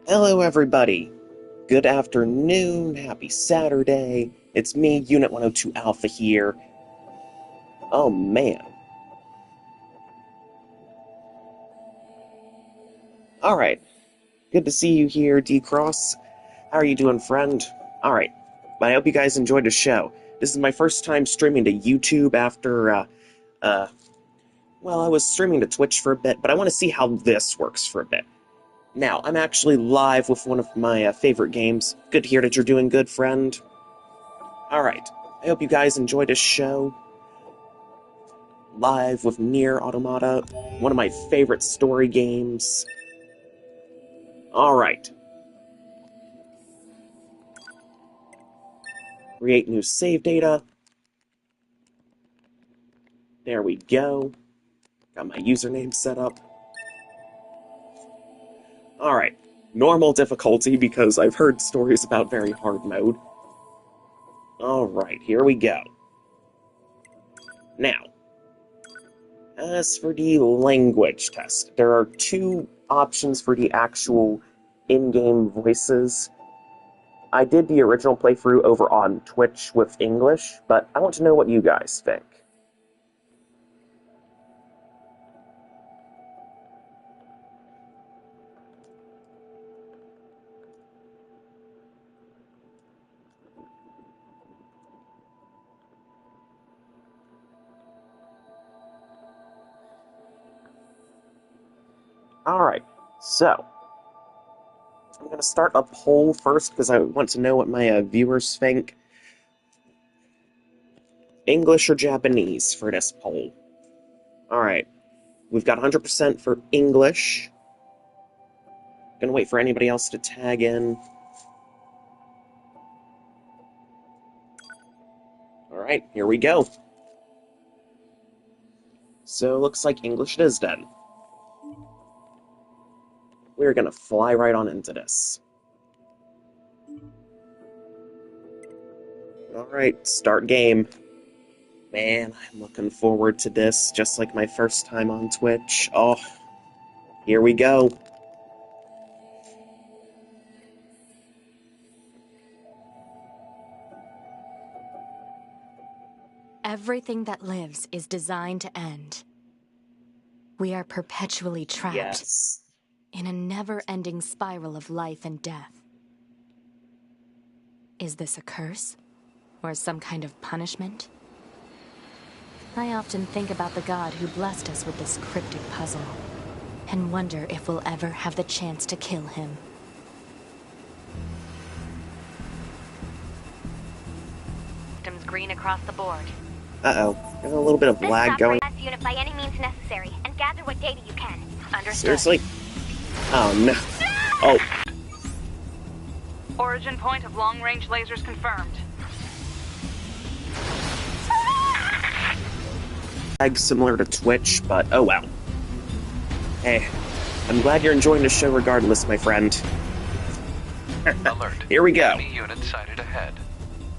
Hello, everybody. Good afternoon. Happy Saturday. It's me, Unit 102 Alpha here. Oh, man. Alright. Good to see you here, D-Cross. How are you doing, friend? Alright. I hope you guys enjoyed the show. This is my first time streaming to YouTube after, well, I was streaming to Twitch for a bit, but I want to see how this works for a bit. Now, I'm actually live with one of my favorite games. Good to hear that you're doing good, friend. Alright, I hope you guys enjoyed this show. Live with NieR Automata, one of my favorite story games. Alright. Create new save data. There we go. Got my username set up. Alright. Normal difficulty because I've heard stories about very hard mode. Alright, here we go. Now, as for the language test, there are two options for the actual in-game voices. I did the original playthrough over on Twitch with English, but I want to know what you guys think. Alright, so I'm going to start a poll first because I want to know what my viewers think. English or Japanese for this poll? Alright, we've got 100% for English. Gonna wait for anybody else to tag in. Alright, here we go. So, looks like English it is then. We're gonna fly right on into this. Alright, start game. Man, I'm looking forward to this, just like my first time on Twitch. Oh, here we go. Everything that lives is designed to end. We are perpetually trapped Yes. in a never-ending spiral of life and death. Is this a curse? Or some kind of punishment? I often think about the god who blessed us with this cryptic puzzle, and wonder if we'll ever have the chance to kill him. Systems green across the board. Uh-oh, there's a little bit of lag going. This unit by any means necessary, and gather what data you can. Understood. Seriously? Oh, no. Oh. Origin point of long-range lasers confirmed. Lag similar to Twitch, but oh well. Hey, I'm glad you're enjoying the show regardless, my friend. Alert. Here we go. Enemy unit sighted ahead.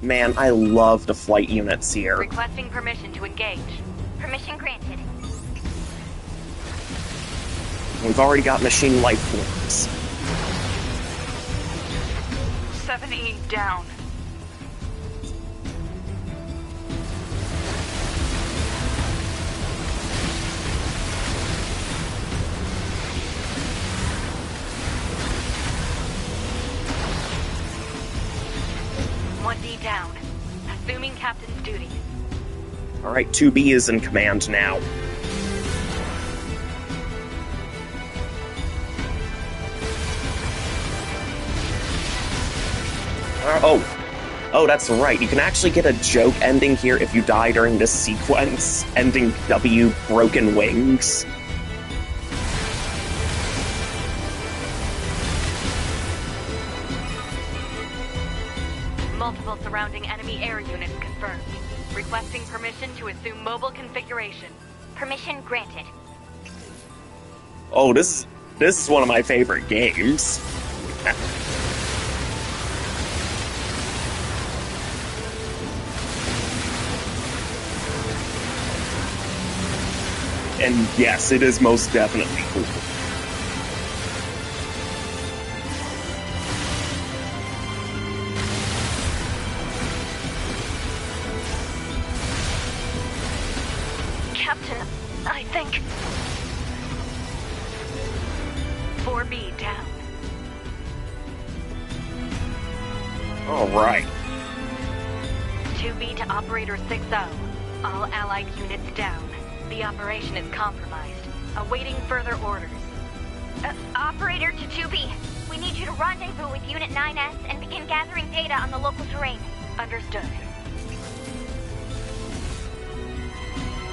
Man, I love the flight units here. Requesting permission to engage. Permission granted. We've already got machine life forms. 7E down. One D down. Assuming captain's duties. Alright, 2B is in command now. Oh, that's right. You can actually get a joke ending here if you die during this sequence, ending W broken wings. Multiple surrounding enemy air units confirmed. Requesting permission to assume mobile configuration. Permission granted. Oh, this is one of my favorite games. And yes, it is most definitely cool. Captain, I think... 4B down. Alright. 2B to Operator 6-0. All Allied units down. The operation is compromised. Awaiting further orders. Operator to 2B. We need you to rendezvous with Unit 9S and begin gathering data on the local terrain. Understood.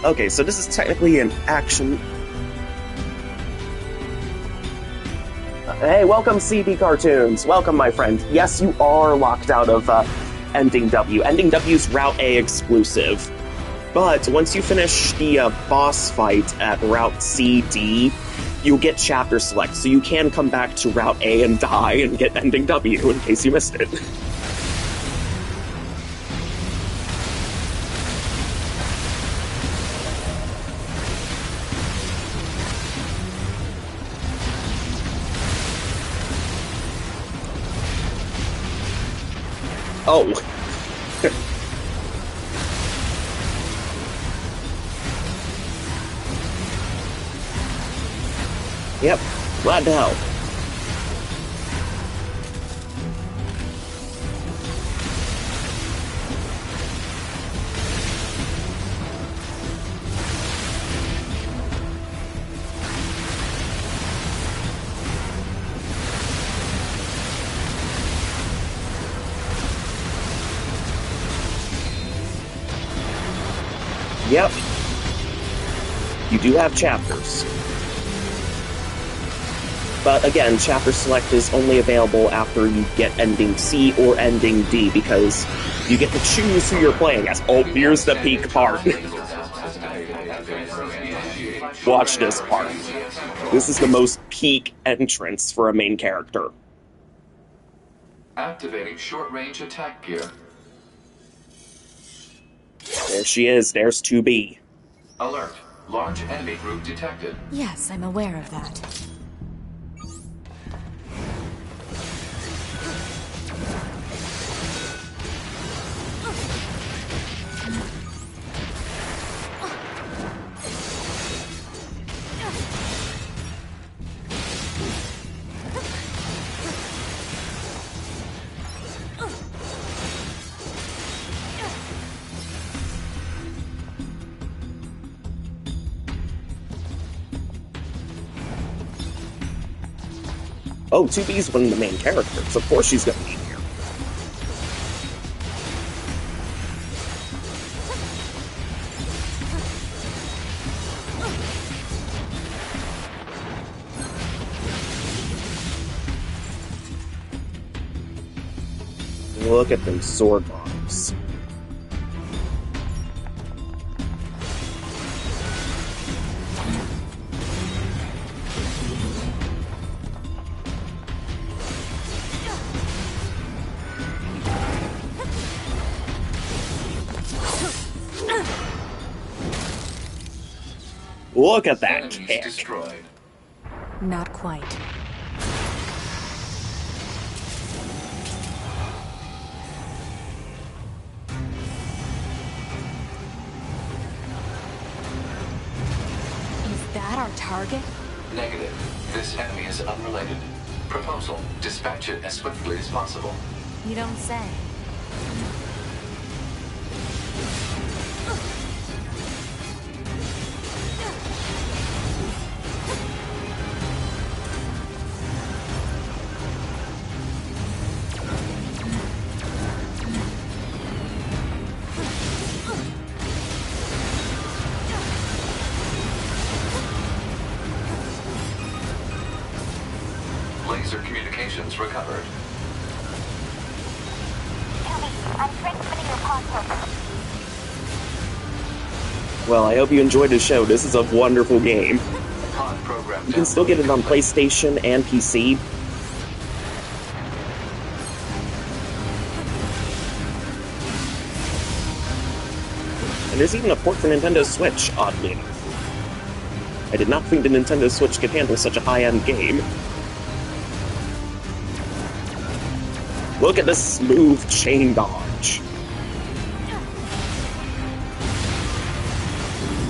Okay, so this is technically an action... Hey, welcome CB Cartoons. Welcome, my friend. Yes, you are locked out of Ending W. Ending W's Route A exclusive. But once you finish the boss fight at Route CD, you'll get chapter select, so you can come back to Route A and die and get Ending W in case you missed it. Oh. Yep, glad to help. Yep. You do have chapters. But again, chapter select is only available after you get ending C or ending D, because you get to choose who you're playing as. Oh, here's the peak part. Watch this part. This is the most peak entrance for a main character. Activating short-range attack gear. There she is. There's 2B. Alert. Large enemy group detected. Yes, I'm aware of that. Oh, 2B's one of the main characters. Of course she's gonna be here. Look at them sword bombs. Look at that Enemies kick. destroyed. Not quite. Is that our target? Negative. This enemy is unrelated. Proposal. Dispatch it as swiftly as possible. You don't say. Laser communications recovered. 2B, I'm transmitting your console. Well, I hope you enjoyed the show. This is a wonderful game. Pod program. You can still get it on PlayStation and PC. And there's even a port for Nintendo Switch, oddly enough. I did not think the Nintendo Switch could handle such a high-end game. Look at this smooth chain dodge.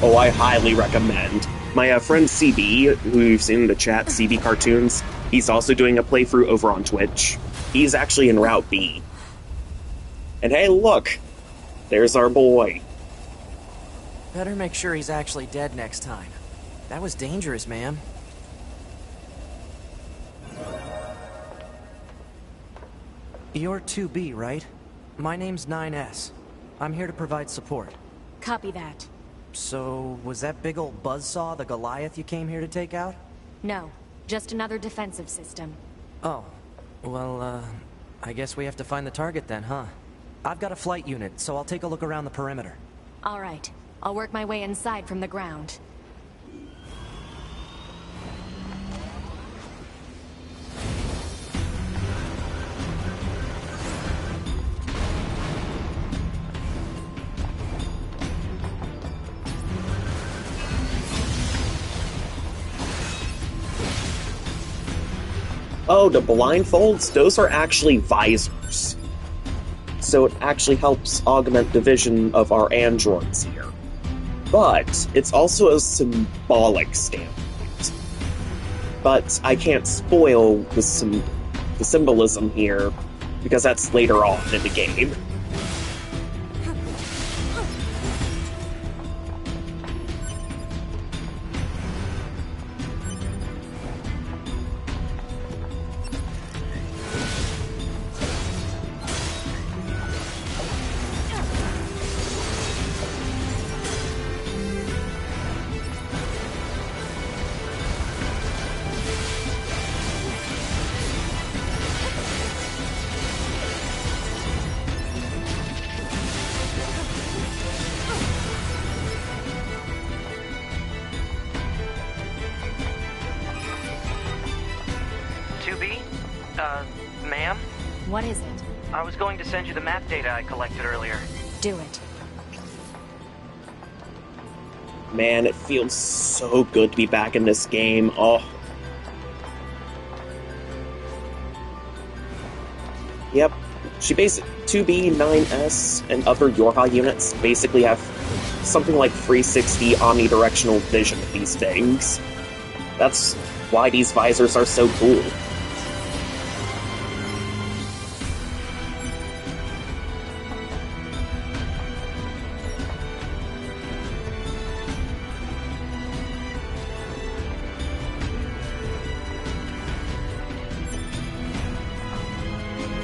Oh, I highly recommend. My friend CB, who you've seen in the chat, CB Cartoons, he's also doing a playthrough over on Twitch. He's actually in Route B. And hey, look! There's our boy. Better make sure he's actually dead next time. That was dangerous, ma'am. You're 2B, right? My name's 9S. I'm here to provide support. Copy that. So, was that big old buzzsaw the Goliath you came here to take out? No, just another defensive system. Oh. Well, I guess we have to find the target then, huh? I've got a flight unit, so I'll take a look around the perimeter. All right. I'll work my way inside from the ground. Oh, the blindfolds? Those are actually visors. So it actually helps augment the vision of our androids here. But it's also a symbolic standpoint. But I can't spoil the symbolism here, because that's later on in the game. Ma'am? What is it? I was going to send you the map data I collected earlier. Do it. Man, it feels so good to be back in this game. Oh. Yep. 2B, 9S, and other Yorha units basically have something like 360 omnidirectional vision of these things. That's why these visors are so cool.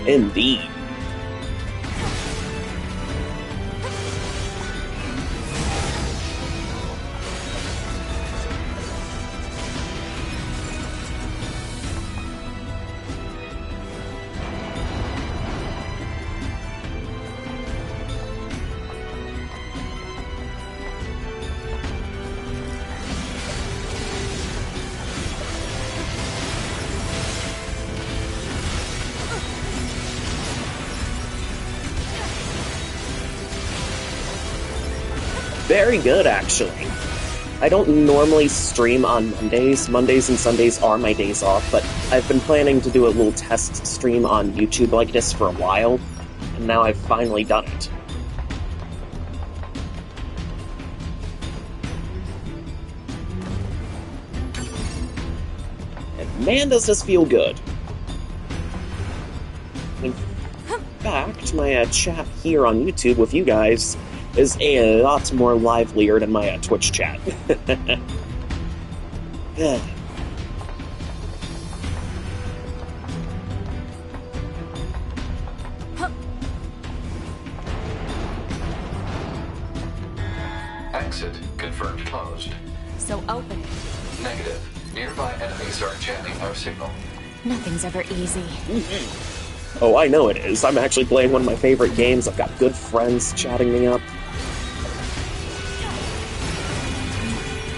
Indeed. Very good, actually. I don't normally stream on Mondays. Mondays and Sundays are my days off, but I've been planning to do a little test stream on YouTube like this for a while, and now I've finally done it. And man, does this feel good. In fact, my chat here on YouTube with you guys is a lot more livelier than my Twitch chat. Exit confirmed closed. So open it. Negative. Nearby enemies are jamming our signal. Nothing's ever easy. Oh, I know it is. I'm actually playing one of my favorite games. I've got good friends chatting me up.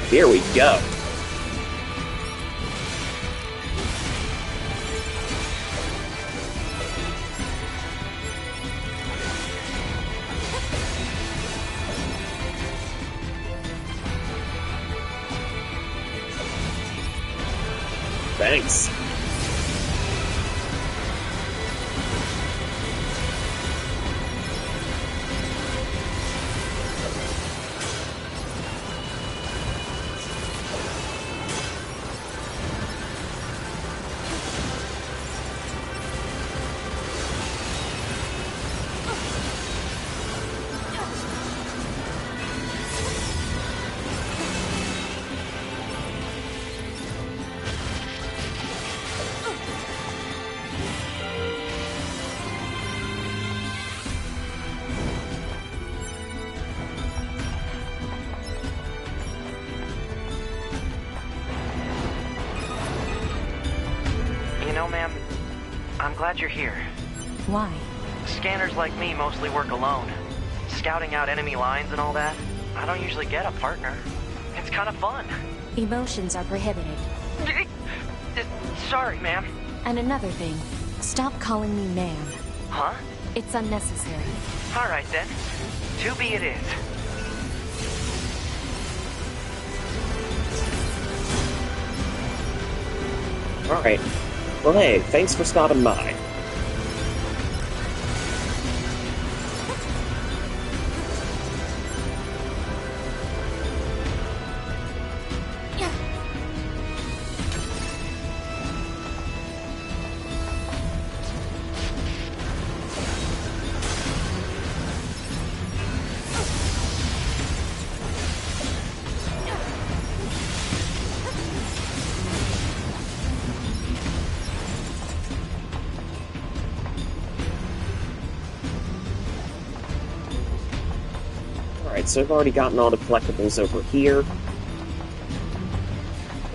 Here we go. Thanks. glad you're here. Why? Scanners like me mostly work alone. Scouting out enemy lines and all that, I don't usually get a partner. It's kind of fun. Emotions are prohibited. Sorry, ma'am. And another thing, stop calling me ma'am. Huh? It's unnecessary. Alright then. 2B it is. Alright. Well, hey, thanks for stopping by. Alright, so I've already gotten all the collectibles over here.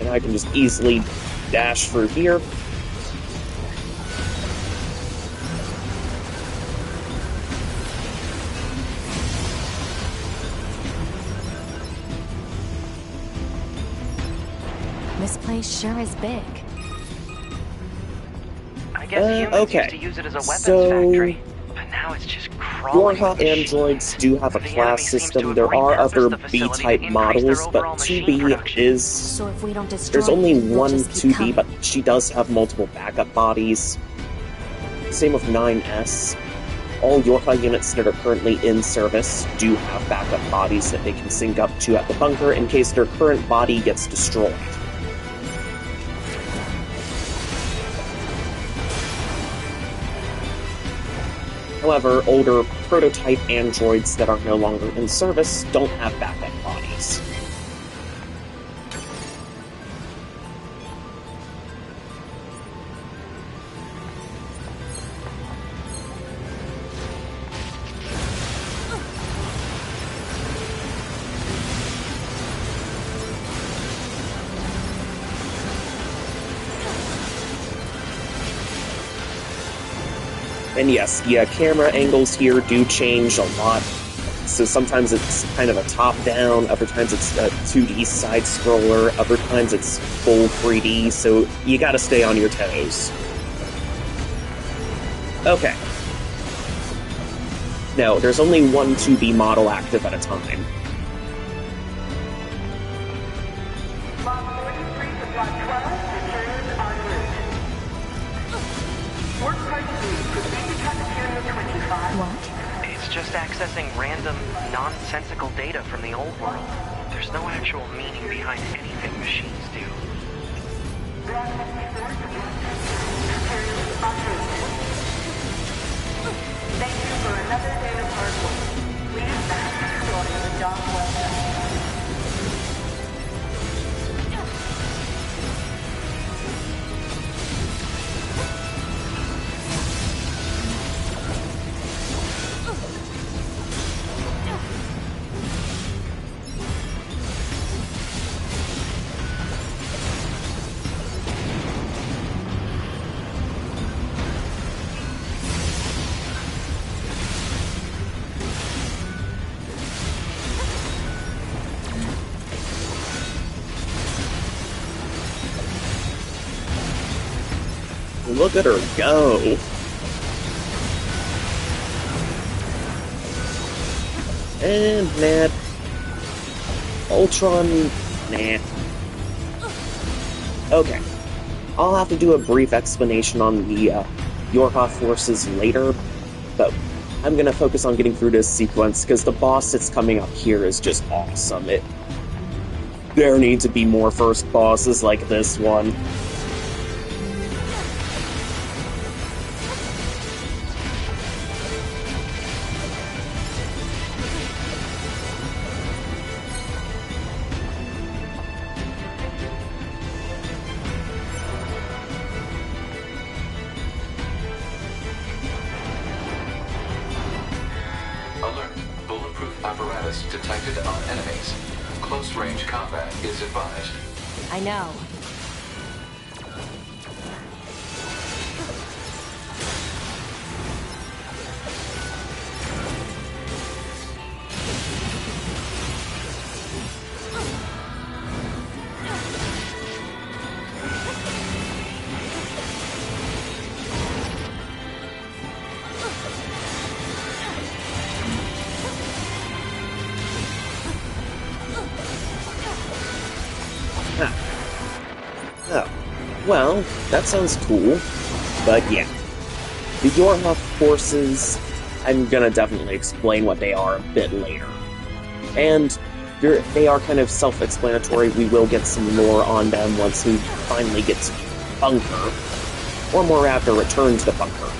And I can just easily dash through here. This place sure is big. I guess humans okay. used to use it as a weapons So- factory. But now it's just crawling. Yorha androids do have a The enemy class seems to system. have There are repurposed other the facility to B-type increase models, their but overall machine 2B production. is... So if we don't destroy There's only it, we'll one just keep 2B, but coming. she does have multiple backup bodies. Same with 9S. All Yorha units that are currently in service do have backup bodies that they can sync up to at the bunker in case their current body gets destroyed. However, older prototype androids that are no longer in service don't have backup bodies. And yes, the camera angles here do change a lot. So sometimes it's kind of a top-down, other times it's a 2D side-scroller, other times it's full 3D, so you gotta stay on your toes. Okay. No, there's only one 2B model active at a time. Block 43 to Block 12 returns en route. Work part B, proceed to cafeteria 25. What? It's just accessing random, nonsensical data from the old world. There's no actual meaning behind anything machines do. Block 54 to Block 10 returns en route. Thank you for another day of hard work. Please explore the dock well done. Look at her go! And nah. Ultron, nah. Okay. I'll have to do a brief explanation on the Yorha forces later, but I'm gonna focus on getting through this sequence, because the boss that's coming up here is just awesome. There need to be more first bosses like this one. Alert. Bulletproof apparatus detected on enemies. Close-range combat is advised. I know. Well, that sounds cool. But yeah. The Yorhoff forces, I'm gonna definitely explain what they are a bit later. And they are kind of self-explanatory. We will get some more on them once we finally get to the bunker. Or more after return to the bunker.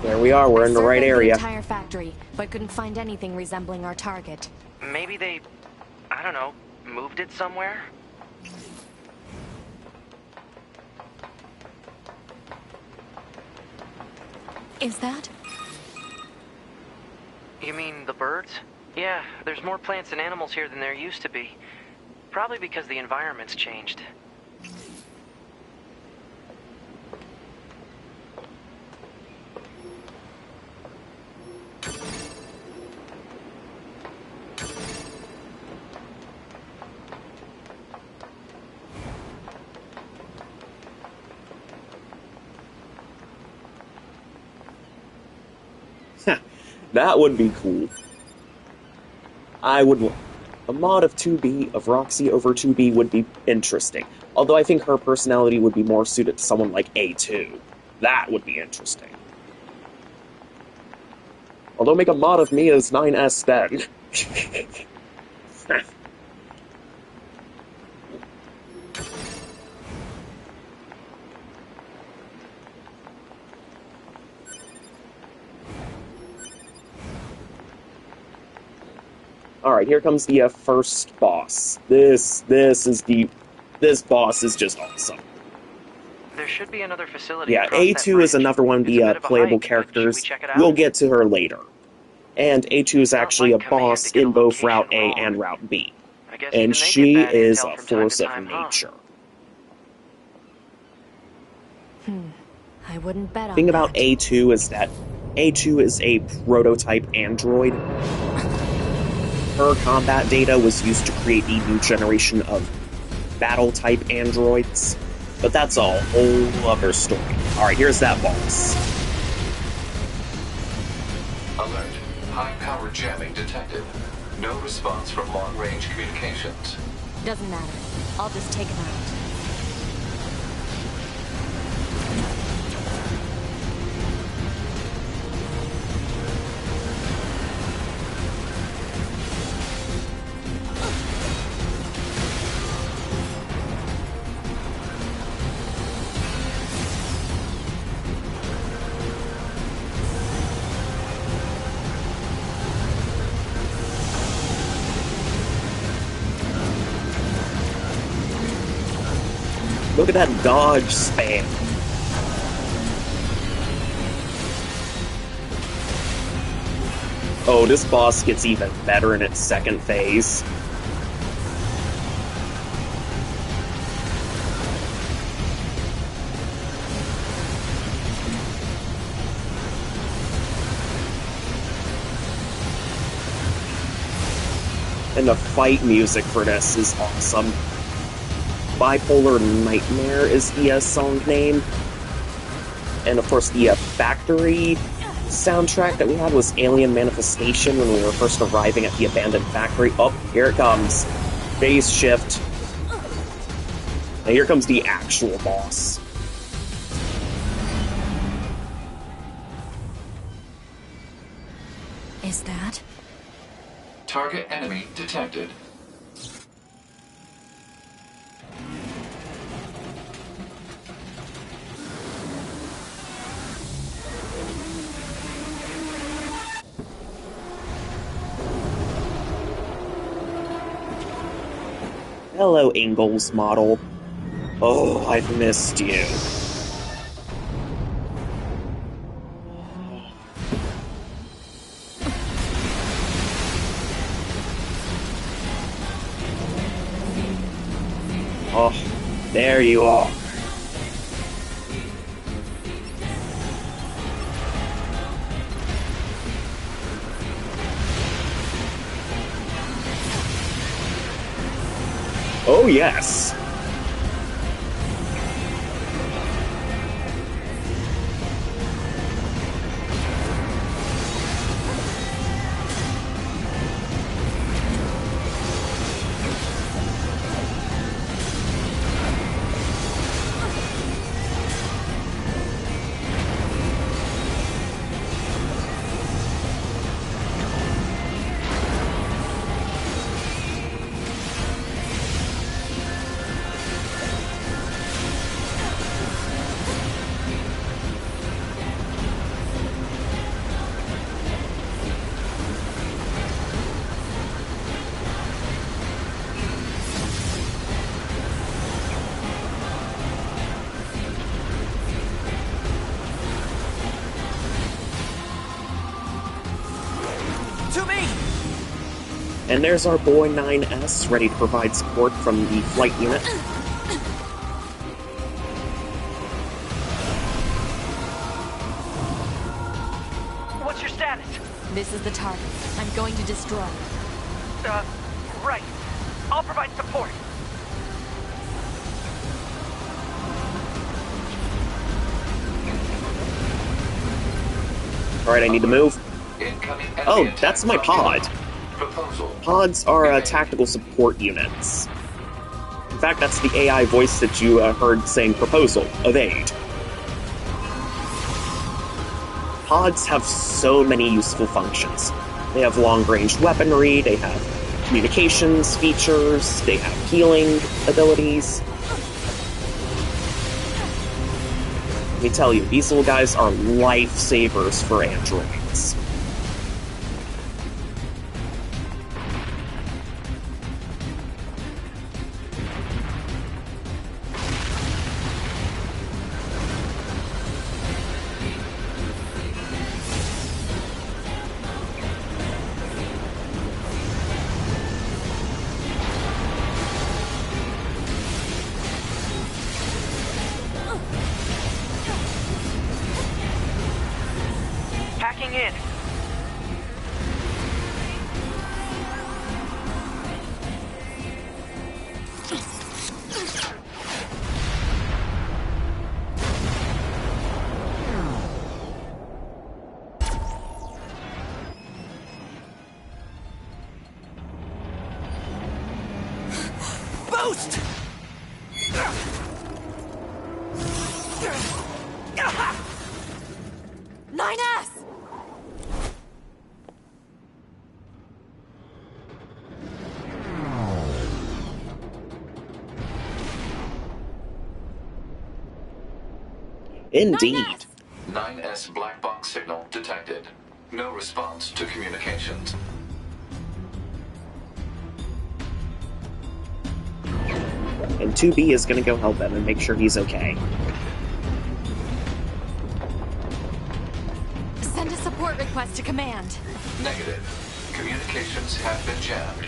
There we are, we're in the right Surveyed area. the entire factory, but couldn't find anything resembling our target. Maybe they, I don't know, moved it somewhere? Is that? You mean the birds? Yeah, there's more plants and animals here than there used to be. Probably because the environment's changed. That would be cool. I would... A mod of 2B, of Roxy over 2B would be interesting. Although I think her personality would be more suited to someone like A2. That would be interesting. Although make a mod of me as 9S then. Alright, here comes the first boss. This boss is just awesome. There should be another facility. Yeah, across that A2 is bridge. another one of It's a the bit of a playable hike, but characters. should we check it out? We'll get to her later. And A2 is actually a like Command boss to get a in both Route A location and wrong. Route B. I guess And even they she get bad is intel a from time force to of time, huh? nature. I wouldn't bet on The thing about that. A2 is that A2 is a prototype android. Her combat data was used to create the new generation of battle-type androids. But that's a whole other story. Alright, here's that boss. Alert. High-power jamming detected. No response from long-range communications. Doesn't matter. I'll just take him out. Look at that dodge spam. Oh, this boss gets even better in its second phase. And the fight music for this is awesome. Bipolar Nightmare is the song name. And of course the factory soundtrack that we had was Alien Manifestation when we were first arriving at the abandoned factory. Oh, here it comes. Phase shift. And here comes the actual boss. Is that? Target enemy detected. Hello, Ingalls model. Oh, I've missed you. Oh, there you are. Oh, yes. To me! And there's our boy 9S, ready to provide support from the flight unit. What's your status? This is the target. I'm going to destroy it. Right. I'll provide support. Alright, I need to move. Incoming enemy Oh, attack that's my from pod. unit. Proposal. Pods are tactical support units. In fact, that's the AI voice that you heard saying proposal, evade. Pods have so many useful functions. They have long-range weaponry, they have communications features, they have healing abilities. Let me tell you, these little guys are lifesavers for androids. Hacking in. Boost! 9S! Indeed. 9S black box signal detected. No response to communications. And 2B is gonna go help him and make sure he's okay. Send a support request to command. Negative. Communications have been jammed.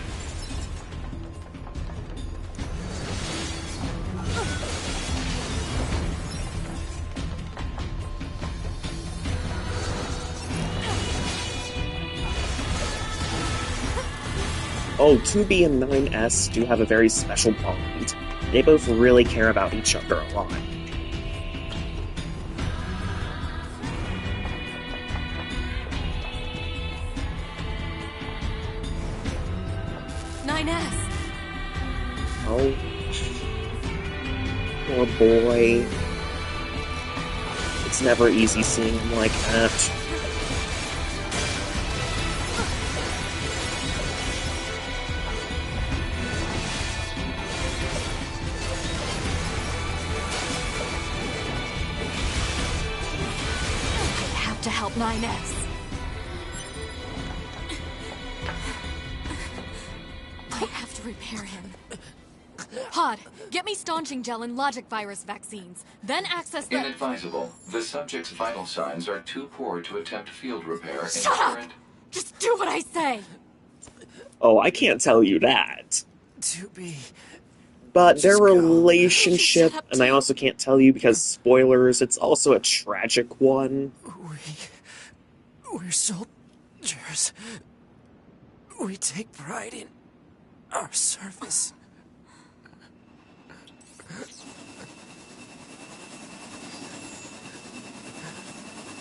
Oh, 2B and 9S do have a very special bond. They both really care about each other a lot. Oh, poor boy. It's never easy seeing him like that. I have to help 9S. I have to repair him. Pod, get me staunching gel and logic virus vaccines. Then access the... Inadvisable. The subject's vital signs are too poor to attempt field repair. Shut up! Just do what I say! Oh, I can't tell you that. To be... But their Just go. relationship, Shut up, and I also can't tell you because spoilers, it's also a tragic one. We're soldiers. We take pride in our service.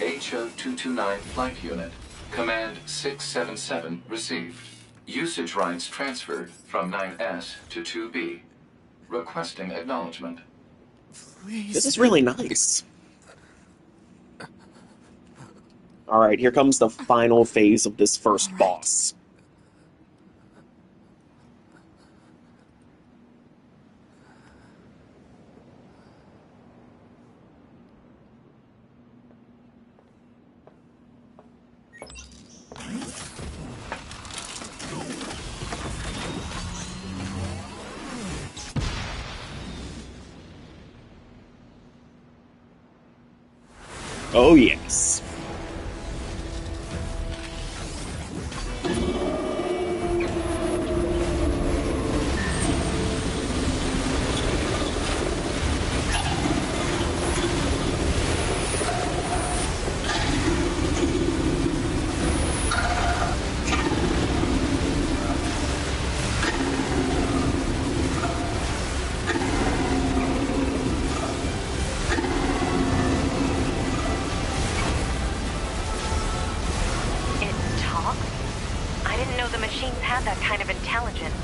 HO-229 Flight Unit. Command 677 received. Usage rights transferred from 9S to 2B. Requesting acknowledgement. Please. This is really nice. Alright, here comes the final phase of this first All right. boss. Oh yes. It talks? I didn't know the machines had that kind of intelligence.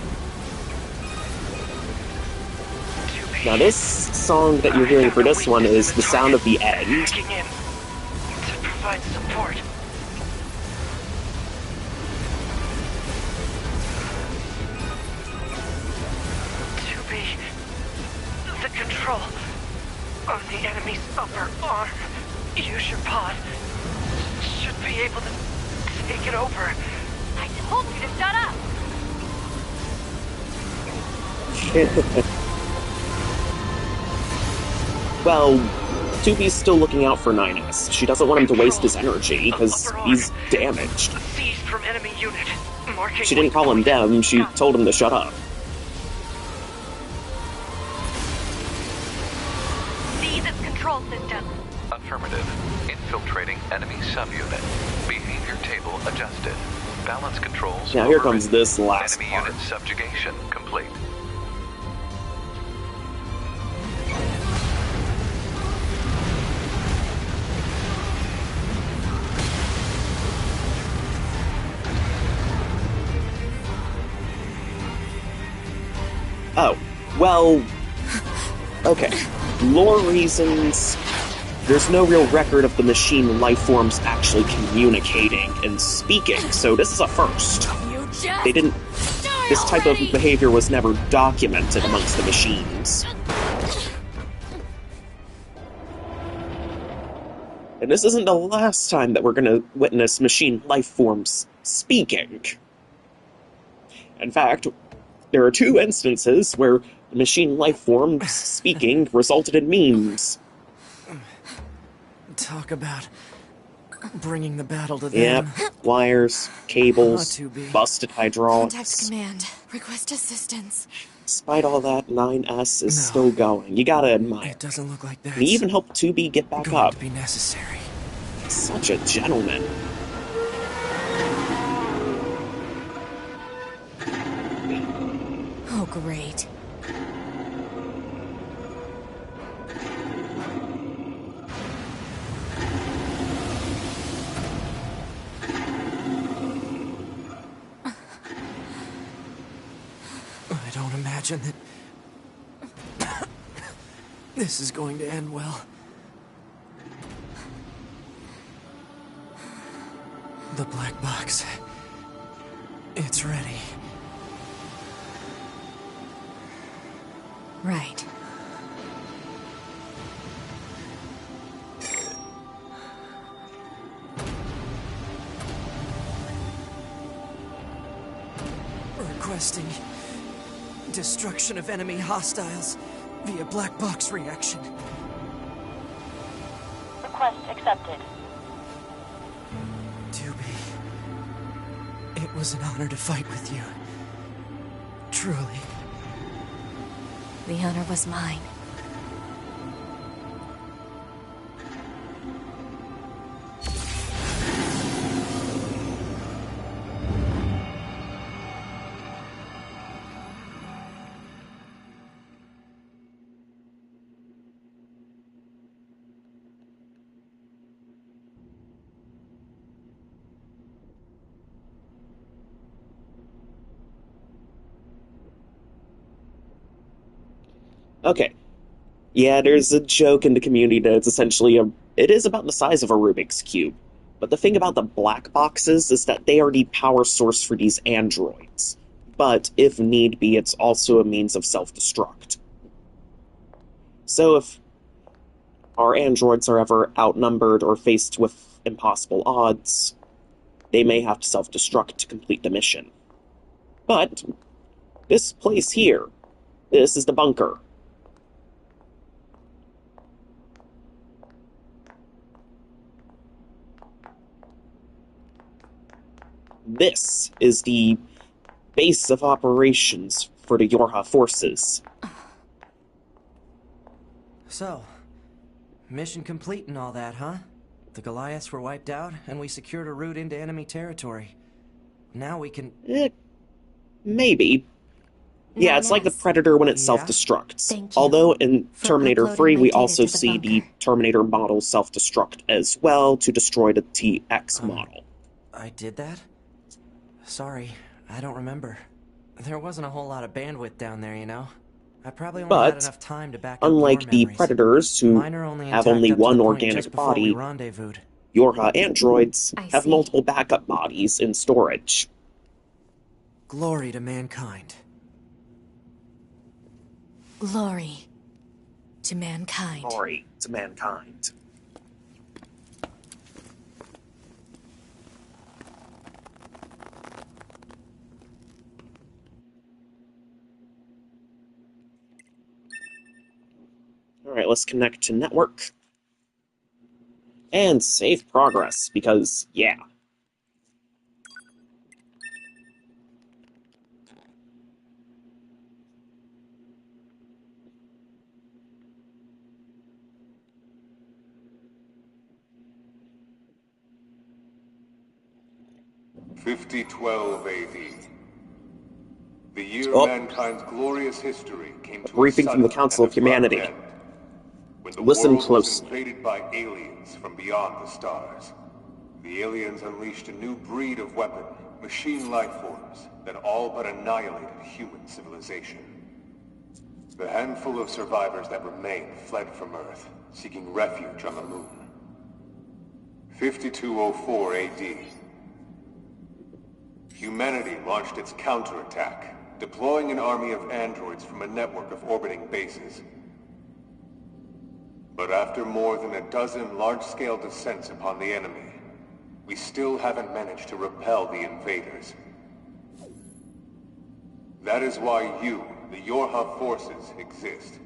Now this song that you're hearing for this one is the sound of the end. Hacking in to provide support. To be the control of the enemy's upper arm. Use your pod. Should be able to take it over. I told you to shut up! Well, 2B's still looking out for 9S. She doesn't want him to waste his energy, because he's damaged. Seized from enemy unit. Marking She didn't call him down, she told him to shut up. See this control system. Affirmative. Infiltrating enemy subunit. Behavior table adjusted. Balance controls. Now here overridden. comes this last Enemy part. unit subjugation complete. Oh, well, okay. Lore reasons, there's no real record of the machine life forms actually communicating and speaking, so this is a first. You just They didn't. die This type of already! behavior was never documented amongst the machines. And this isn't the last time that we're gonna witness machine life forms speaking. In fact, there are 2 instances where the machine life forms speaking resulted in memes. Talk about bringing the battle to Yep, them. wires, cables, Not 2B. busted Contact hydraulics. command. Request assistance. Despite all that, 9S is No. still going. You gotta admire. It doesn't look like that's And he even helped 2B get back going up. to be necessary. Such a gentleman. Oh, great. I don't imagine that this is going to end well. The black box. It's ready. Right. Requesting destruction of enemy hostiles via black box reaction. Request accepted. 2B, it was an honor to fight with you. Truly. The honor was mine. Okay. Yeah, there's a joke in the community that it's essentially it is about the size of a Rubik's Cube. But the thing about the black boxes is that they are the power source for these androids. But if need be, it's also a means of self-destruct. So if our androids are ever outnumbered or faced with impossible odds, they may have to self-destruct to complete the mission. But this place here, this is the bunker. This is the base of operations for the Yorha forces. So, mission complete and all that, huh? The Goliaths were wiped out, and we secured a route into enemy territory. Now we can... Maybe. Yeah, it's like the Predator when it Yeah? self-destructs. Thank you Although in for Terminator uploading 3, my we data also to the see the bunker. Terminator model self-destruct as well to destroy the TX model. I did that? Sorry, I don't remember. There wasn't a whole lot of bandwidth down there, you know? I probably only had But, enough time to back up unlike your the memories. Predators, who Mine are only have intact only up to the one point organic just before we body, rendezvoused. Yorha androids I have see. multiple backup bodies in storage. Glory to mankind. Glory to mankind. Glory to mankind. Alright, let's connect to network. And save progress, because, yeah. '5012 AD. The year Oh. mankind's glorious history came to a Briefing from the sudden Council and of Humanity. abrupt end, when the Listen world was closely. invaded by aliens from beyond the stars. The aliens unleashed a new breed of weapon, machine life forms, that all but annihilated human civilization. The handful of survivors that remained fled from Earth, seeking refuge on the moon. 5204 AD. Humanity launched its counterattack, deploying an army of androids from a network of orbiting bases. But after more than a dozen large-scale descents upon the enemy, we still haven't managed to repel the invaders. That is why you, the Yorha forces, exist.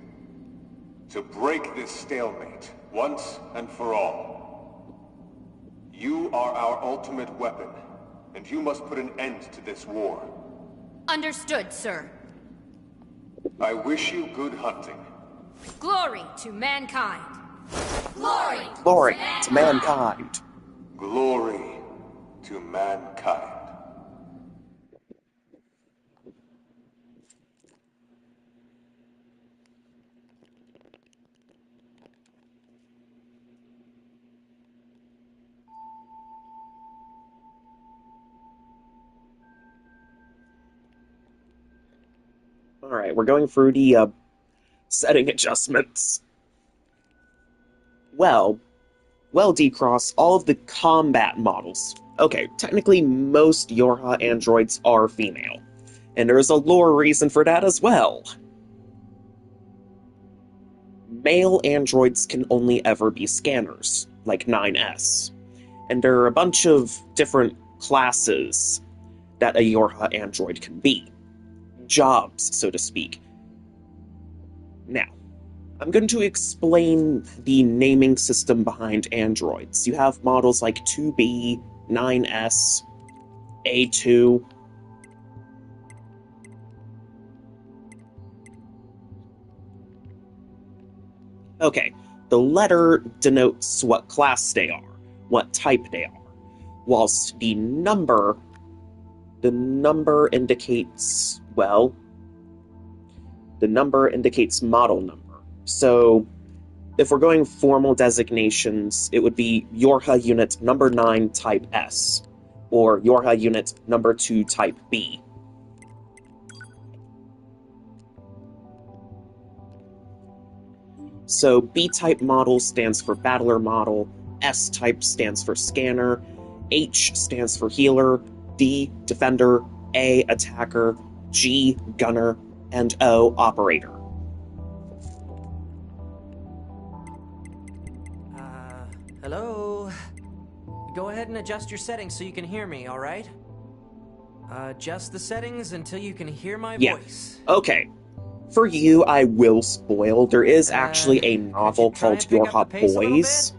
To break this stalemate, once and for all. You are our ultimate weapon, and you must put an end to this war. Understood, sir. I wish you good hunting. Glory to mankind. Glory! Glory to mankind. Glory to mankind. Alright, we're going through the setting adjustments. Well, D-Cross, all of the combat models. Okay, technically most Yorha androids are female. And there's a lore reason for that as well. Male androids can only ever be scanners, like 9S. And there are a bunch of different classes that a Yorha android can be. Jobs, so to speak. Now, I'm going to explain the naming system behind androids. You have models like 2B, 9S, A2. Okay, the letter denotes what class they are, what type they are, whilst the number indicates, well, the number indicates model number. So, if we're going formal designations, it would be Yorha Unit number 9 Type S, or Yorha Unit number 2 Type B. So B-type model stands for battler model, S-type stands for scanner, H stands for healer, D, defender, A, attacker, G, gunner, and O, operator. Hello? Go ahead and adjust your settings so you can hear me, alright? Adjust the settings until you can hear my voice. Okay. For you, I will spoil. There is actually a novel called Yorha Boys.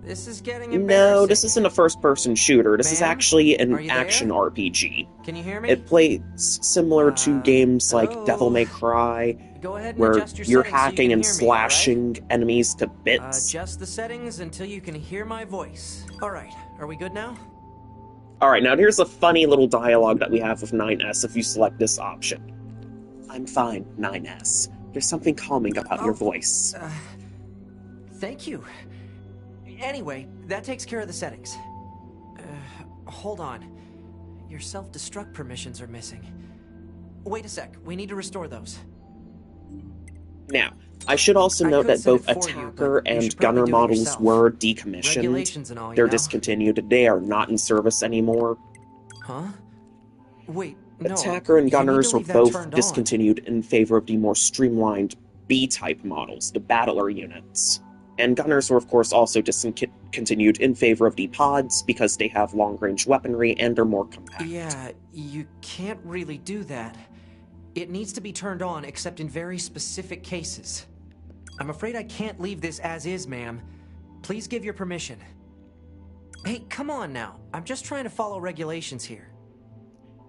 This is getting embarrassing. No, this isn't a first-person shooter. This is actually an action there? RPG. Can you hear me? It plays similar to games like hello? Devil May Cry, Go ahead and where adjust your you're settings so you hacking can and hear me, slashing enemies to bits. Adjust the settings until you can hear my voice. Alright, are we good now? Alright, now here's a funny little dialogue that we have with 9S if you select this option. I'm fine, 9S. There's something calming about your voice. Thank you. Anyway, that takes care of the settings. Hold on. Your self-destruct permissions are missing. Wait a sec, we need to restore those. Now, I should also note that both attacker and gunner models were decommissioned. They're discontinued. They are not in service anymore. Huh? Wait, no. Attacker and gunners were both discontinued in favor of the more streamlined B-type models, the battler units. And gunners were, of course, also discontinued in favor of the pods because they have long-range weaponry and are more compact. Yeah, you can't really do that. It needs to be turned on except in very specific cases. I'm afraid I can't leave this as is, ma'am. Please give your permission. Hey, come on now. I'm just trying to follow regulations here.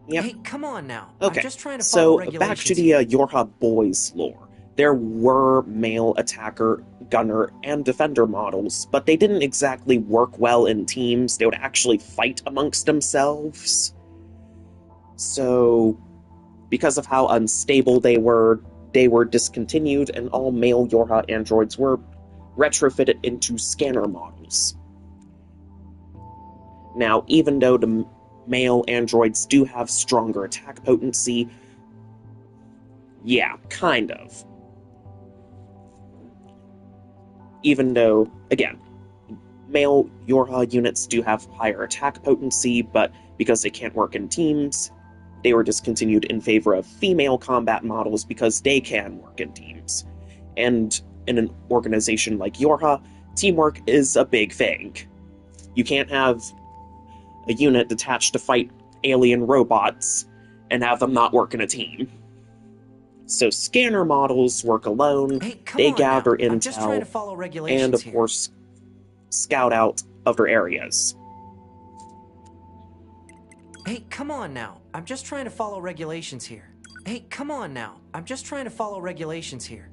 Yep. Hey, come on now. Okay, I'm just trying to follow regulations. Back to the Yorha Boys lore. There were male attacker, gunner, and defender models, but they didn't exactly work well in teams. They would actually fight amongst themselves. So, because of how unstable they were discontinued, and all male Yorha androids were retrofitted into scanner models. Now, even though the male androids do have stronger attack potency, yeah, kind of. Even though, again, male Yorha units do have higher attack potency, but because they can't work in teams, they were discontinued in favor of female combat models because they can work in teams. And in an organization like Yorha, teamwork is a big thing. You can't have a unit detached to fight alien robots and have them not work in a team. So scanner models work alone, they gather intel, and of course, scout out other areas. Hey, come on now. I'm just trying to follow regulations here. Hey, come on now. I'm just trying to follow regulations here.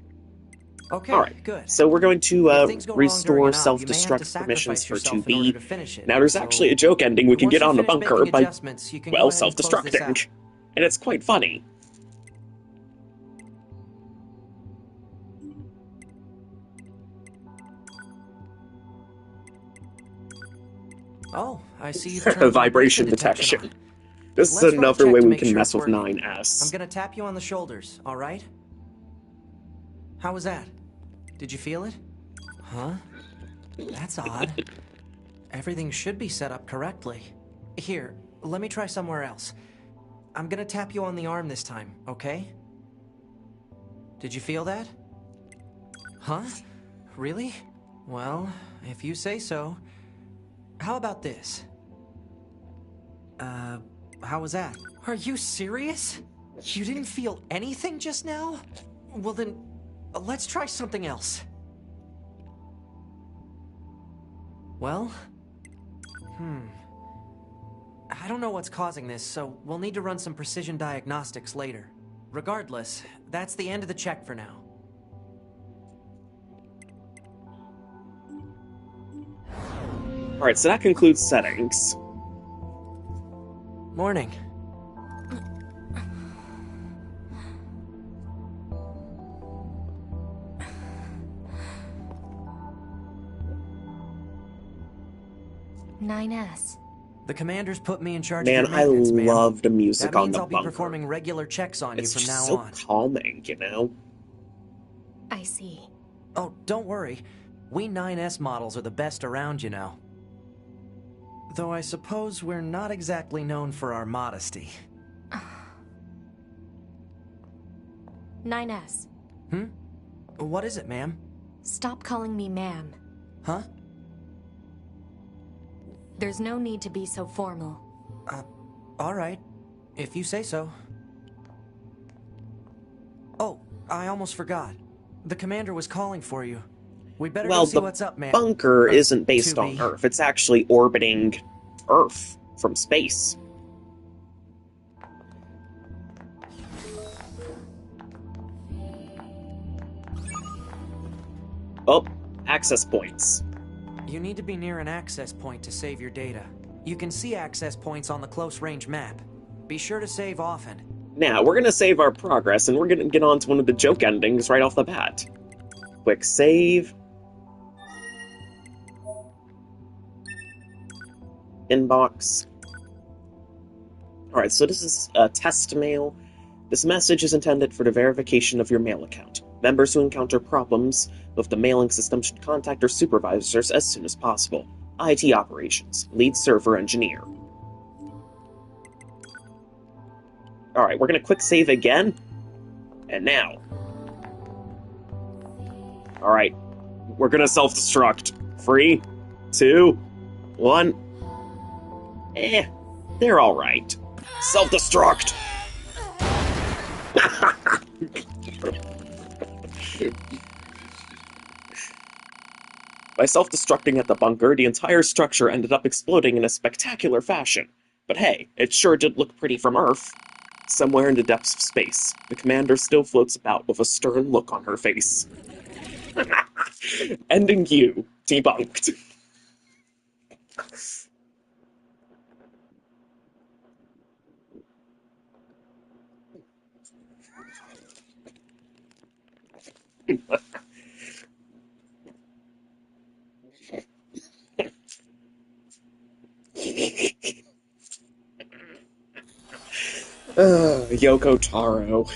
Okay, alright, good. So we're going to restore self-destruct permissions for 2B. Now there's actually a joke ending we can get on the bunker by, well, self-destructing. And it's quite funny. Oh, I see you've turned vibration detection. This is another way we can mess with 9S. I'm gonna tap you on the shoulders, alright? How was that? Did you feel it? Huh? That's odd. Everything should be set up correctly. Here, let me try somewhere else. I'm gonna tap you on the arm this time, okay? Did you feel that? Huh? Really? Well, if you say so. How about this? How was that? Are you serious? You didn't feel anything just now? Well then, let's try something else. Well? I don't know what's causing this, so we'll need to run some precision diagnostics later. Regardless, that's the end of the check for now. Alright, so that concludes settings. Morning. NieR. The commander's put me in charge Man, of your maintenance, ma'am. love the music That on means the I'll be bunker. performing regular checks on It's you from just now so on. calming, you know? I see. Oh, don't worry. We 9S models are the best around, you know. Though I suppose we're not exactly known for our modesty. NieR. What is it, ma'am? Stop calling me ma'am. Huh? There's no need to be so formal. All right. If you say so. Oh, I almost forgot. The commander was calling for you. We'd better go see what's up, man. Well, the bunker isn't based on 2B. Earth. It's actually orbiting Earth from space. Oh, access points. You need to be near an access point to save your data. You can see access points on the close-range map. Be sure to save often. Now, we're gonna save our progress, and we're gonna get on to one of the joke endings right off the bat. Quick save. Inbox. Alright, so this is a test mail. This message is intended for the verification of your mail account. Members who encounter problems with the mailing system should contact their supervisors as soon as possible. IT Operations, Lead Server Engineer. Alright, we're gonna quick save again. And now. Alright, we're gonna self-destruct. 3, 2, 1. They're alright. Self-destruct! By self-destructing at the bunker, the entire structure ended up exploding in a spectacular fashion. But hey, it sure did look pretty from Earth. Somewhere in the depths of space, the commander still floats about with a stern look on her face. Ending you, debunked. Yoko Taro.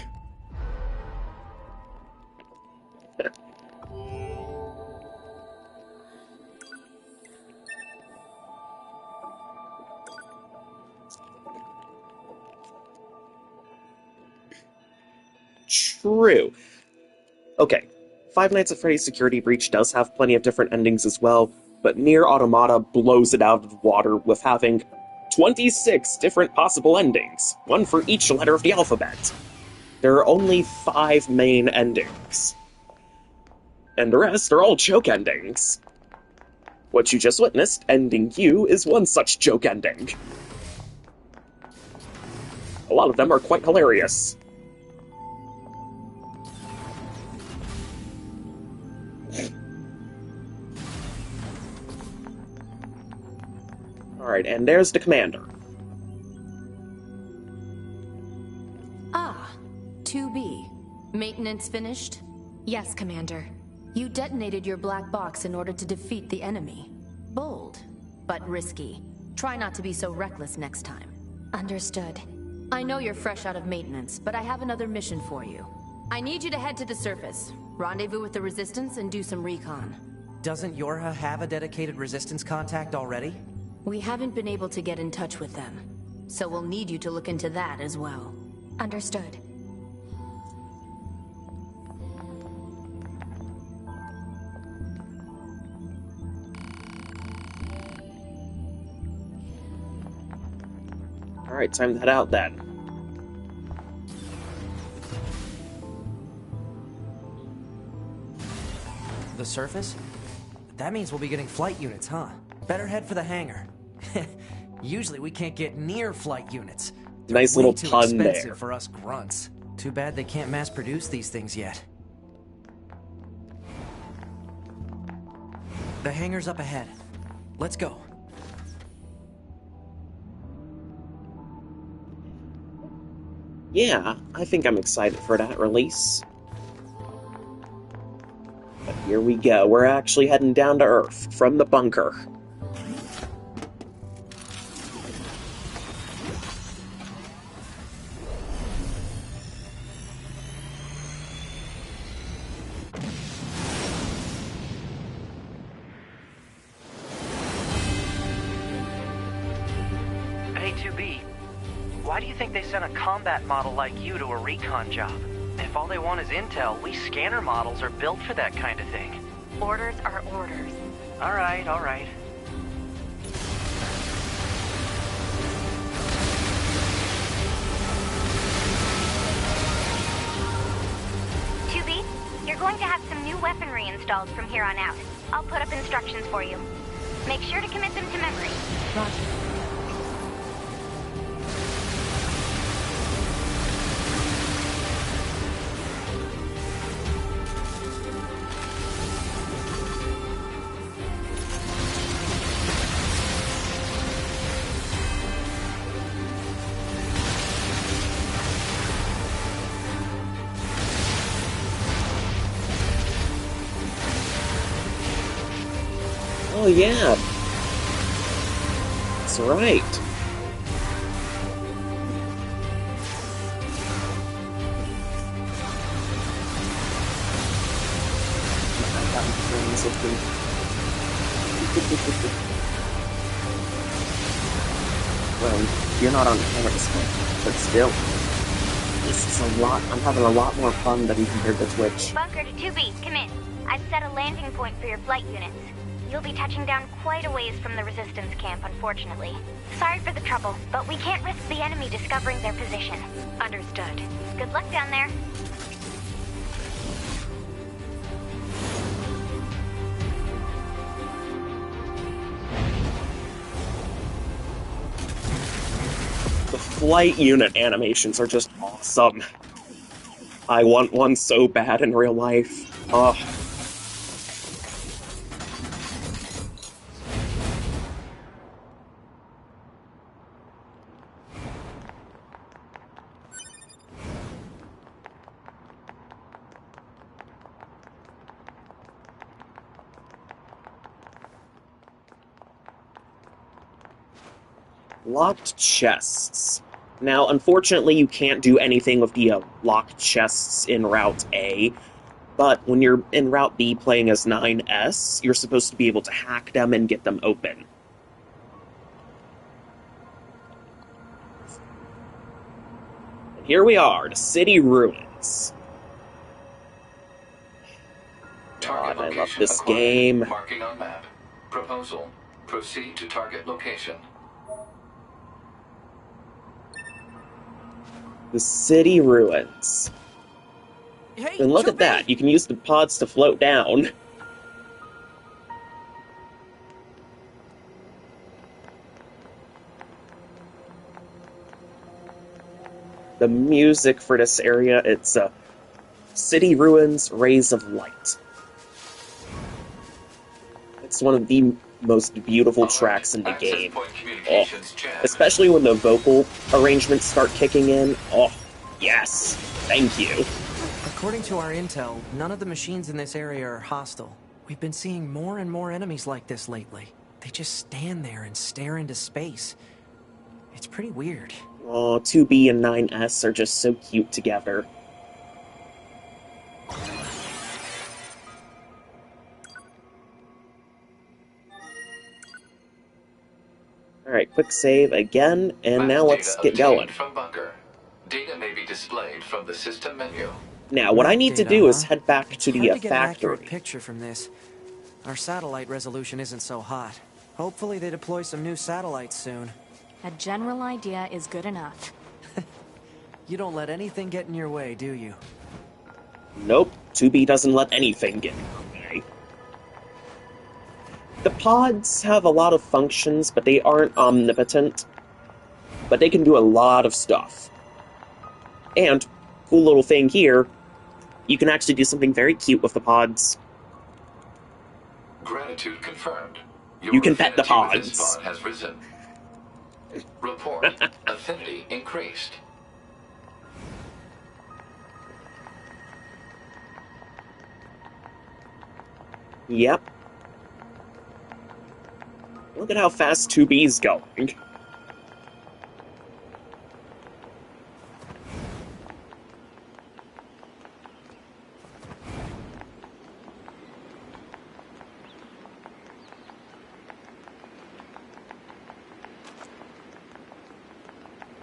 True. Okay, Five Nights at Freddy's Security Breach does have plenty of different endings as well, but NieR Automata blows it out of the water with having 26 different possible endings, one for each letter of the alphabet. There are only 5 main endings. And the rest are all joke endings. What you just witnessed, Ending You, is one such joke ending. A lot of them are quite hilarious. Alright, and there's the commander. Ah, 2B. Maintenance finished? Yes, Commander. You detonated your black box in order to defeat the enemy. Bold, but risky. Try not to be so reckless next time. Understood. I know you're fresh out of maintenance, but I have another mission for you. I need you to head to the surface, rendezvous with the Resistance, and do some recon. Doesn't Yorha have a dedicated resistance contact already? We haven't been able to get in touch with them, so we'll need you to look into that as well. Understood. Alright, time to head out then. The surface? That means we'll be getting flight units, huh? Better head for the hangar. Usually we can't get near flight units. They're Nice way little too pun expensive there. for us grunts. Too bad they can't mass produce these things yet. The hangar's up ahead. Let's go. Yeah, I think I'm excited for that release. But here we go. We're actually heading down to Earth from the bunker. Hey, 2B, why do you think they sent a combat model like you to a recon job? If all they want is intel, we scanner models are built for that kind of thing. Orders are orders. All right, all right. You're going to have some new weaponry installed from here on out. I'll put up instructions for you. Make sure to commit them to memory. Roger. Oh yeah, that's right. Well, you're not on camera display, but still, this is a lot. I'm having a lot more fun than compared to Twitch. Bunker to 2B, come in. I've set a landing point for your flight units. You'll be touching down quite a ways from the Resistance camp, unfortunately. Sorry for the trouble, but we can't risk the enemy discovering their position. Understood. Good luck down there. The flight unit animations are just awesome. I want one so bad in real life. Ugh. Locked chests. Now, unfortunately, you can't do anything with the locked chests in Route A, but when you're in Route B playing as 9S, you're supposed to be able to hack them and get them open. And here we are, the city ruins. God, I love this game. Marking on map. Proposal. Proceed to target location. The city ruins. Hey, And look at that, you can use the pods to float down. The music for this area, it's City Ruins, Rays of Light. It's one of the most beautiful tracks in the game. Oh, especially when the vocal arrangements start kicking in. Oh, yes. Thank you. According to our intel, none of the machines in this area are hostile. We've been seeing more and more enemies like this lately. They just stand there and stare into space. It's pretty weird. Oh, 2B and 9S are just so cute together. Alright, quick save again, and now let's get going. From bunker. Data may be displayed from the system menu. Now, what I need to do is head back to the Hard to get an factory. accurate picture from this. Our satellite resolution isn't so hot. Hopefully they deploy some new satellites soon. A general idea is good enough. You don't let anything get in your way, do you? Nope, 2B doesn't let anything get in the way. The pods have a lot of functions, but they aren't omnipotent. But they can do a lot of stuff. And, cool little thing here, you can actually do something very cute with the pods. Gratitude confirmed. You can pet the affinity with pods. this pod has risen. Report. Affinity increased. Yep. Look at how fast 2B's going.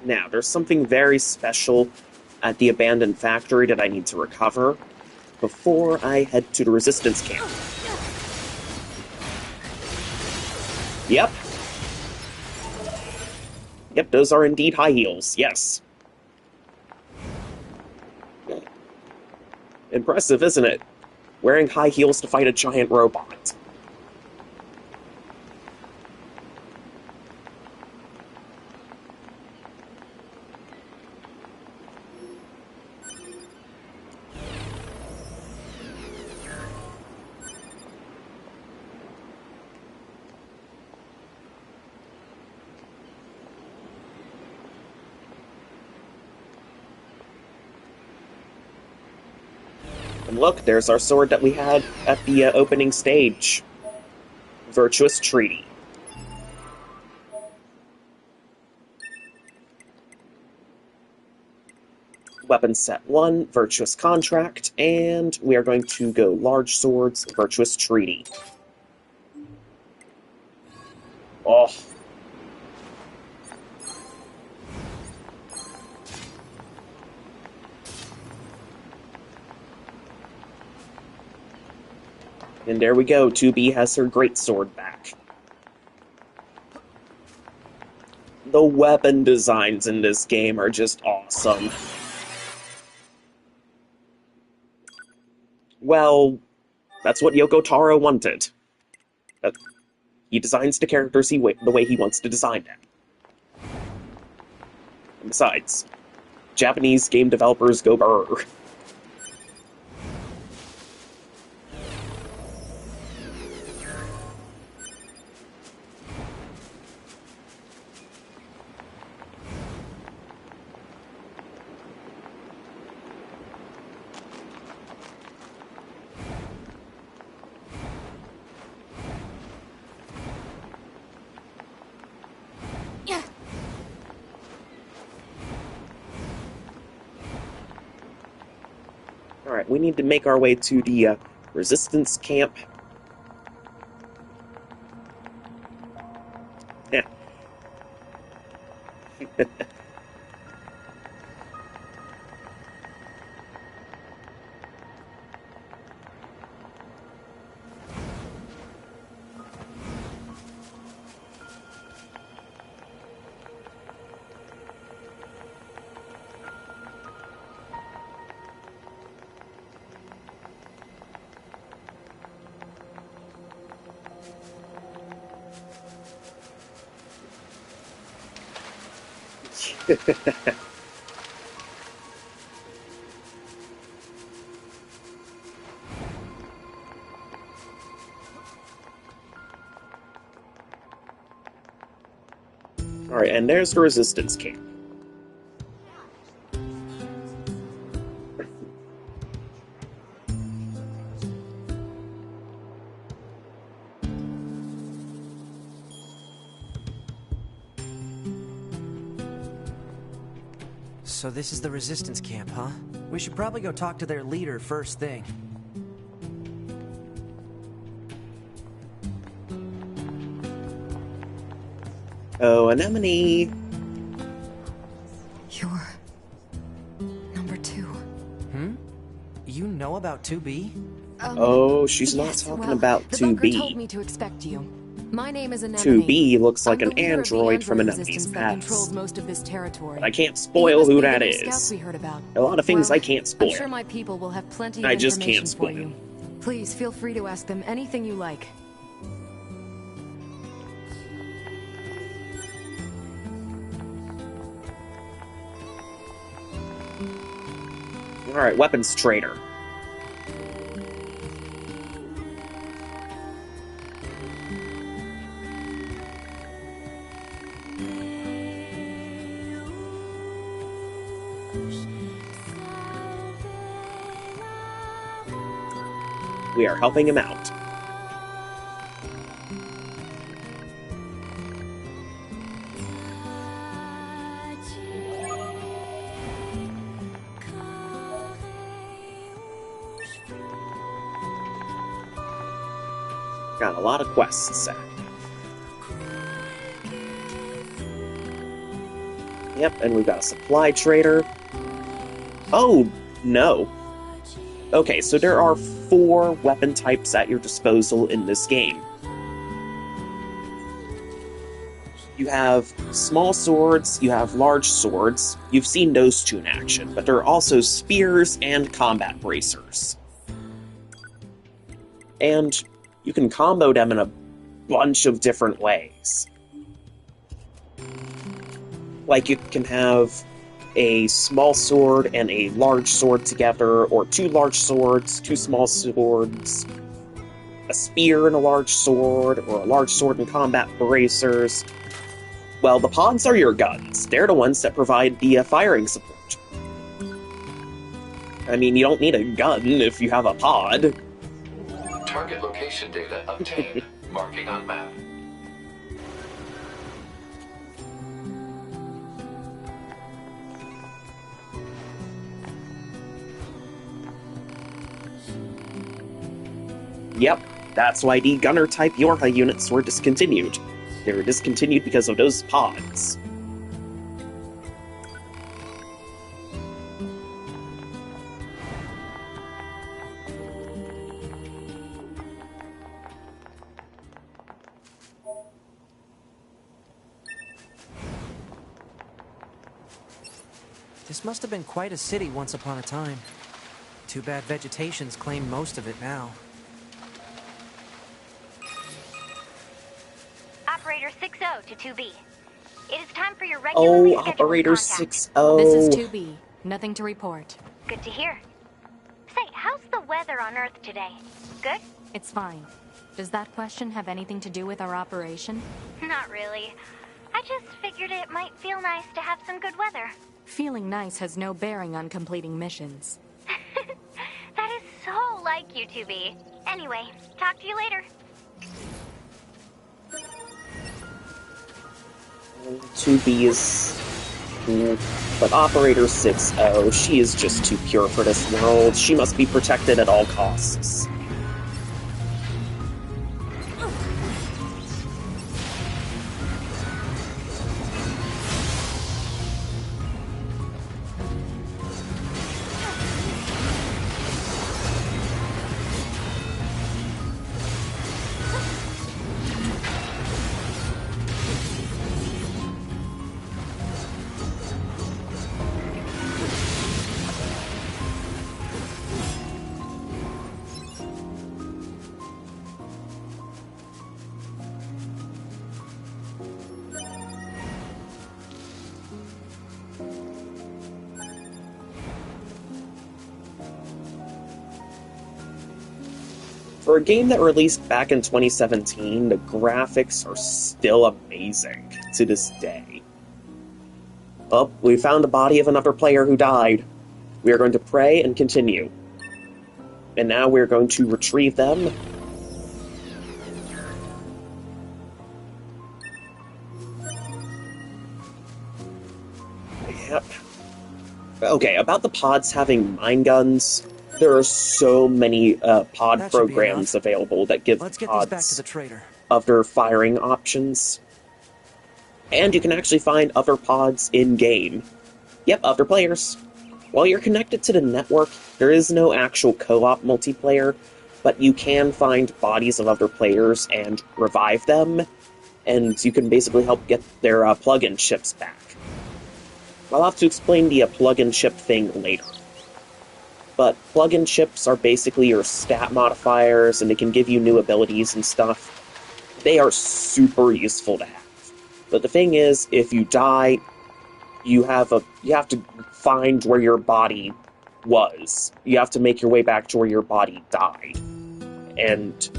Now, there's something very special at the abandoned factory that I need to recover before I head to the resistance camp. Yep. Yep, those are indeed high heels, yes. Impressive, isn't it? Wearing high heels to fight a giant robot. And look, there's our sword that we had at the opening stage. Virtuous Treaty. Weapon set 1, Virtuous Contract, and we are going to go Large Swords, Virtuous Treaty. Oh. And there we go, 2B has her greatsword back. The weapon designs in this game are just awesome. Well, that's what Yoko Taro wanted. He designs the characters the way he wants to design them. And besides, Japanese game developers go brr. Alright, we need to make our way to the resistance camp. Yeah. Alright, and there's the resistance camp. So this is the resistance camp, huh? We should probably go talk to their leader first thing. Oh, Anemone! You're... number 2. You know about 2B? Oh, she's not Yes, talking well, about the bunker told 2B. me to expect you. My name is Anemone. 2B looks like I'm an the leader of the android from android Anemone's resistance that controls past. most of this territory. But I can't He spoil must who be the that new scouts is. we heard about. A lot of things Well, I can't spoil. I'm sure my people will have plenty of I just information can't for spoil. you. Please feel free to ask them anything you like. Alright, weapons trader. We are helping him out. Got a lot of quests active. Yep, and we've got a supply trader. Oh, no. Okay, so there are 4 weapon types at your disposal in this game. You have small swords, you have large swords. You've seen those 2 in action, but there are also spears and combat bracers. And you can combo them in a bunch of different ways. Like, you can have a small sword and a large sword together, or 2 large swords, 2 small swords, a spear and a large sword, or a large sword and combat bracers. Well, the pods are your guns. They're the ones that provide the firing support. I mean, you don't need a gun if you have a pod. Target location data obtained. Marking on map. Yep, that's why the gunner-type Yorha units were discontinued. They were discontinued because of those pods. This must have been quite a city once upon a time. Too bad vegetation's claimed most of it now. Operator 60 to 2B. It is time for your regularly scheduled Operator contact. 60. This is 2B. Nothing to report. Good to hear. Say, how's the weather on Earth today? Good? It's fine. Does that question have anything to do with our operation? Not really. I just figured it might feel nice to have some good weather. Feeling nice has no bearing on completing missions. That is so like you, 2B. Anyway, talk to you later. 2B is cool, but Operator 60, she is just too pure for this world. She must be protected at all costs. For a game that released back in 2017, the graphics are still amazing to this day. Oh, we found the body of another player who died. We are going to pray and continue. And now we're going to retrieve them. Yep. Okay, about the pods having mine guns, there are so many pod programs available that give Let's get pods these back to the trader. other firing options. And you can actually find other pods in-game. Yep, other players. While you're connected to the network, there is no actual co-op multiplayer, but you can find bodies of other players and revive them, and you can basically help get their plug-in ships back. I'll have to explain the plug-in ship thing later. But plug-in ships are basically your stat modifiers, and they can give you new abilities and stuff. They are super useful to have. But the thing is, if you die, you have to find where your body was. You have to make your way back to where your body died. And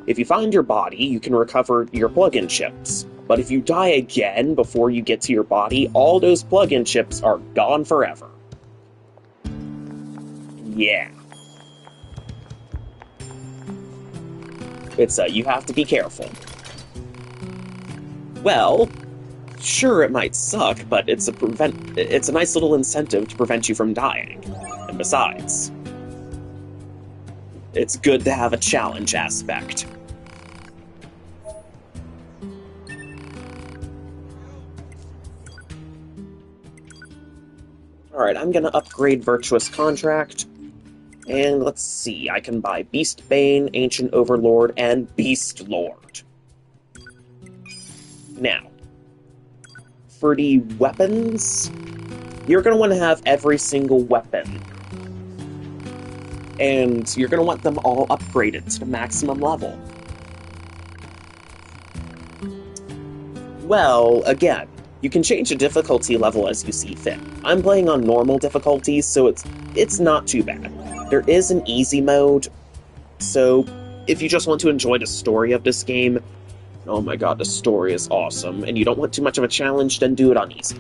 if you find your body, you can recover your plug-in chips. But if you die again before you get to your body, all those plug-in chips are gone forever. Yeah. It's you have to be careful. Well, sure, it might suck, but it's a nice little incentive to prevent you from dying. And besides, it's good to have a challenge aspect. Alright, I'm gonna upgrade Virtuous Contract. And let's see, I can buy Beast Bane, Ancient Overlord, and Beast Lord. Now, for the weapons, you're going to want to have every single weapon. And you're going to want them all upgraded to the maximum level. Well, again, you can change the difficulty level as you see fit. I'm playing on normal difficulties, so it's not too bad. There is an easy mode, so if you just want to enjoy the story of this game, oh my god, the story is awesome, and you don't want too much of a challenge, then do it on easy.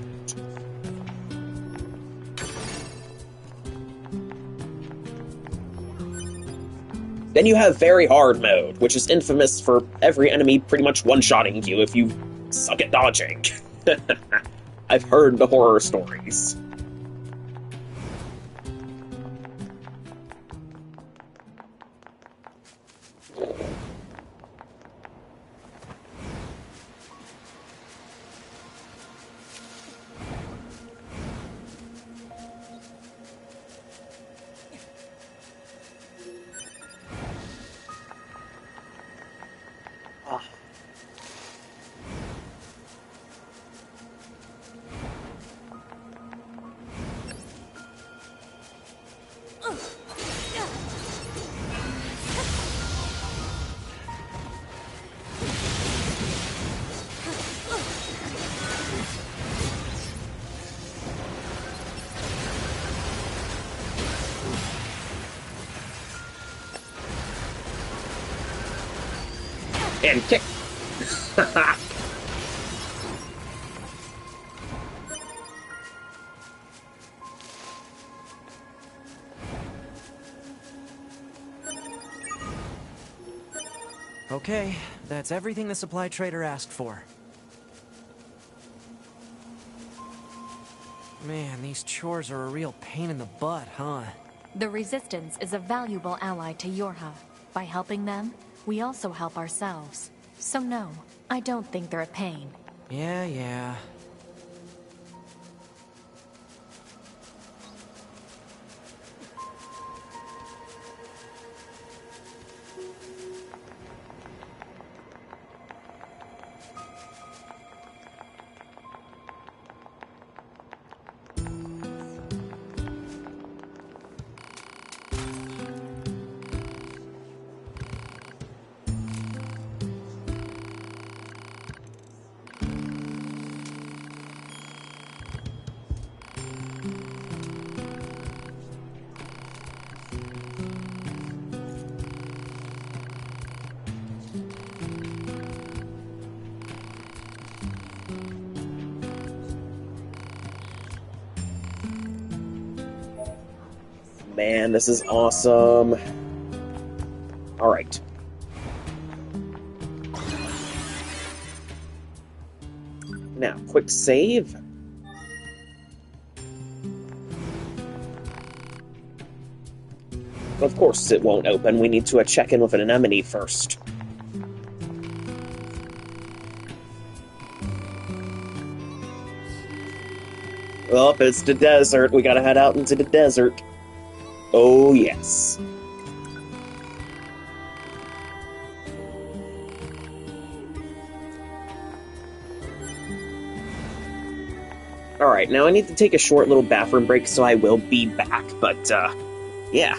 Then you have very hard mode, which is infamous for every enemy pretty much one-shotting you if you suck at dodging. I've heard the horror stories. And kick. Okay, that's everything the supply trader asked for. Man, these chores are a real pain in the butt, huh? The Resistance is a valuable ally to Yorha. By helping them, we also help ourselves. So no, I don't think they're a pain. Yeah. Man, this is awesome. Alright. Now, quick save. Of course it won't open. We need to check in with an anemone first. Oh, it's the desert. We gotta head out into the desert. Oh, yes. Alright, now I need to take a short little bathroom break, so I will be back, but, yeah.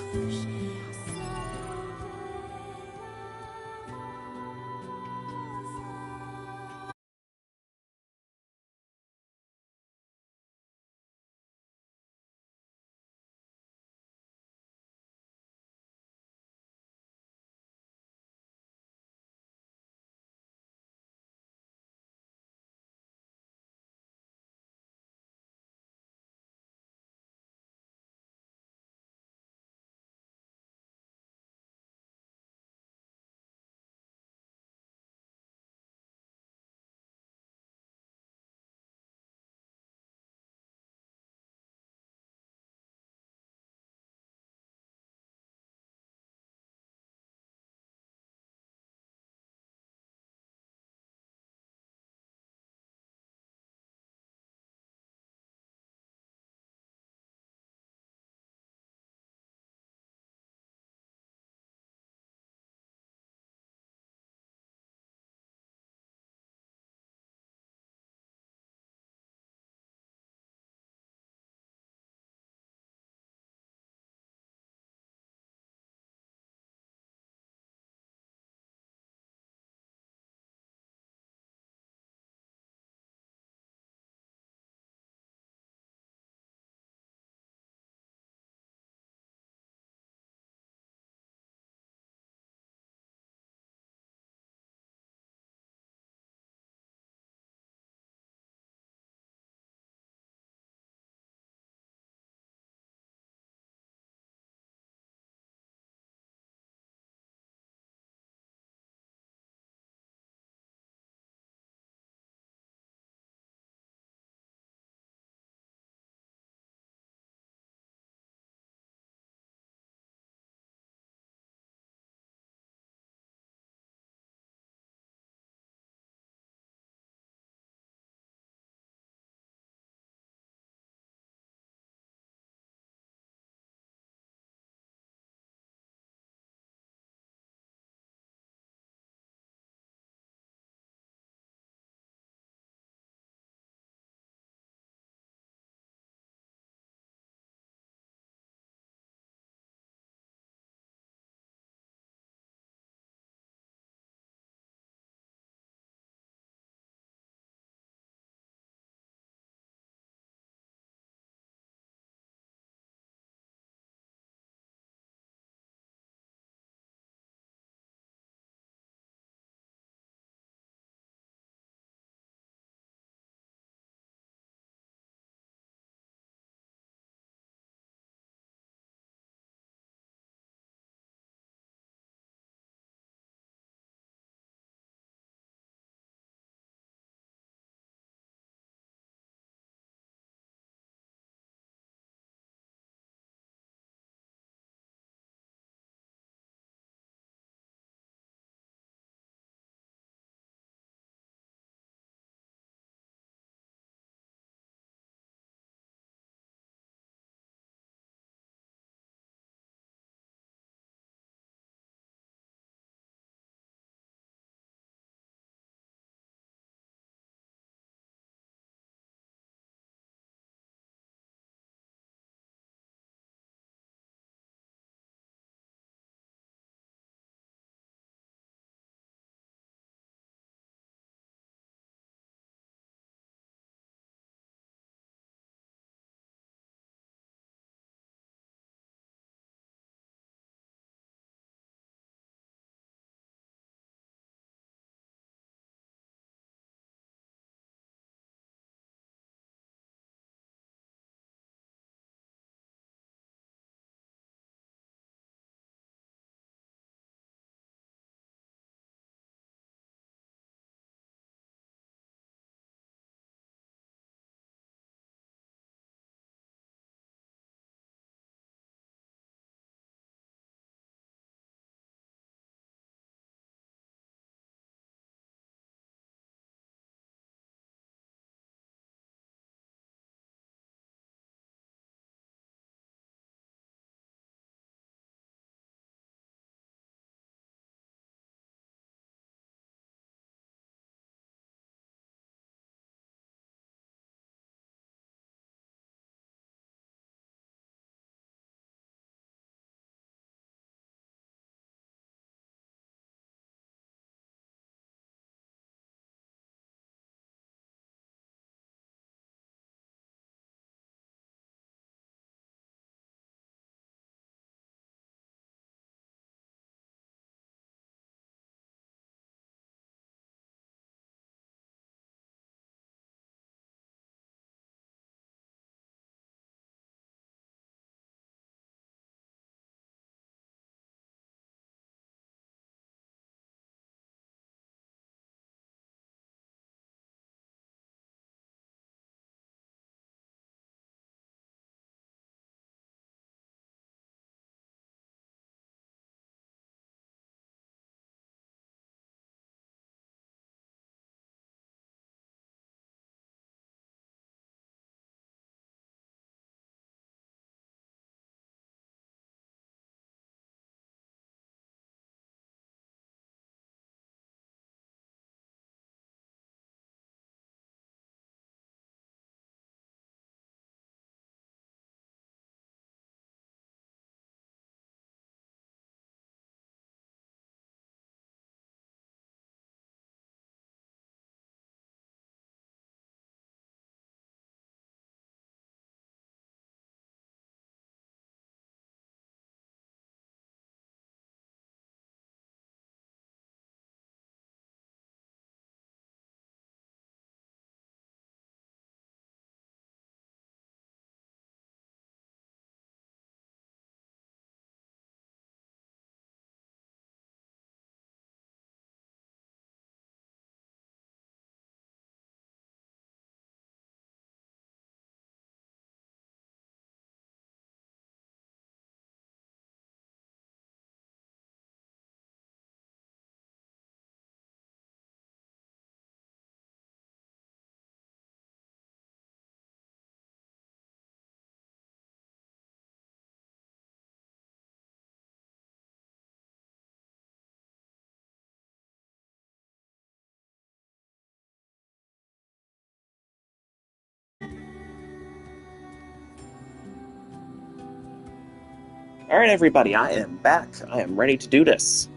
Alright, everybody, I am back. I am ready to do this.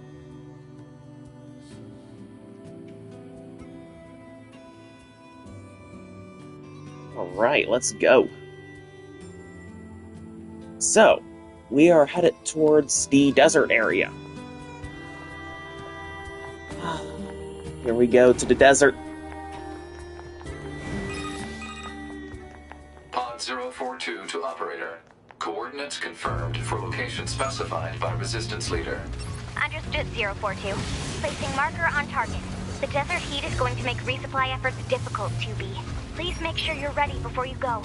Alright, let's go. So, we are headed towards the desert area. Here we go to the desert. Pod 042 to operator. Coordinates confirmed for location specified by Resistance Leader. Understood, 042. Placing marker on target. The desert heat is going to make resupply efforts difficult, 2B. Please make sure you're ready before you go.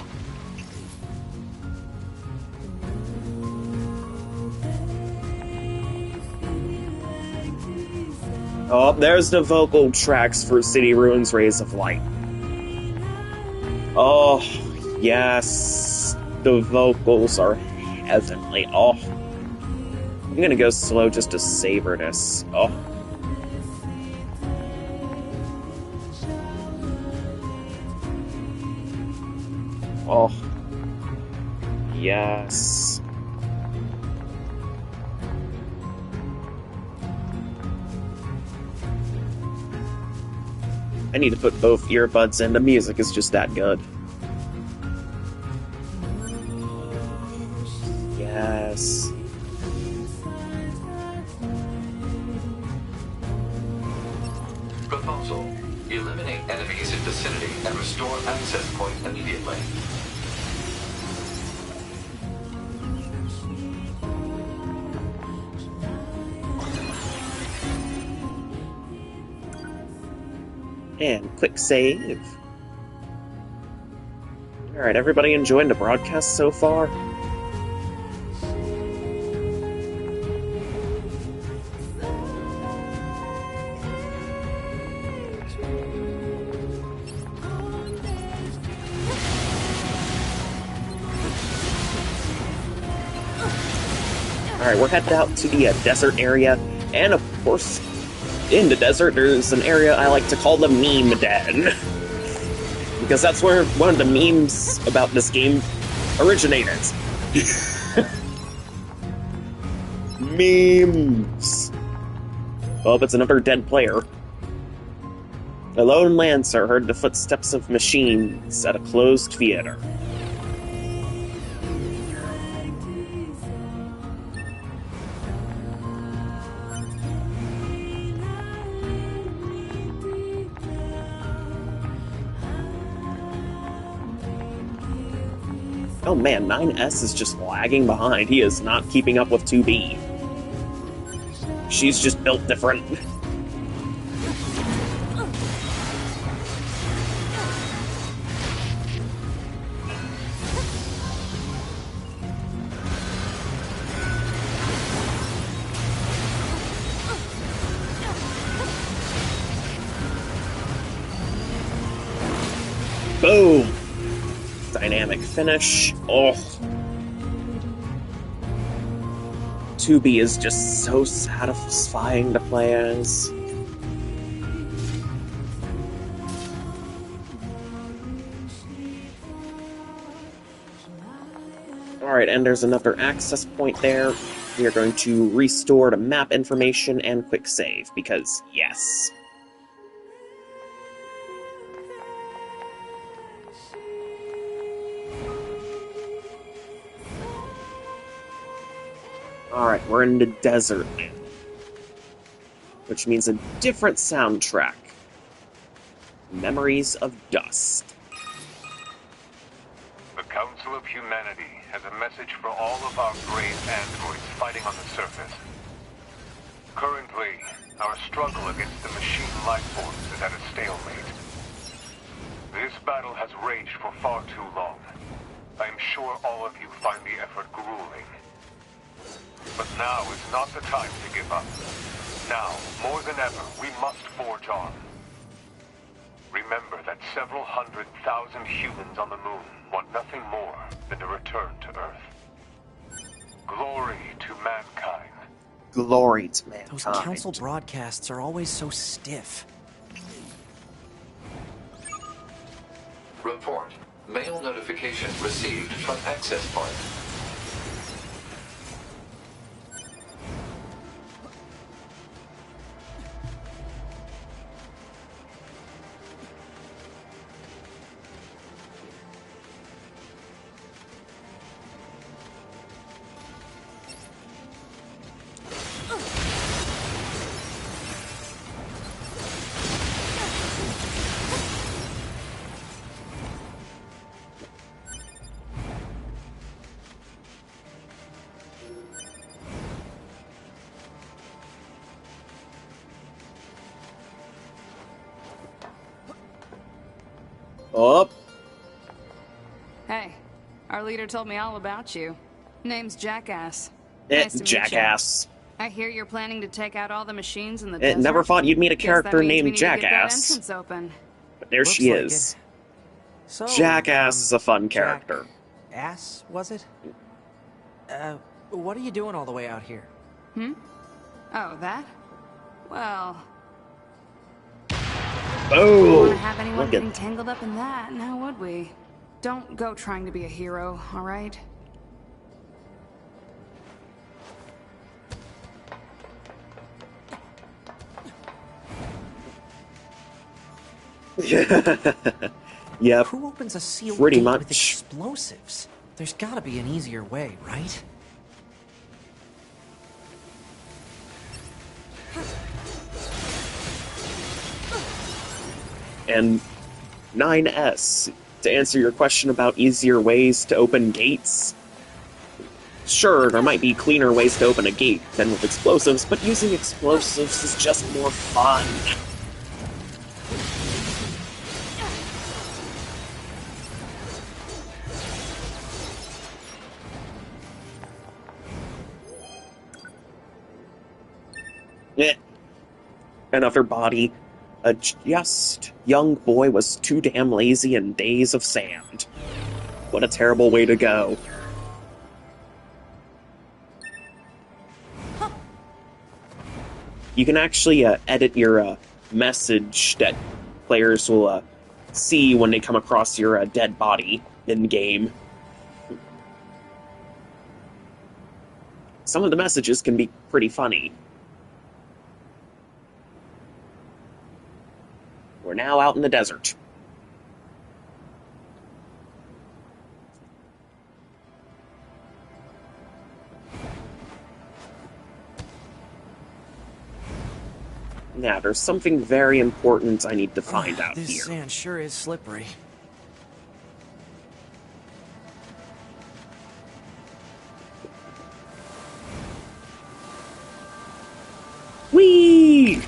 Oh, there's the vocal tracks for City Ruins Rays of Light. Oh, yes. The vocals are heavenly. Oh. I'm gonna go slow just to savor this. Oh. Oh. Yes. I need to put both earbuds in. The music is just that good. Yes. Proposal. Eliminate enemies in vicinity and restore access point immediately. And quick save. Alright, everybody enjoying the broadcast so far? Alright, we're headed out to the desert area, and of course, in the desert, there's an area I like to call the meme den. Because that's where one of the memes about this game originated. Memes! Oh, it's another dead player. A lone lancer heard the footsteps of machines at a closed theater. Oh man, 9S is just lagging behind. He is not keeping up with 2B. She's just built different. Boom! Dynamic finish. Oh. 2B is just so satisfying to play as. Alright, and there's another access point there. We are going to restore the map information and quick save, because yes. Alright, we're in the desert now. Which means a different soundtrack. Memories of Dust. The Council of Humanity has a message for all of our brave androids fighting on the surface. Currently, our struggle against the machine life forms is at a stalemate. This battle has raged for far too long. I am sure all of you find the effort grueling. But now is not the time to give up. Now, more than ever, we must forge on. Remember that several 100,000 humans on the moon want nothing more than to return to Earth. Glory to mankind. Glory to mankind. Those council broadcasts are always so stiff. Report. Mail notification received from access point. Up. Hey, our leader told me all about you. Name's Jackass. Nice to meet Jackass. you. I hear you're planning to take out all the machines in the It desert. never thought you'd meet a Guess that character means we named need to get that Jackass. entrance open. But there Looks she like is. it. So, Jackass is a fun character. Jackass, was it? What are you doing all the way out here? Oh, that? Well, Oh! wouldn't want to have anyone Look getting at tangled up in that, now would we? Don't go trying to be a hero, alright? Yep. Who opens a sealed Pretty gate with much. explosives? There's gotta be an easier way, right? And 9S, to answer your question about easier ways to open gates. Sure, there might be cleaner ways to open a gate than with explosives, but using explosives is just more fun. Another body. A just young boy was too damn lazy in days of sand. What a terrible way to go. You can actually edit your message that players will see when they come across your dead body in-game. Some of the messages can be pretty funny. We're now out in the desert. Now, there's something very important I need to find out this here. sand sure is slippery. Whee!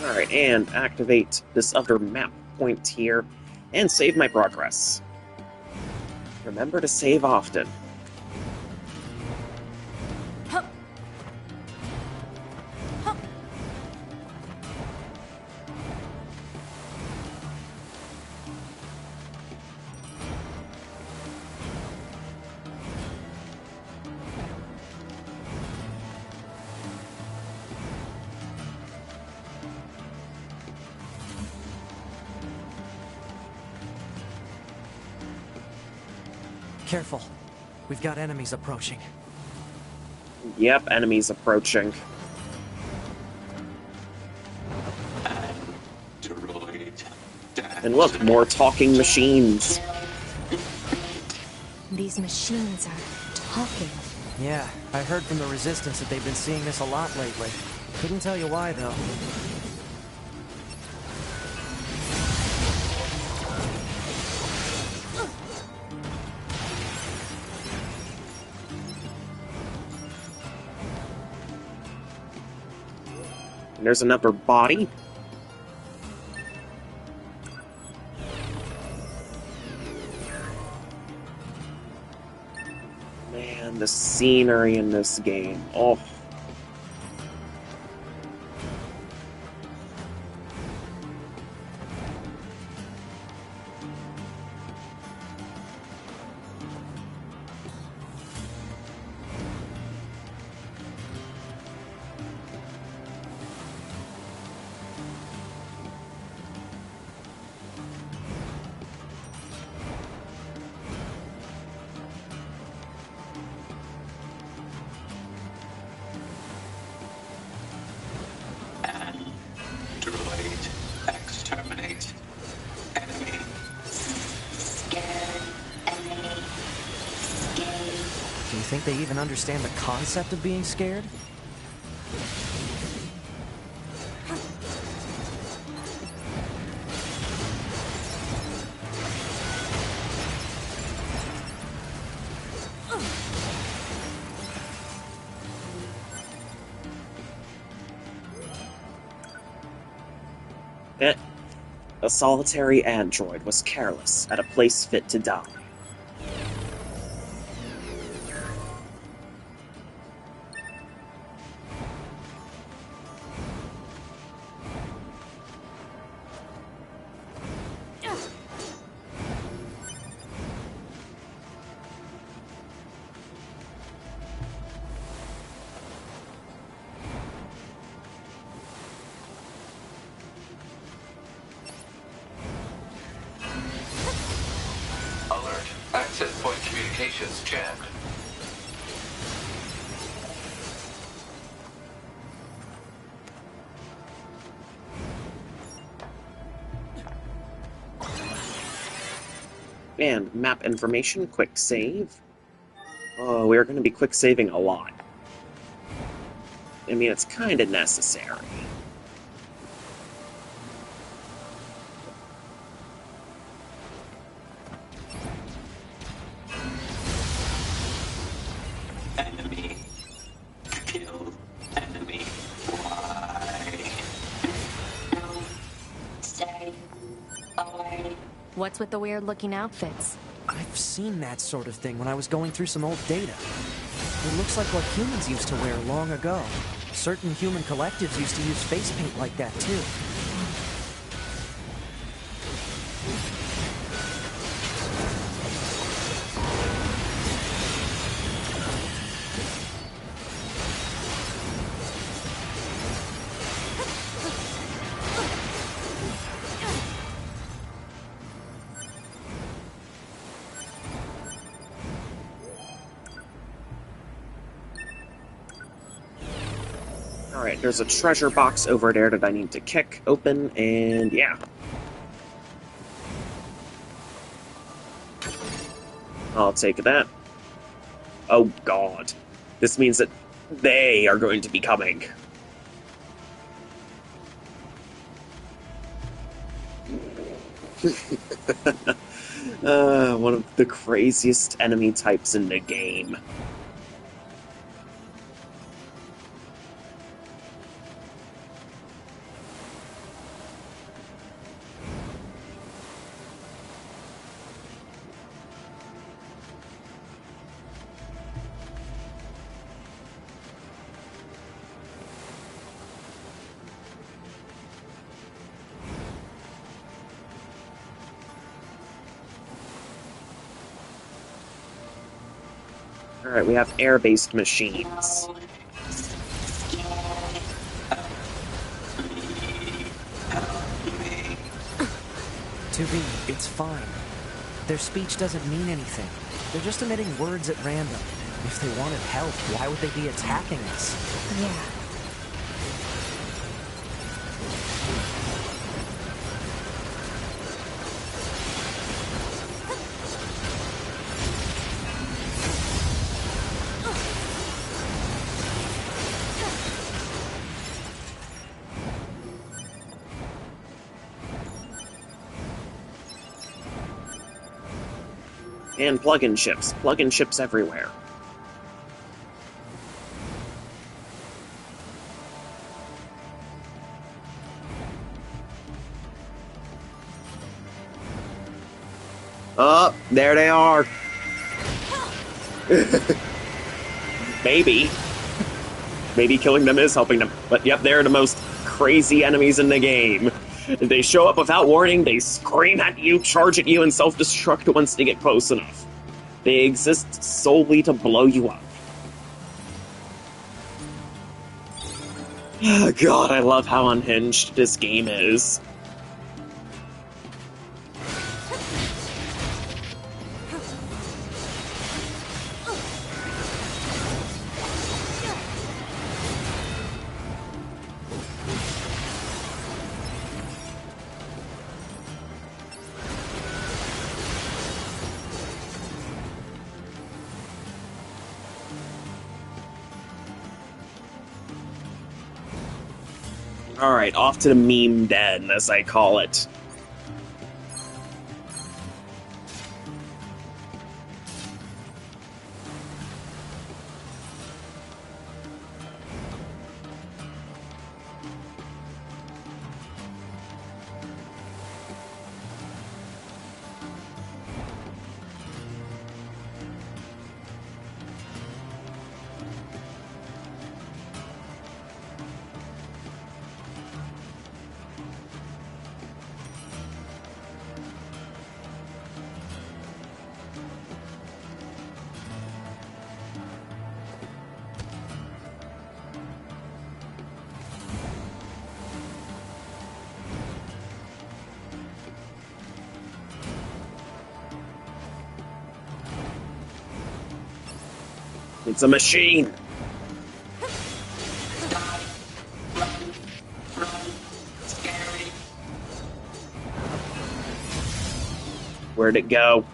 Alright, and activate this other map point here, and save my progress. Remember to save often. Careful. We've got enemies approaching. Yep, enemies approaching. And look, more talking machines. These machines are talking. Yeah, I heard from the Resistance that they've been seeing this a lot lately. Couldn't tell you why, though. And there's another body. the scenery in this game. Oh. Exterminate. Enemy. Scared. Enemy. Scared. Do you think they even understand the concept of being scared? A solitary android was careless at a place fit to die. Alert. Access point communications jammed. And map information, quick save. Oh, we're going to be quick saving a lot. I mean, it's kind of necessary. Enemy. Kill. Enemy. Why? No. Stay away. What's with the weird-looking outfits? I've seen that sort of thing when I was going through some old data. It looks like what humans used to wear long ago. Certain human collectives used to use face paint like that, too. Alright, there's a treasure box over there that I need to kick open, and yeah. I'll take that. Oh god. This means that they are going to be coming. One of the craziest enemy types in the game. Alright, we have air-based machines. 2B, it's fine. Their speech doesn't mean anything. They're just emitting words at random. If they wanted help, why would they be attacking us? Yeah. And plug-in ships. Plug-in ships everywhere. Oh, there they are. Maybe. Maybe killing them is helping them. But yep, they're the most crazy enemies in the game. They show up without warning, they scream at you, charge at you, and self-destruct once they get close enough. They exist solely to blow you up. God, I love how unhinged this game is. Alright, off to the meme den, as I call it. It's a machine! Where'd it go?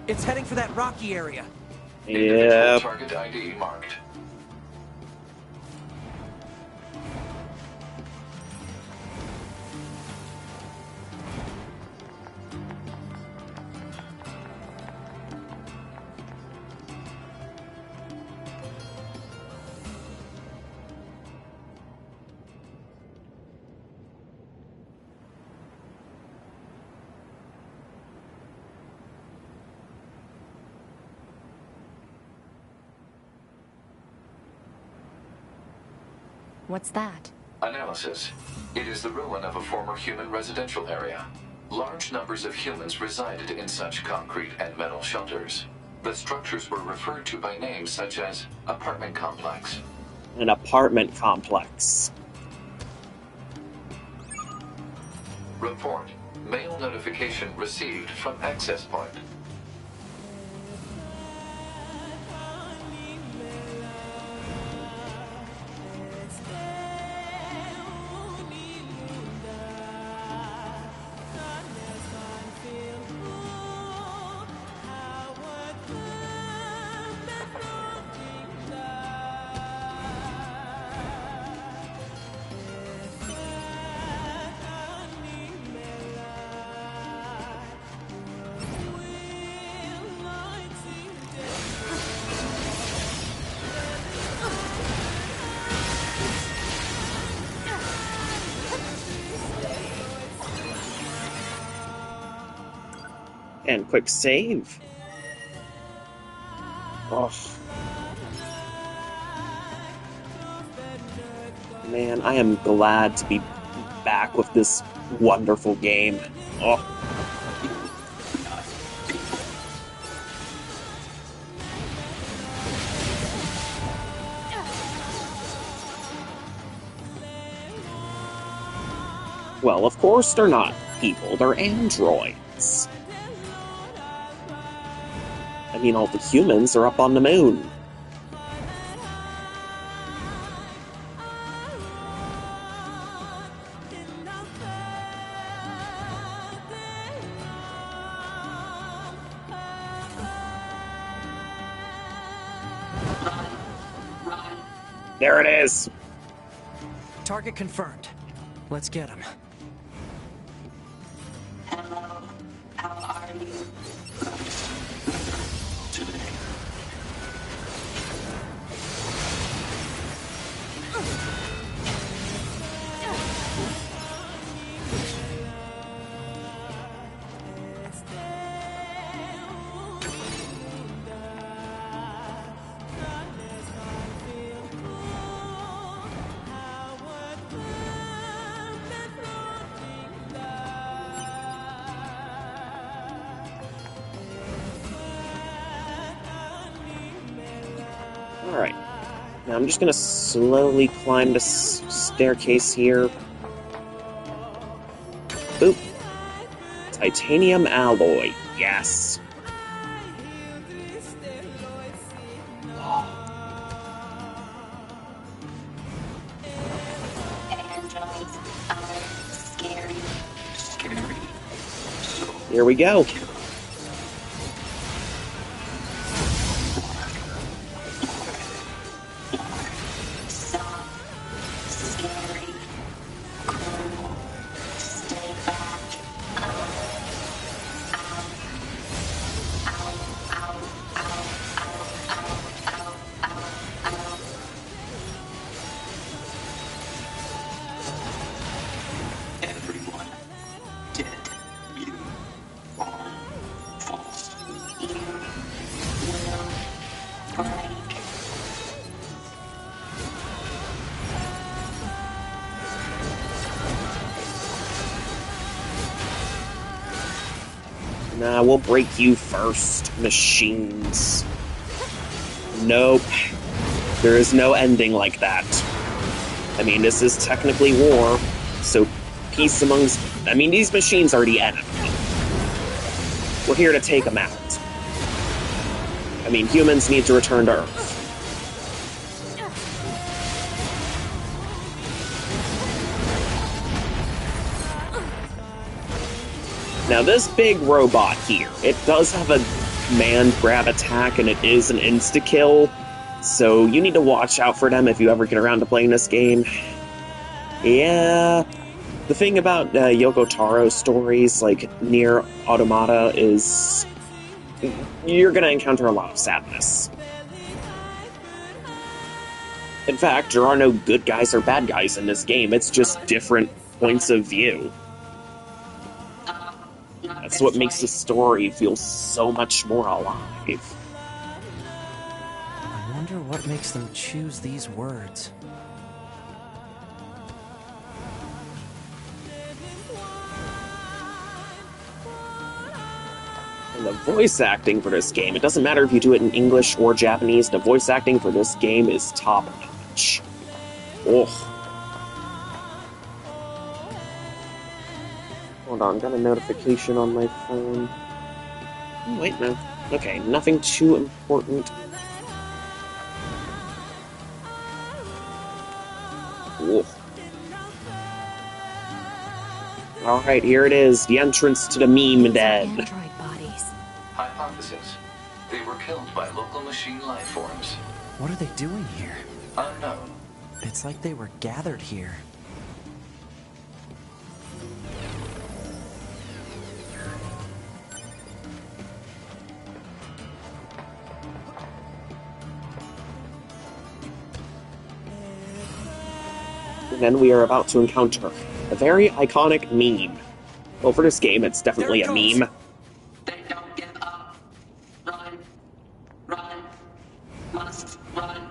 It's heading for that rocky area. Yeah. Target ID marked. What's that? Analysis. It is the ruin of a former human residential area. Large numbers of humans resided in such concrete and metal shelters. The structures were referred to by names such as apartment complex. An apartment complex. Report. Mail notification received from access point. And quick save. Oh. Man, I am glad to be back with this wonderful game. Oh. Well, of course they're not people, they're androids. I mean, all the humans are up on the moon. There it is! Target confirmed. Let's get him. Hello, how are you? Today. Now I'm just gonna slowly climb this staircase here. Boop. Titanium alloy. Yes. Androids are scary. Scary. Here we go. Everyone dead. You are false. You will break. Nah, we'll break you first, machines. Nope. There is no ending like that. I mean, this is technically war, so peace amongst... I mean, these machines are the enemy. We're here to take them out. I mean, humans need to return to Earth. Now, this big robot here, it does have a command grab attack, and it is an insta-kill, so you need to watch out for them if you ever get around to playing this game. Yeah, the thing about Yoko Taro stories, like NieR Automata, is you're gonna encounter a lot of sadness. In fact, there are no good guys or bad guys in this game, it's just different points of view. That's what makes the story feel so much more alive. I wonder what makes them choose these words. And the voice acting for this game, it doesn't matter if you do it in English or Japanese, the voice acting for this game is top notch. Oh. Hold on, got a notification on my phone. Oh, wait, no. Okay, nothing too important. Whoa. Alright, here it is, the entrance to the meme den. Android bodies. Hypothesis. They were killed by local machine life forms. What are they doing here? Unknown. It's like they were gathered here. And then we are about to encounter a very iconic meme. Well, for this game, it's definitely a meme. They don't give up. Run. Run. Must run.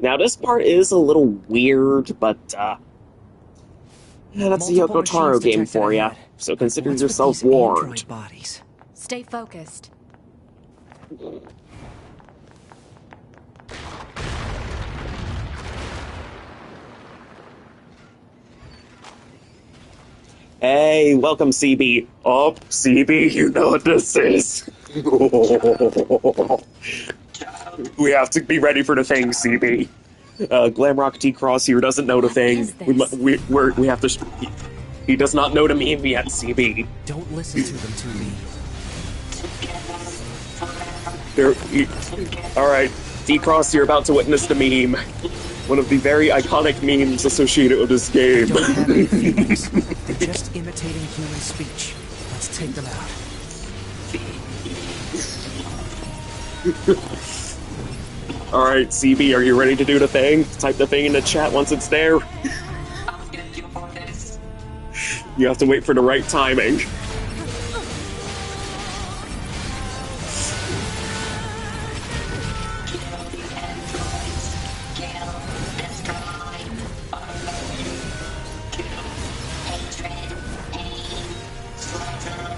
Now, this part is a little weird, but, yeah, that's a Multiple Yoko Taro machines game detected for ya, ahead. so consider What's with yourself these warned. android bodies? Stay focused. Hey, welcome, CB. Oh, CB, you know what this is. We have to be ready for the thing, CB. Glamrock T-Cross here doesn't know the What thing. is this? We have to... He does not know the meme yet, CB. Don't listen to them, 2B. Alright, T-Cross, you're about to witness the meme. One of the very iconic memes associated with this game. They don't have any feelings. They're just imitating human speech. Let's take them out. Alright, CB, are you ready to do the thing? Type the thing in the chat once it's there. I'll get you for this. You have to wait for the right timing. Kill the androids. Kill, destroy, unload. Kill, hatred, pain, slaughter.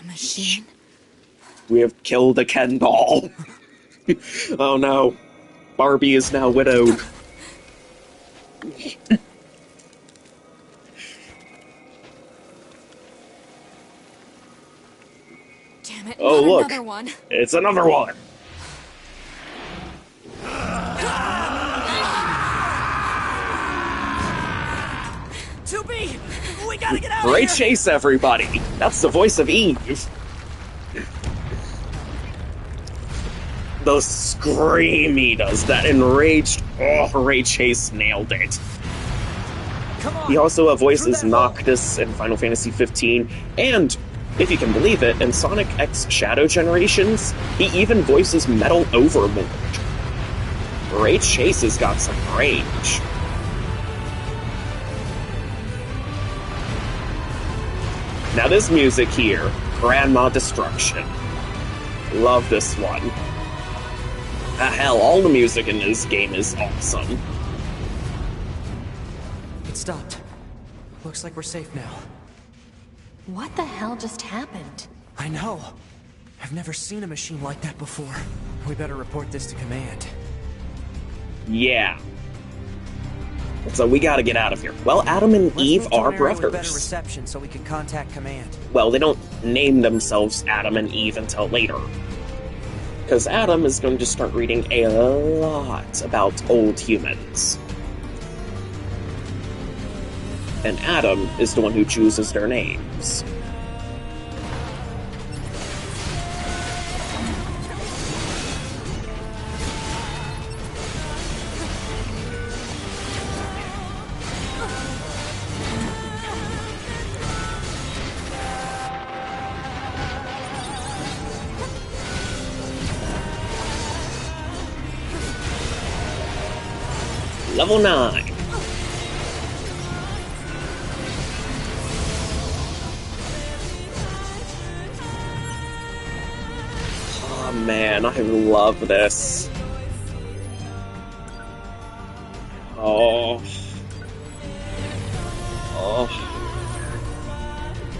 A machine? We have killed a Ken doll. Oh no. Barbie is now widowed. Damn it, Oh, not look. another one. It's another one. 2B! We gotta get out of Great here! chase, everybody. That's the voice of Eve. The scream he does, that enraged, Ray Chase nailed it. Come on! He also voices Through that hole. Noctis in Final Fantasy XV, and, if you can believe it, in Sonic X Shadow Generations, he even voices Metal Overlord. Ray Chase has got some range. Now this music here, Grandma Destruction. Love this one. Hell, all the music in this game is awesome. It stopped. Looks like we're safe now. What the hell just happened? I know. I've never seen a machine like that before. We better report this to command. Yeah. So we gotta get out of here. Well, Adam and Eve are Better brothers. reception so we can contact command. Well, they don't name themselves Adam and Eve until later. Because Adam is going to start reading a lot about old humans. And Adam is the one who chooses their names. Level 9. Oh man, I love this. Oh.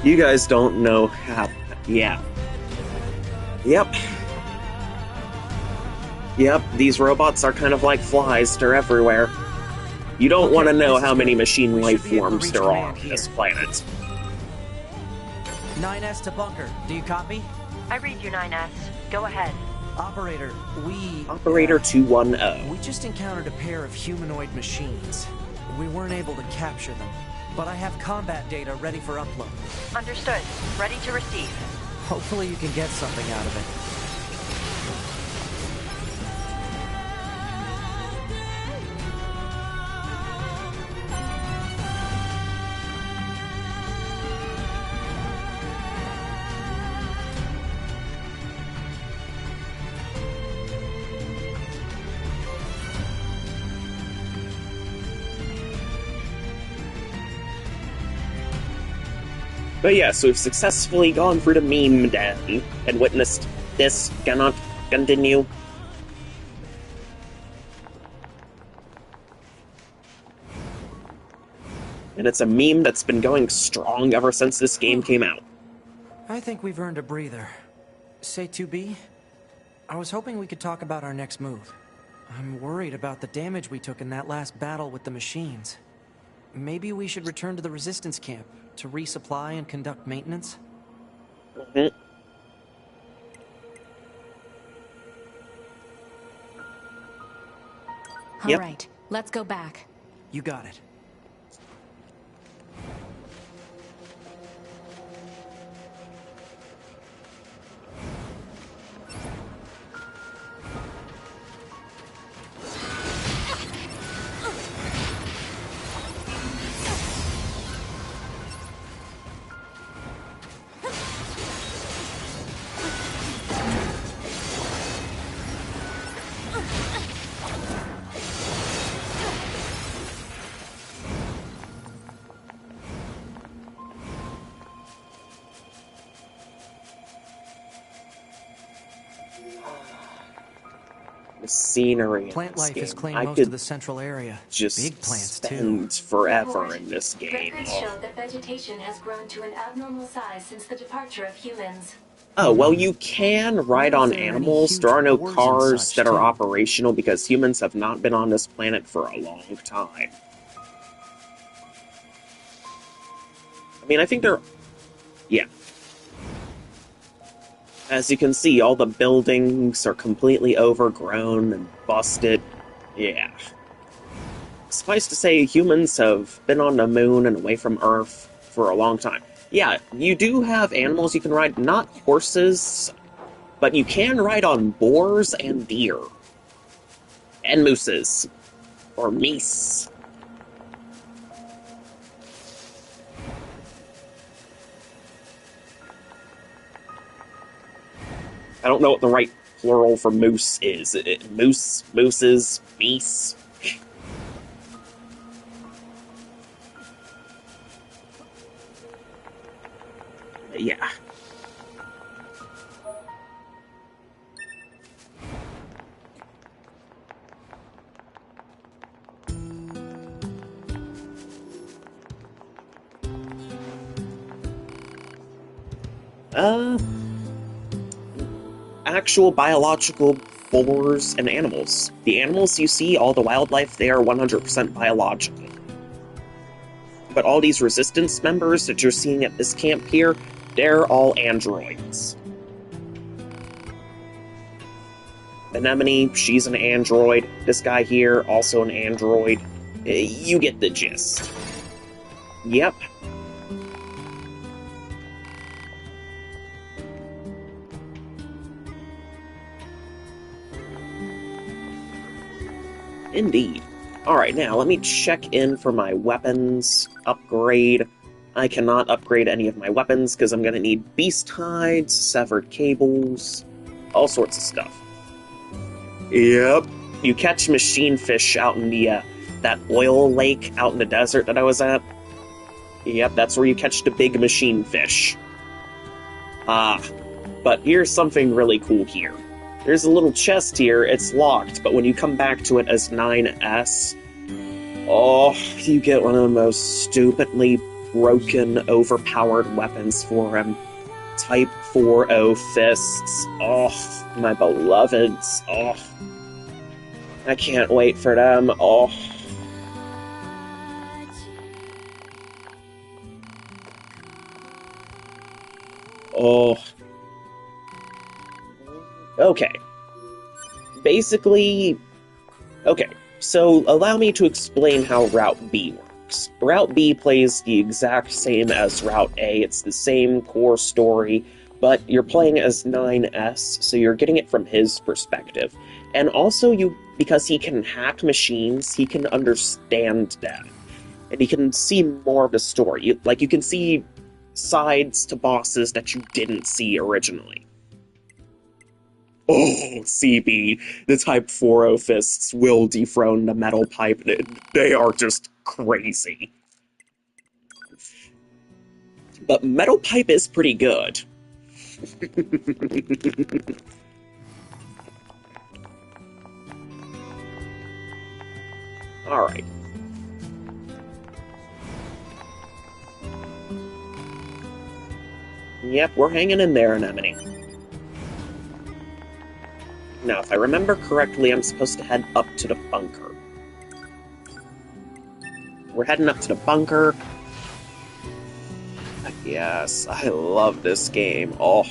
You guys don't know how... Yeah. Yep. Yep, these robots are kind of like flies. They're everywhere. You don't want to know how many machine life forms there are on this planet. 9S to bunker. Do you copy? I read you, 9S. Go ahead. Operator, Operator 210. We just encountered a pair of humanoid machines. We weren't able to capture them, but I have combat data ready for upload. Understood. Ready to receive. Hopefully you can get something out of it. But yeah, so we've successfully gone through the meme den and witnessed this cannot continue. And it's a meme that's been going strong ever since this game came out. I think we've earned a breather. Say 2B? I was hoping we could talk about our next move. I'm worried about the damage we took in that last battle with the machines. Maybe we should return to the resistance camp to resupply and conduct maintenance? Mm-hmm. All right, let's go back. You got it. The scenery in Plant this life game. has claimed I most could of the central area. just Big plants, spend too. forever in this game. Records show that vegetation has grown to an abnormal size since the departure of humans. Oh, well, you can ride on Are there any animals. huge There are no boars and cars such, that are too? operational because humans have not been on this planet for a long time. I mean, I think they're... Yeah. As you can see, all the buildings are completely overgrown and busted. Yeah. Suffice to say, humans have been on the moon and away from Earth for a long time. Yeah, you do have animals you can ride, not horses, but you can ride on boars and deer. And mooses. Or meese. I don't know what the right plural for moose is. Moose, mooses, meese. Yeah. Actual biological boars and animals. The animals you see, all the wildlife, they are 100% biological. But all these resistance members that you're seeing at this camp here, they're all androids. Anemone, she's an android. This guy here, also an android. You get the gist. Yep. Indeed. Alright, now let me check in for my weapons upgrade. I cannot upgrade any of my weapons because I'm going to need beast hides, severed cables, all sorts of stuff. Yep. You catch machine fish out in the, that oil lake out in the desert that I was at. Yep, that's where you catch the big machine fish. But here's something really cool here. There's a little chest here, it's locked, but when you come back to it as 9S, oh, you get one of the most stupidly broken, overpowered weapons for him. Type 4-0 fists. Oh, my beloveds. Oh. I can't wait for them. Oh. Oh. Okay. Basically... Okay, so allow me to explain how Route B works. Route B plays the exact same as Route A. It's the same core story, but you're playing as 9S, so you're getting it from his perspective. And also, because he can hack machines, he can understand them. And he can see more of the story. You can see sides to bosses that you didn't see originally. Oh, CB, the Type 4-0 fists will dethrone the metal pipe. They are just crazy. But metal pipe is pretty good. Alright. Yep, we're hanging in there, Anemone. Now, if I remember correctly, I'm supposed to head up to the bunker. We're heading up to the bunker. Yes, I love this game. Oh.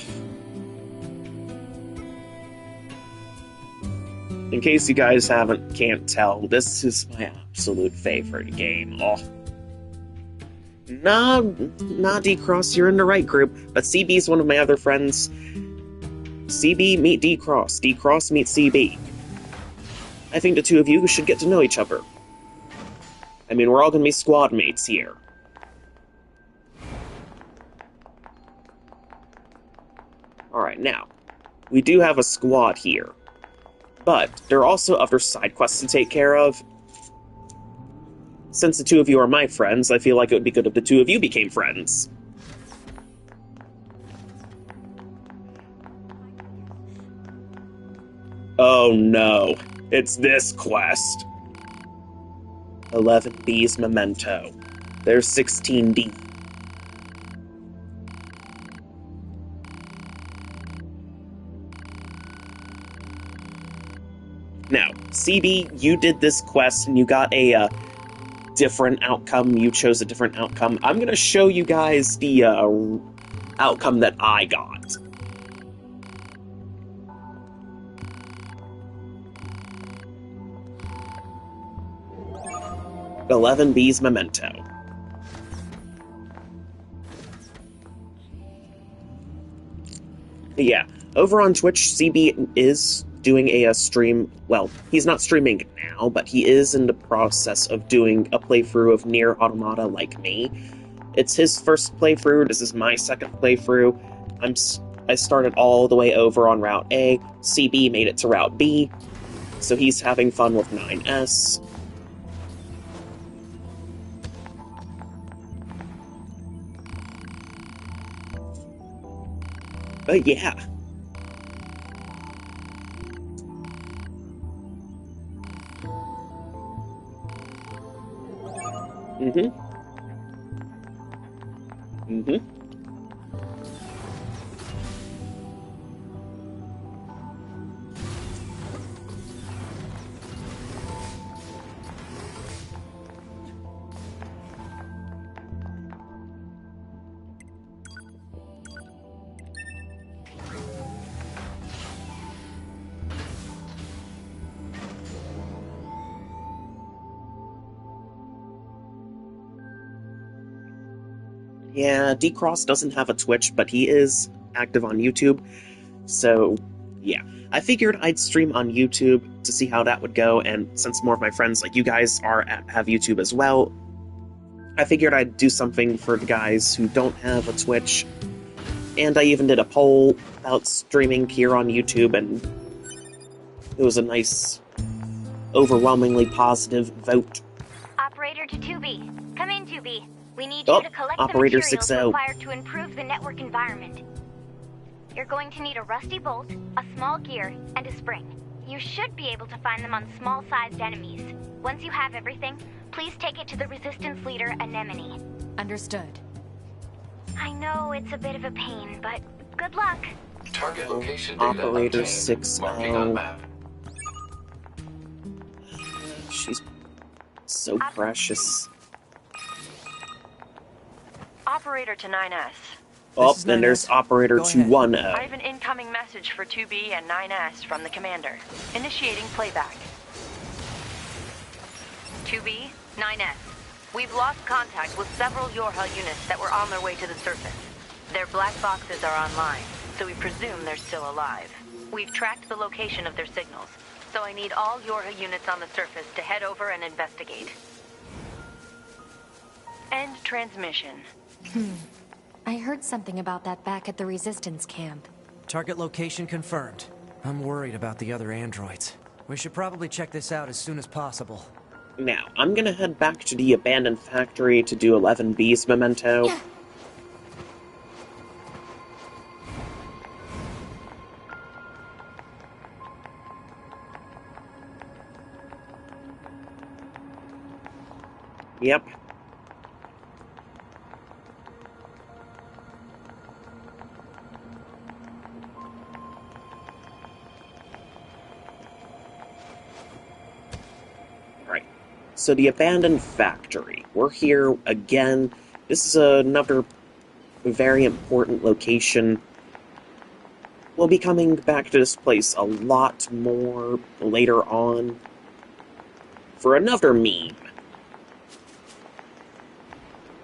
In case you guys can't tell, this is my absolute favorite game. Oh. Nah, D-Cross, you're in the right group, but CB's one of my other friends. CB meet D-Cross, D-Cross meet CB. I think the two of you should get to know each other. I mean, we're all gonna be squad mates here. Alright, now, we do have a squad here. But there are also other side quests to take care of. Since the two of you are my friends, I feel like it would be good if the two of you became friends. Oh no, it's this quest. 11B's Memento. There's 16D. Now, CB, you did this quest and you got a different outcome. You chose a different outcome. I'm gonna show you guys the outcome that I got. "11B's Memento." Yeah, over on Twitch, CB is doing a stream. Well, he's not streaming now, but he is in the process of doing a playthrough of NieR Automata like me. It's his first playthrough. This is my second playthrough. I started all the way over on Route A. CB made it to Route B, so he's having fun with 9S. But yeah. Yeah, D-Cross doesn't have a Twitch, but he is active on YouTube. So, yeah. I figured I'd stream on YouTube to see how that would go, and since more of my friends like you guys have YouTube as well, I figured I'd do something for the guys who don't have a Twitch. And I even did a poll about streaming here on YouTube, and it was a nice, overwhelmingly positive vote. Operator to 2B. Come in, 2B. We need you to collect the Operator materials 6-0. required to improve the network environment. You're going to need a rusty bolt, a small gear, and a spring. You should be able to find them on small-sized enemies. Once you have everything, please take it to the Resistance leader, Anemone. Understood. I know it's a bit of a pain, but good luck. Target location data Operator obtained. 6-0. Marking on map. She's so precious. Operator to 9S. Oh, then there's Operator 2-1-0. I have an incoming message for 2B and 9S from the commander. Initiating playback. 2B, 9S. We've lost contact with several Yorha units that were on their way to the surface. Their black boxes are online, so we presume they're still alive. We've tracked the location of their signals, so I need all Yorha units on the surface to head over and investigate. End transmission. I heard something about that back at the Resistance camp. Target location confirmed. I'm worried about the other androids. We should probably check this out as soon as possible. Now, I'm gonna head back to the abandoned factory to do 11B's Memento. Yeah. Yep. Right. So the abandoned factory. We're here again. This is another very important location. We'll be coming back to this place a lot more later on for another meme.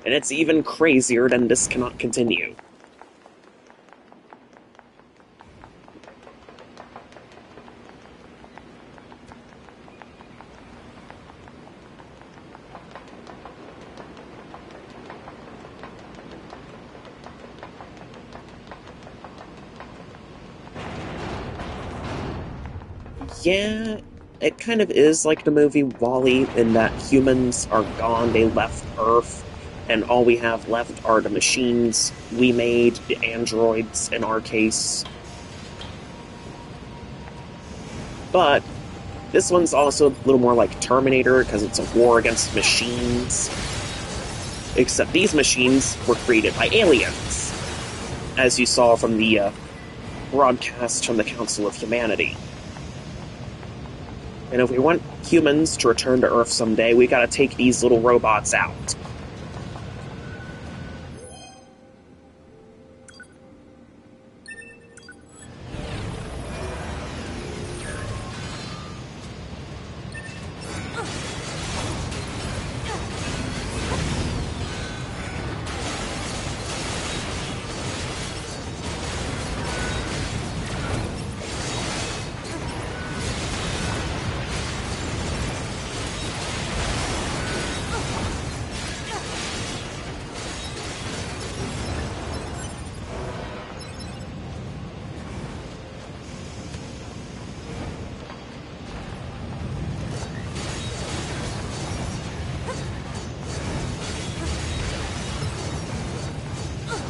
And it's even crazier than this cannot continue. Yeah, it kind of is like the movie WALL-E in that humans are gone, they left Earth, and all we have left are the machines we made, the androids in our case. But this one's also a little more like Terminator because it's a war against machines. Except these machines were created by aliens, as you saw from the broadcast from the Council of Humanity. And if we want humans to return to Earth someday, we gotta take these little robots out.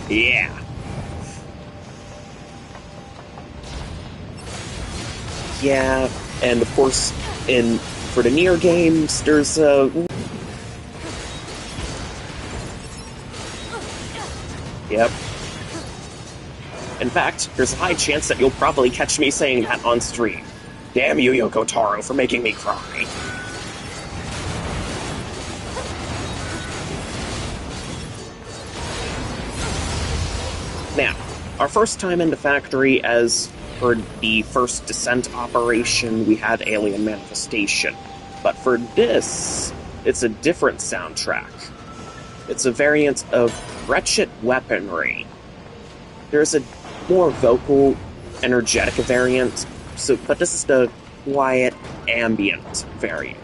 Yeah. Yeah, and of course, for the NieR games, there's Yep. In fact, there's a high chance that you'll probably catch me saying that on stream. Damn you, Yoko Taro, for making me cry. Now, our first time in the factory, as for the first descent operation, we had Alien Manifestation. But for this, it's a different soundtrack. It's a variant of Wretched Weaponry. There's a more vocal, energetic variant, but this is the quiet, ambient variant.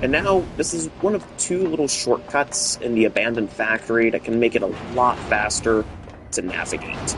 And now, this is one of two little shortcuts in the abandoned factory that can make it a lot faster to navigate.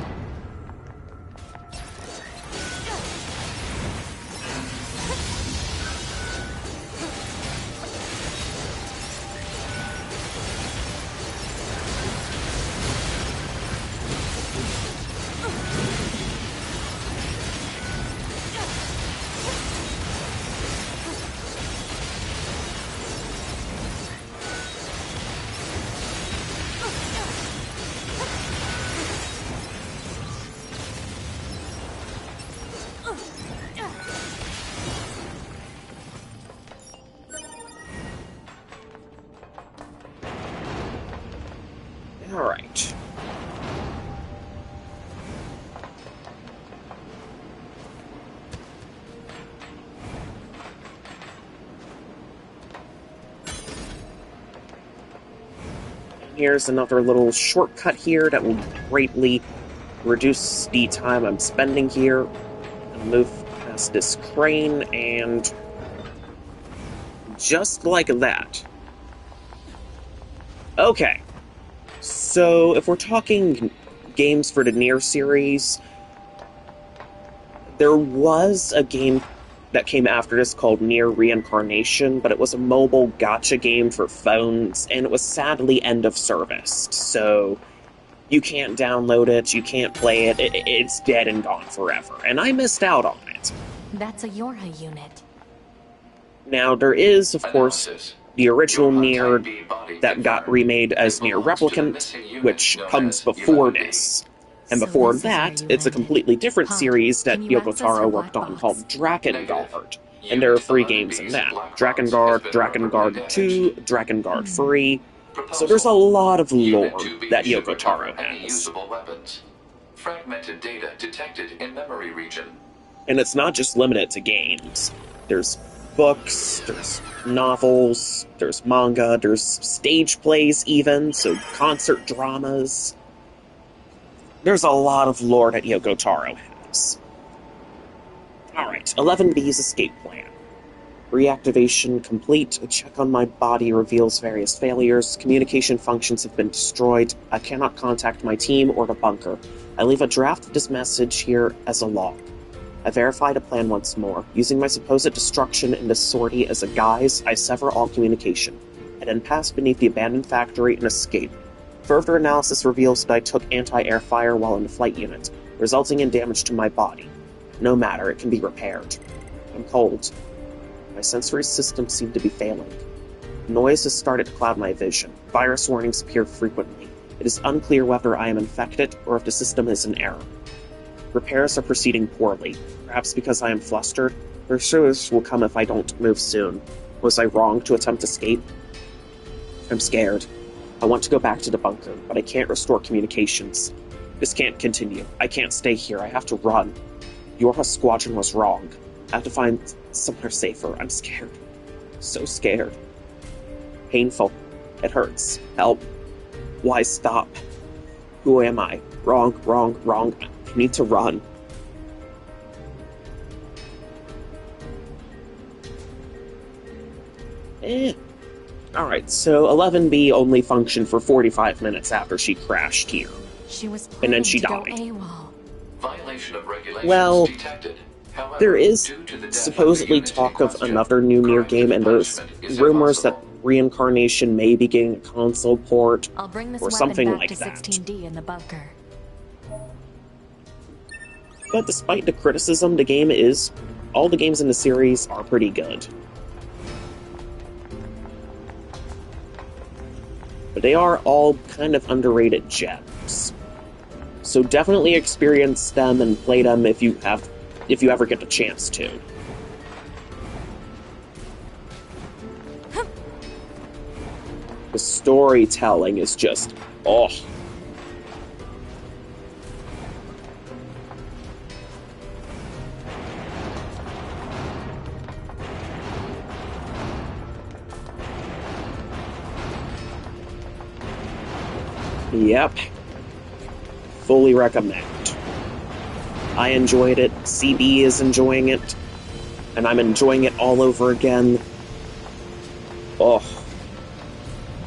Alright. Here's another little shortcut here that will greatly reduce the time I'm spending here. I'll move past this crane, and just like that. Okay. So, if we're talking games for the NieR series, there was a game that came after this called NieR Reincarnation, but it was a mobile gacha game for phones, and it was sadly end of service. So, you can't download it, you can't play it, it's dead and gone forever, and I missed out on it. That's a Yorha unit. Now, there is, of course, the original NieR that got remade as NieR Replicant, which comes before this. And before that, it's a completely different series that Yoko Taro worked on called Drakengard. And there are 3 games in that. Drakengard, Drakengard 2, Drakengard 3. So there's a lot of lore that Yoko Taro has. Fragmented data detected in memory region. And it's not just limited to games. There's books, there's novels, there's manga, there's stage plays even, so concert dramas. There's a lot of lore that Yoko Taro has. Alright, 11B's escape plan. Reactivation complete. A check on my body reveals various failures. Communication functions have been destroyed. I cannot contact my team or the bunker. I leave a draft of this message here as a log. I verify the plan once more. Using my supposed destruction in this sortie as a guise, I sever all communication. I then pass beneath the abandoned factory and escape. Further analysis reveals that I took anti-air fire while in the flight unit, resulting in damage to my body. No matter, it can be repaired. I'm cold. My sensory systems seem to be failing. Noise has started to cloud my vision. Virus warnings appear frequently. It is unclear whether I am infected or if the system is in error. Repairs are proceeding poorly. Perhaps because I am flustered. Their service will come if I don't move soon. Was I wrong to attempt escape? I'm scared. I want to go back to the bunker, but I can't restore communications. This can't continue. I can't stay here. I have to run. Yorha's squadron was wrong. I have to find somewhere safer. I'm scared. So scared. Painful. It hurts. Help. Why stop? Who am I? Wrong, wrong, wrong. I need to run. Alright, so 11B only functioned for 45 minutes after she crashed here. She was and then she to died. Go AWOL. Violation of regulations Well, detected. However, there is due to the death supposedly of the unit talk in of question, another new NieR game, and there's punishment is rumors that impossible. Reincarnation may be getting a console port, I'll bring this or weapon something back like to that. 16D in the bunker. But despite the criticism, the game is... all the games in the series are pretty good. But they are all kind of underrated gems. So definitely experience them and play them if you ever get the chance to. The storytelling is just, oh. Yep. Fully recommend. I enjoyed it, CB is enjoying it, and I'm enjoying it all over again. Oh.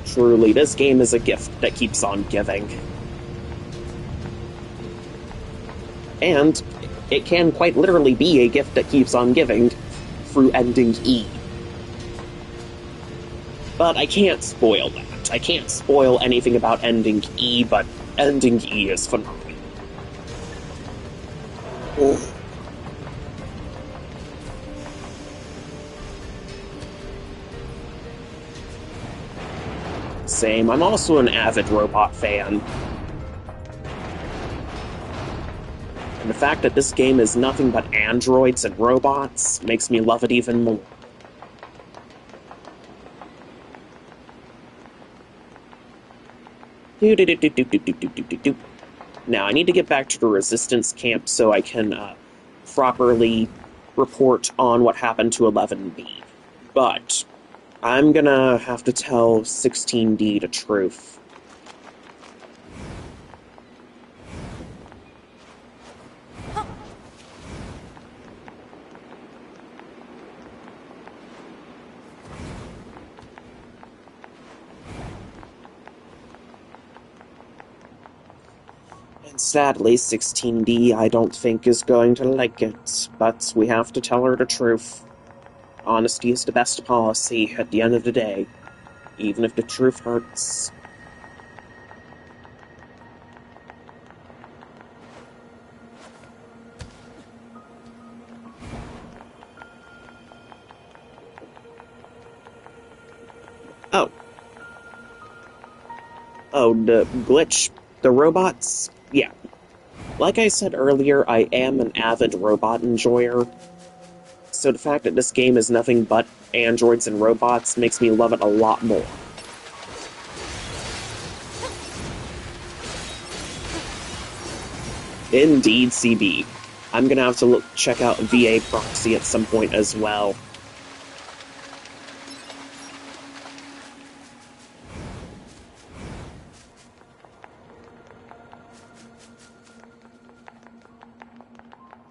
Truly, this game is a gift that keeps on giving. And it can quite literally be a gift that keeps on giving through ending E. But I can't spoil that. I can't spoil anything about ending E, but ending E is phenomenal. Oh. Same, I'm also an avid robot fan. And the fact that this game is nothing but androids and robots makes me love it even more. Now, I need to get back to the Resistance camp so I can properly report on what happened to 11B. But I'm gonna have to tell 16D the truth. And sadly, 16D I don't think is going to like it, but we have to tell her the truth. Honesty is the best policy at the end of the day, even if the truth hurts. Oh. Oh, the glitch. The robots? Yeah. Like I said earlier, I am an avid robot enjoyer. So the fact that this game is nothing but androids and robots makes me love it a lot more. Indeed, CB. I'm gonna have to check out VA Proxy at some point as well.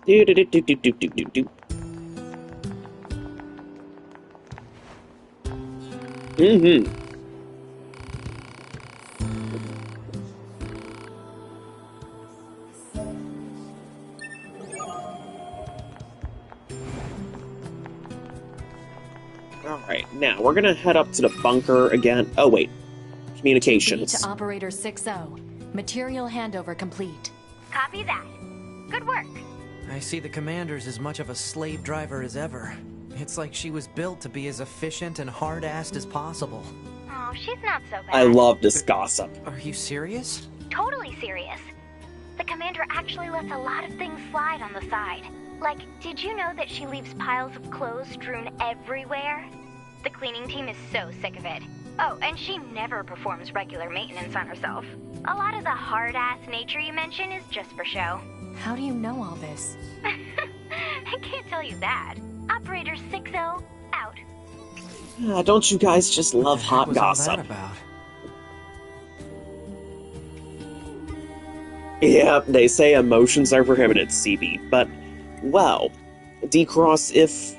Do-do-do-do-do-do-do-do. Mm-hmm. Alright, now we're gonna head up to the bunker again. Oh, wait. Communications. To Operator 6-0. Material handover complete. Copy that. Good work. I see the Commander's as much of a slave driver as ever. It's like she was built to be as efficient and hard-assed as possible. Oh, she's not so bad. I love this gossip. Are you serious? Totally serious. The commander actually lets a lot of things slide on the side. Like, did you know that she leaves piles of clothes strewn everywhere? The cleaning team is so sick of it. Oh, and she never performs regular maintenance on herself. A lot of the hard-ass nature you mention is just for show. How do you know all this? I can't tell you that. Operator 60, out. Don't you guys just love hot What was gossip? all that about? Yeah, they say emotions are prohibited, CB, but, well, D-Cross, if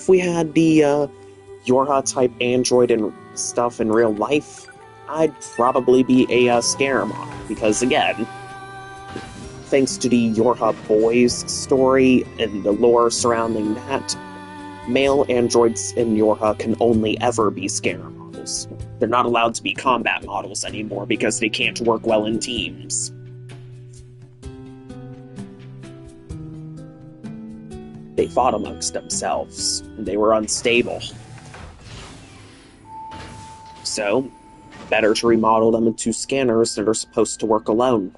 we had the, Yorha-type android and stuff in real life, I'd probably be a, Scaramouche, because, again, thanks to the Yorha Boys story and the lore surrounding that, male androids in Yorha can only ever be Scaramouches. They're not allowed to be combat models anymore because they can't work well in teams. They fought amongst themselves, and they were unstable. So, better to remodel them into scanners that are supposed to work alone.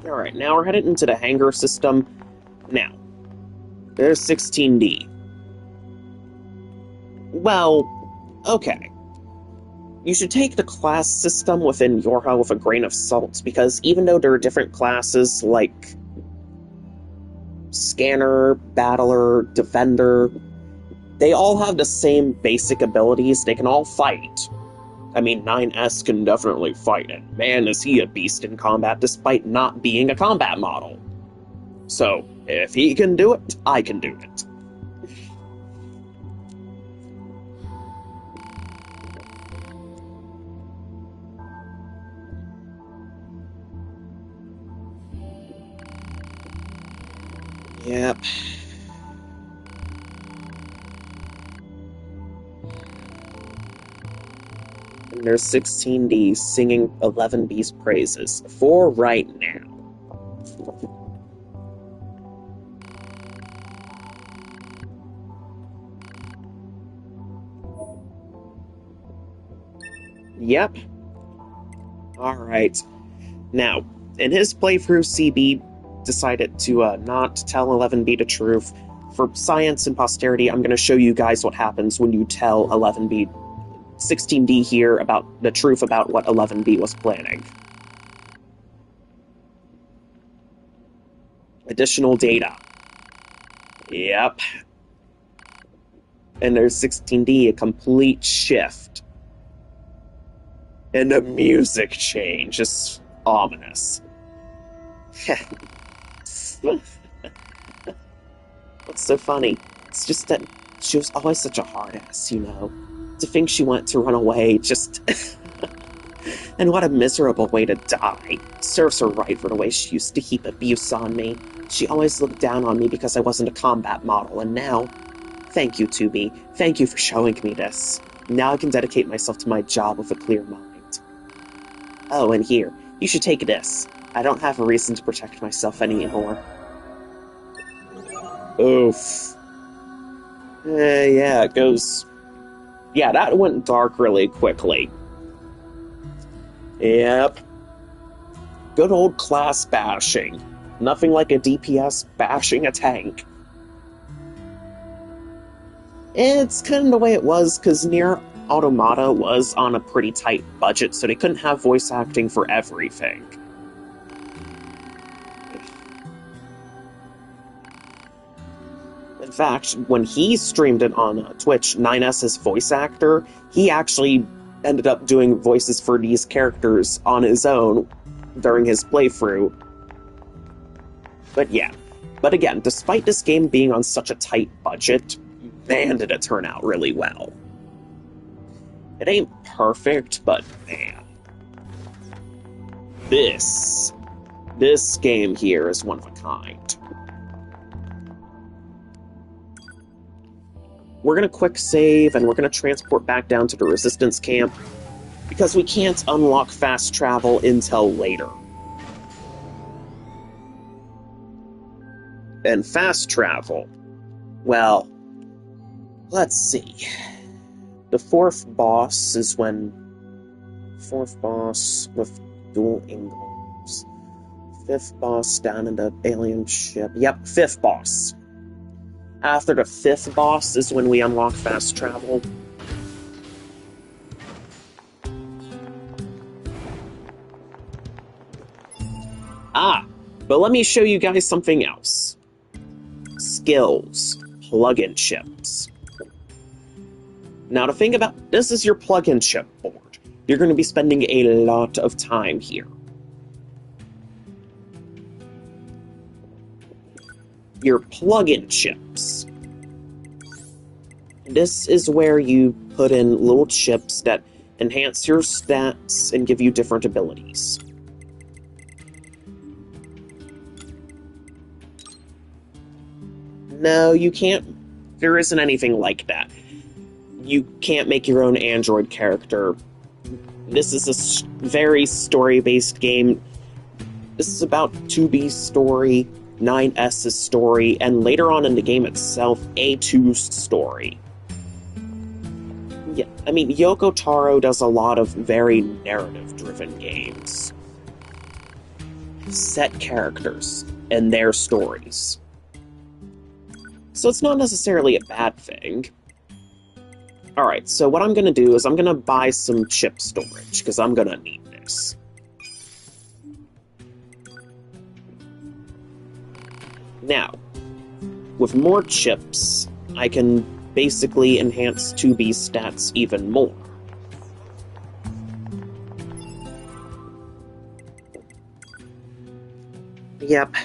Alright, now we're headed into the hangar system. Now, there's 16D. Well, okay. You should take the class system within Yorha with a grain of salt, because even though there are different classes like Scanner, Battler, Defender, they all have the same basic abilities. They can all fight. I mean, 9S can definitely fight, and man is he a beast in combat despite not being a combat model. So, if he can do it, I can do it. Yep. And there's 16D singing 11B's praises for right now. Yep. Alright. Now, in his playthrough, CB decided to not tell 11B the truth. For science and posterity, I'm going to show you guys what happens when you tell 11B, 16D here, about the truth about what 11B was planning. Additional data. Yep. And there's 16D, a complete shift. And the music change is ominous. What's so funny? It's just that she was always such a hard-ass, you know? To think she wanted to run away, just... And what a miserable way to die. Serves her right for the way she used to heap abuse on me. She always looked down on me because I wasn't a combat model, and now... Thank you, 2B. Thank you for showing me this. Now I can dedicate myself to my job with a clear mind. Oh, and here, you should take this. I don't have a reason to protect myself anymore. Oof. Yeah, it goes... Yeah, that went dark really quickly. Yep. Good old class bashing. Nothing like a DPS bashing a tank. It's kind of the way it was, because NieR Automata was on a pretty tight budget, so they couldn't have voice acting for everything. In fact, when he streamed it on Twitch, 9S's voice actor, he actually ended up doing voices for these characters on his own during his playthrough. But yeah. But again, despite this game being on such a tight budget, man, did it turn out really well. It ain't perfect, but man. This This game here is one of a kind. We're going to quick save, and we're going to transport back down to the Resistance camp, because we can't unlock fast travel until later. And fast travel, well, let's see. The fourth boss is when... Fourth boss with dual angles. Fifth boss down in the alien ship. Yep, fifth boss. After the fifth boss is when we unlock fast travel. Ah, but let me show you guys something else. Skills. Plug-in chips. Now the thing about this is your plug-in chip board. You're going to be spending a lot of time here. Your plug-in chips. This is where you put in little chips that enhance your stats and give you different abilities. No, you can't. There isn't anything like that. You can't make your own android character. This is a very story-based game. This is about 2B's story, 9S's story, and later on in the game itself, A2's story. Yeah, I mean, Yoko Taro does a lot of very narrative-driven games. Set characters and their stories. So it's not necessarily a bad thing. Alright, so what I'm gonna do is I'm gonna buy some chip storage, because I'm gonna need this. Now, with more chips, I can basically enhance 2B's stats even more. Yep.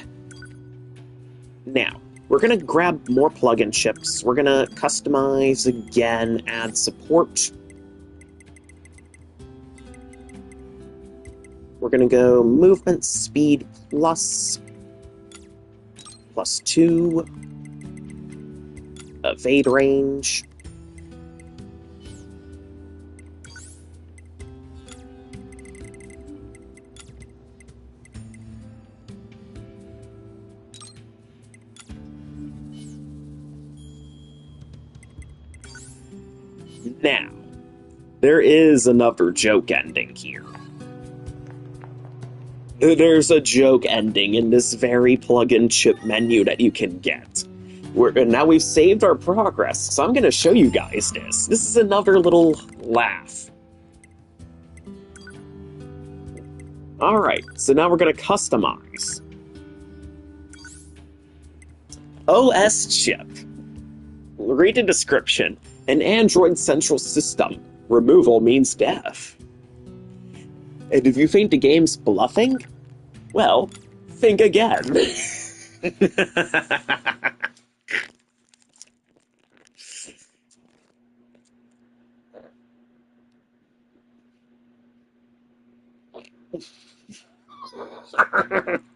Now, we're going to grab more plug-in chips. We're going to customize again, add support. We're going to go movement speed plus 2, evade range. Now, there is another joke ending here. There's a joke ending in this very plug-in chip menu that you can get. And now we've saved our progress, so I'm going to show you guys this. This is another little laugh. Alright, so now we're going to customize. OS chip. Read the description. An Android Central System. Removal means death. And if you think the game's bluffing, well, think again.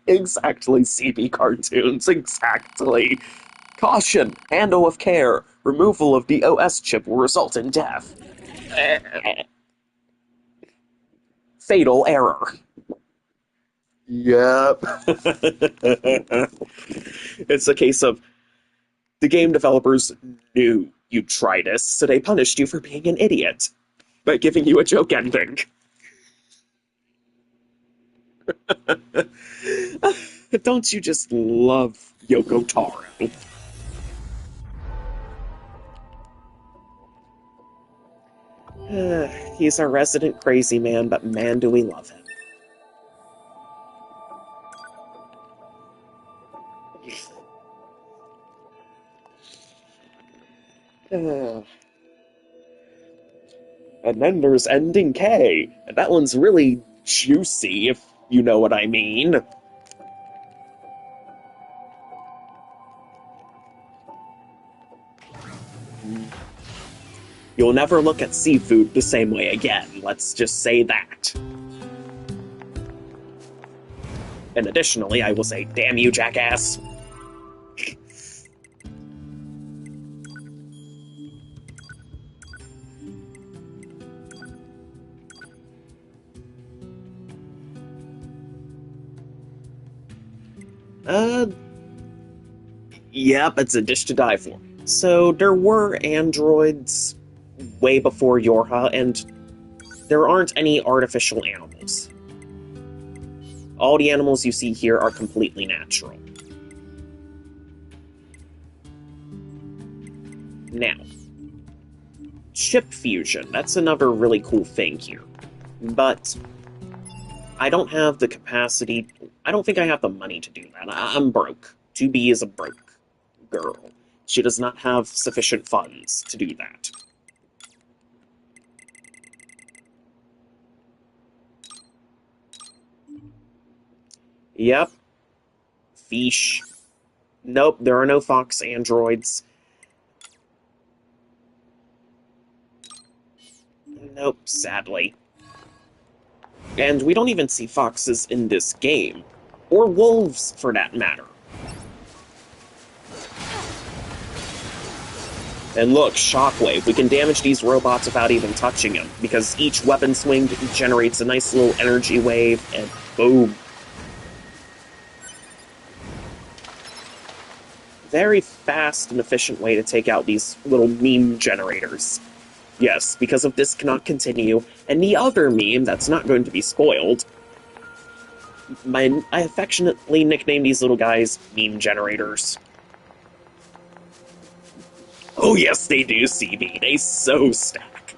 Exactly, CB cartoons, exactly. Caution, handle with care. Removal of the OS chip will result in death. Fatal error. Yep. It's a case of the game developers knew you'd try this, so they punished you for being an idiot by giving you a joke ending. Don't you just love Yoko Taro? He's our resident crazy man, but man do we love him. And then there's Ending K, and that one's really juicy, if you know what I mean. You'll never look at seafood the same way again, let's just say that. And additionally, I will say, damn you, jackass. Yep, it's a dish to die for. So, there were androids way before Yorha, and there aren't any artificial animals. All the animals you see here are completely natural. Now, chip fusion, that's another really cool thing here. But I don't have the capacity, I don't think I have the money to do that. I'm broke. 2B is a broke girl. She does not have sufficient funds to do that. Yep. Fish. Nope, there are no Fox androids. Nope, sadly. And we don't even see foxes in this game. Or wolves, for that matter. And look, Shockwave. We can damage these robots without even touching them, because each weapon swing generates a nice little energy wave, and boom. Very fast and efficient way to take out these little meme generators. Yes, because of this cannot continue, and the other meme that's not going to be spoiled. I affectionately nickname these little guys meme generators. Oh yes, they do, CB. They so stack.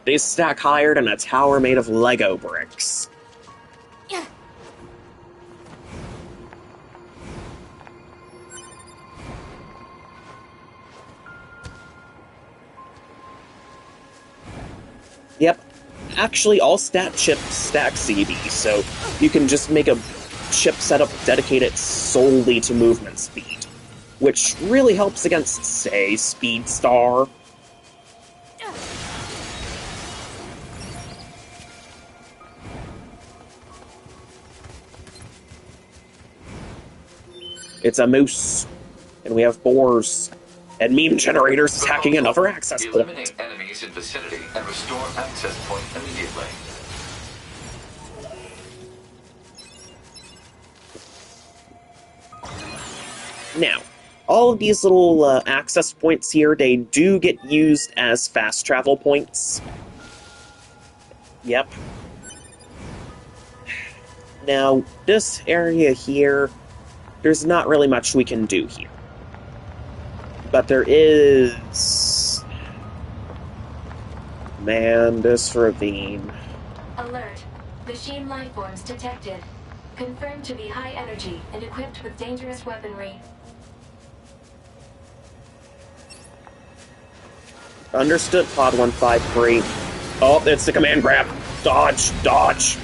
They stack higher than a tower made of Lego bricks. Yep. Actually, all stat chips stack CB, so you can just make a chip setup dedicated solely to movement speed, which really helps against, say, Speedstar. It's a moose, and we have boars, and meme generators attacking another access point. Eliminate enemies in vicinity and restore access point immediately. Now, all of these little access points here, they do get used as fast travel points. Yep. Now, this area here, there's not really much we can do here. But there is... Man, this ravine. Alert. Machine lifeforms detected. Confirmed to be high energy and equipped with dangerous weaponry. Understood, Pod 153. Oh, it's the command grab. Dodge, dodge.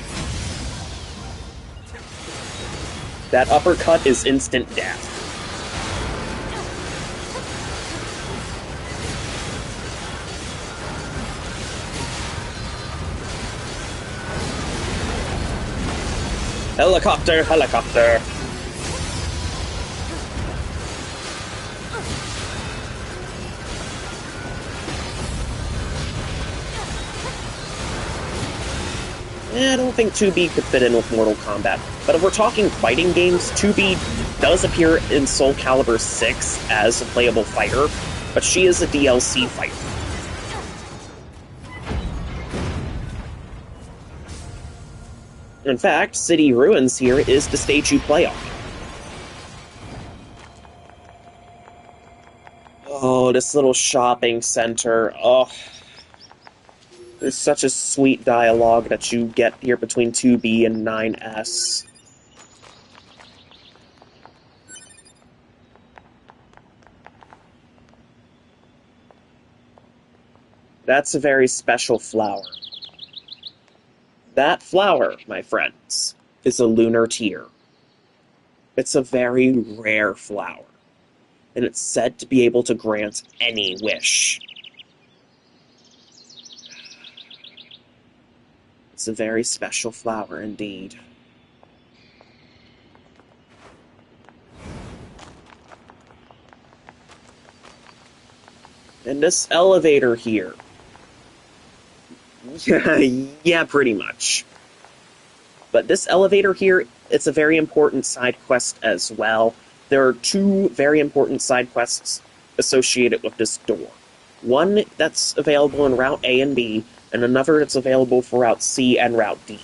That uppercut is instant death. Helicopter, helicopter. I don't think 2B could fit in with Mortal Kombat, but if we're talking fighting games, 2B does appear in Soul Calibur 6 as a playable fighter, but she is a DLC fighter. In fact, City Ruins here is the stage you play on. Oh, this little shopping center. Oh, there's such a sweet dialogue that you get here between 2B and 9S. That's a very special flower. That flower, my friends, is a lunar tear. It's a very rare flower, and it's said to be able to grant any wish. It's a very special flower indeed. And this elevator here. Yeah, pretty much. But this elevator here, it's a very important side quest as well. There are two very important side quests associated with this door. One that's available in Route A and B, and another that's available for Route C and Route D.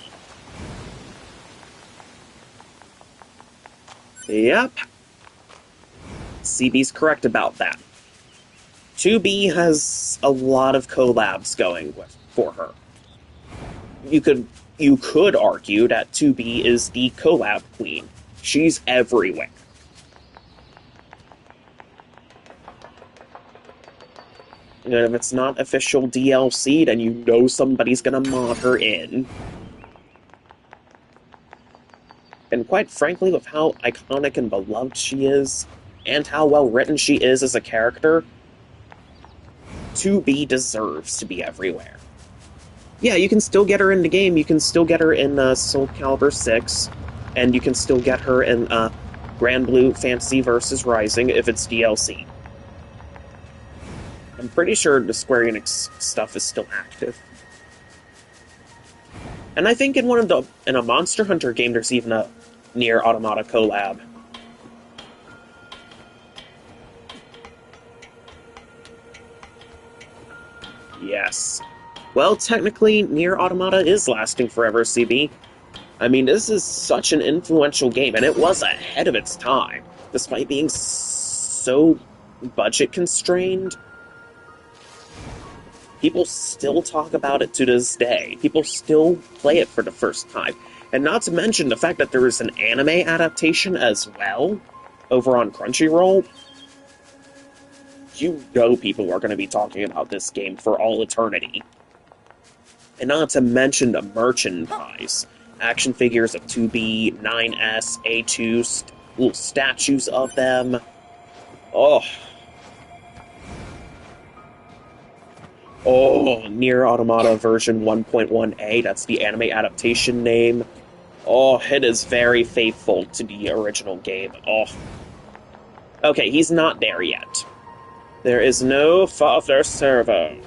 Yep. CB's correct about that. 2B has a lot of collabs going for her. You could argue that 2B is the collab queen. She's everywhere. And if it's not official DLC, then you know somebody's gonna mod her in. And quite frankly, with how iconic and beloved she is, and how well written she is as a character, 2B deserves to be everywhere. Yeah, you can still get her in the game, you can still get her in Soul Calibur 6, and you can still get her in Grand Blue Fantasy vs. Rising if it's DLC. I'm pretty sure the Square Enix stuff is still active. And I think in a Monster Hunter game there's even a NieR Automata collab. Yes. Well, technically, NieR Automata is lasting forever, CB. I mean, this is such an influential game, and it was ahead of its time, despite being so budget-constrained. People still talk about it to this day. People still play it for the first time. And not to mention the fact that there is an anime adaptation as well, over on Crunchyroll. You know people are going to be talking about this game for all eternity. And not to mention the merchandise. Action figures of 2B, 9S, A2, little statues of them. Oh, NieR Automata version 1.1a, that's the anime adaptation name. Oh, it is very faithful to the original game. Oh. Okay, he's not there yet. There is no father servo.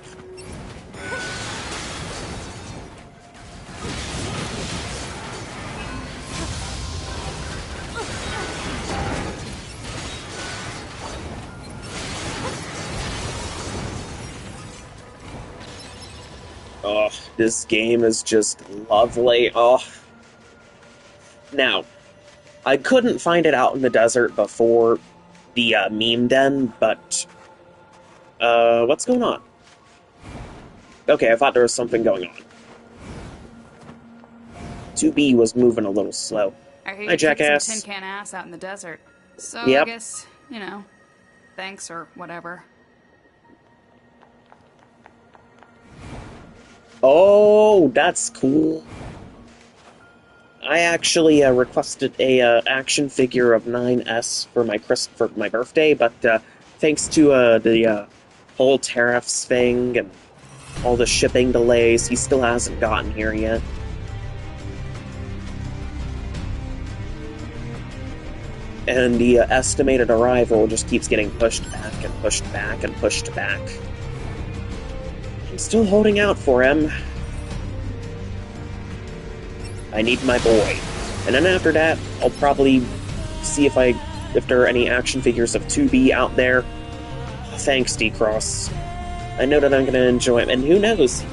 Oh, this game is just lovely. Oh. Now, I couldn't find it out in the desert before the meme den, but what's going on? Okay, I thought there was something going on. 2B was moving a little slow. I hear Hi, you jackass. kicked some tin can ass out in the desert. So Yep. I guess, you know, thanks or whatever. Oh, that's cool. I actually requested a action figure of 9S for my birthday, but thanks to the whole tariffs thing and all the shipping delays, he still hasn't gotten here yet. And the estimated arrival just keeps getting pushed back and pushed back and pushed back. I'm still holding out for him. I need my boy. And then after that, I'll probably see if there are any action figures of 2B out there. Thanks, D-Cross. I know that I'm gonna enjoy him, and who knows?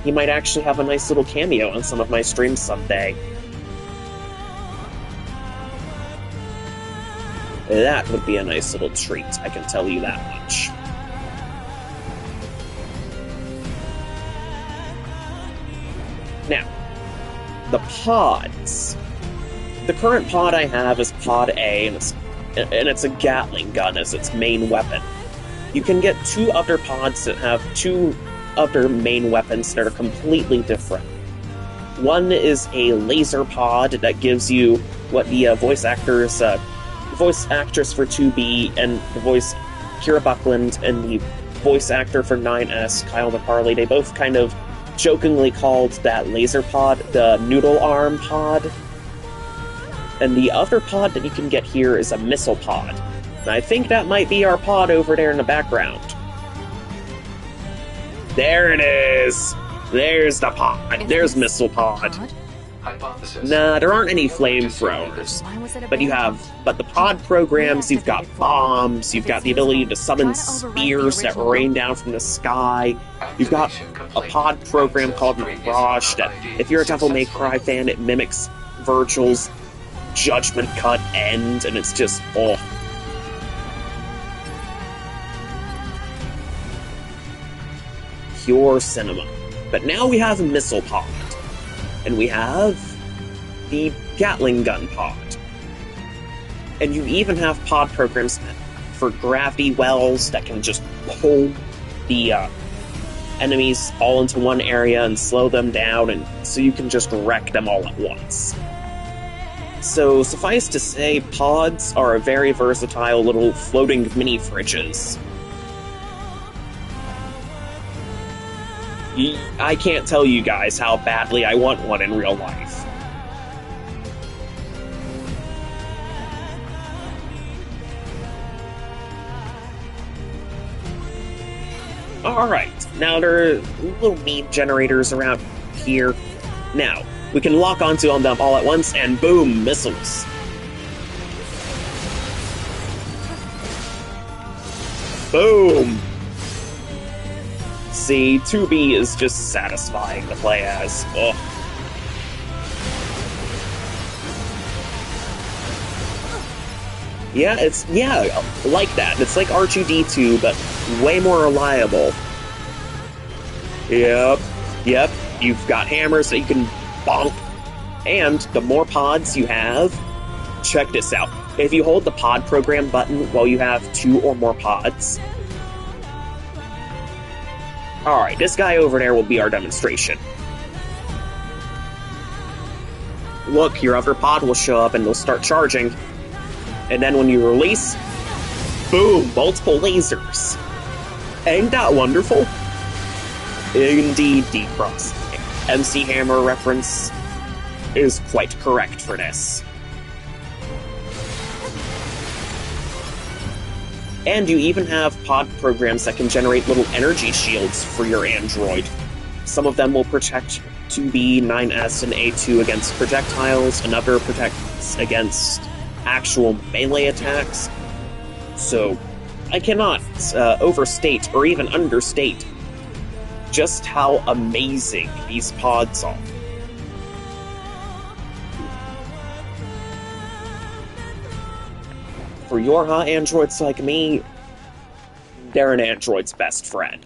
He might actually have a nice little cameo on some of my streams someday. That would be a nice little treat, I can tell you that much. Now, the pods. The current pod I have is Pod A, and it's a Gatling gun as its main weapon. You can get two other pods that have two other main weapons that are completely different. One is a laser pod that gives you what the voice actress for 2B and the voice Kira Buckland and the voice actor for 9S, Kyle McCarley, they both kind of jokingly called that laser pod the noodle arm pod. And the other pod that you can get here is a missile pod. And I think that might be our pod over there in the background. There it is! There's the pod. There's Missile Pod. Hypothesis. Nah, there aren't any flamethrowers. But the pod programs, you've got bombs, you've got the ability to summon spears that rain down from the sky. You've got a pod program called Mirage that, if you're a Devil May Cry fan, it mimics Virgil's Judgment Cut end, and it's just, oh. Pure cinema. But now we have a Missile Pod. And we have the Gatling Gun Pod. And you even have pod programs for gravity wells that can just pull the enemies all into one area and slow them down, and so you can just wreck them all at once. So suffice to say, pods are a very versatile little floating mini-fridges. I can't tell you guys how badly I want one in real life. Alright, now there are little meat generators around here. Now, we can lock onto them all at once, and boom, missiles. Boom! See, 2B is just satisfying to play as. Ugh. Yeah, like that. It's like R2-D2, but way more reliable. Yep. You've got hammers that you can bonk. And the more pods you have, check this out. If you hold the pod program button while you have 2 or more pods. Alright, this guy over there will be our demonstration. Look, your other pod will show up and they'll start charging. And then when you release, boom, multiple lasers. Ain't that wonderful? Indeed, D-Cross. MC Hammer reference is quite correct for this. And you even have pod programs that can generate little energy shields for your android. Some of them will protect 2B, 9S, and A2 against projectiles, another protects against actual melee attacks. So, I cannot overstate or even understate just how amazing these pods are. For Yorha androids like me, they're an android's best friend.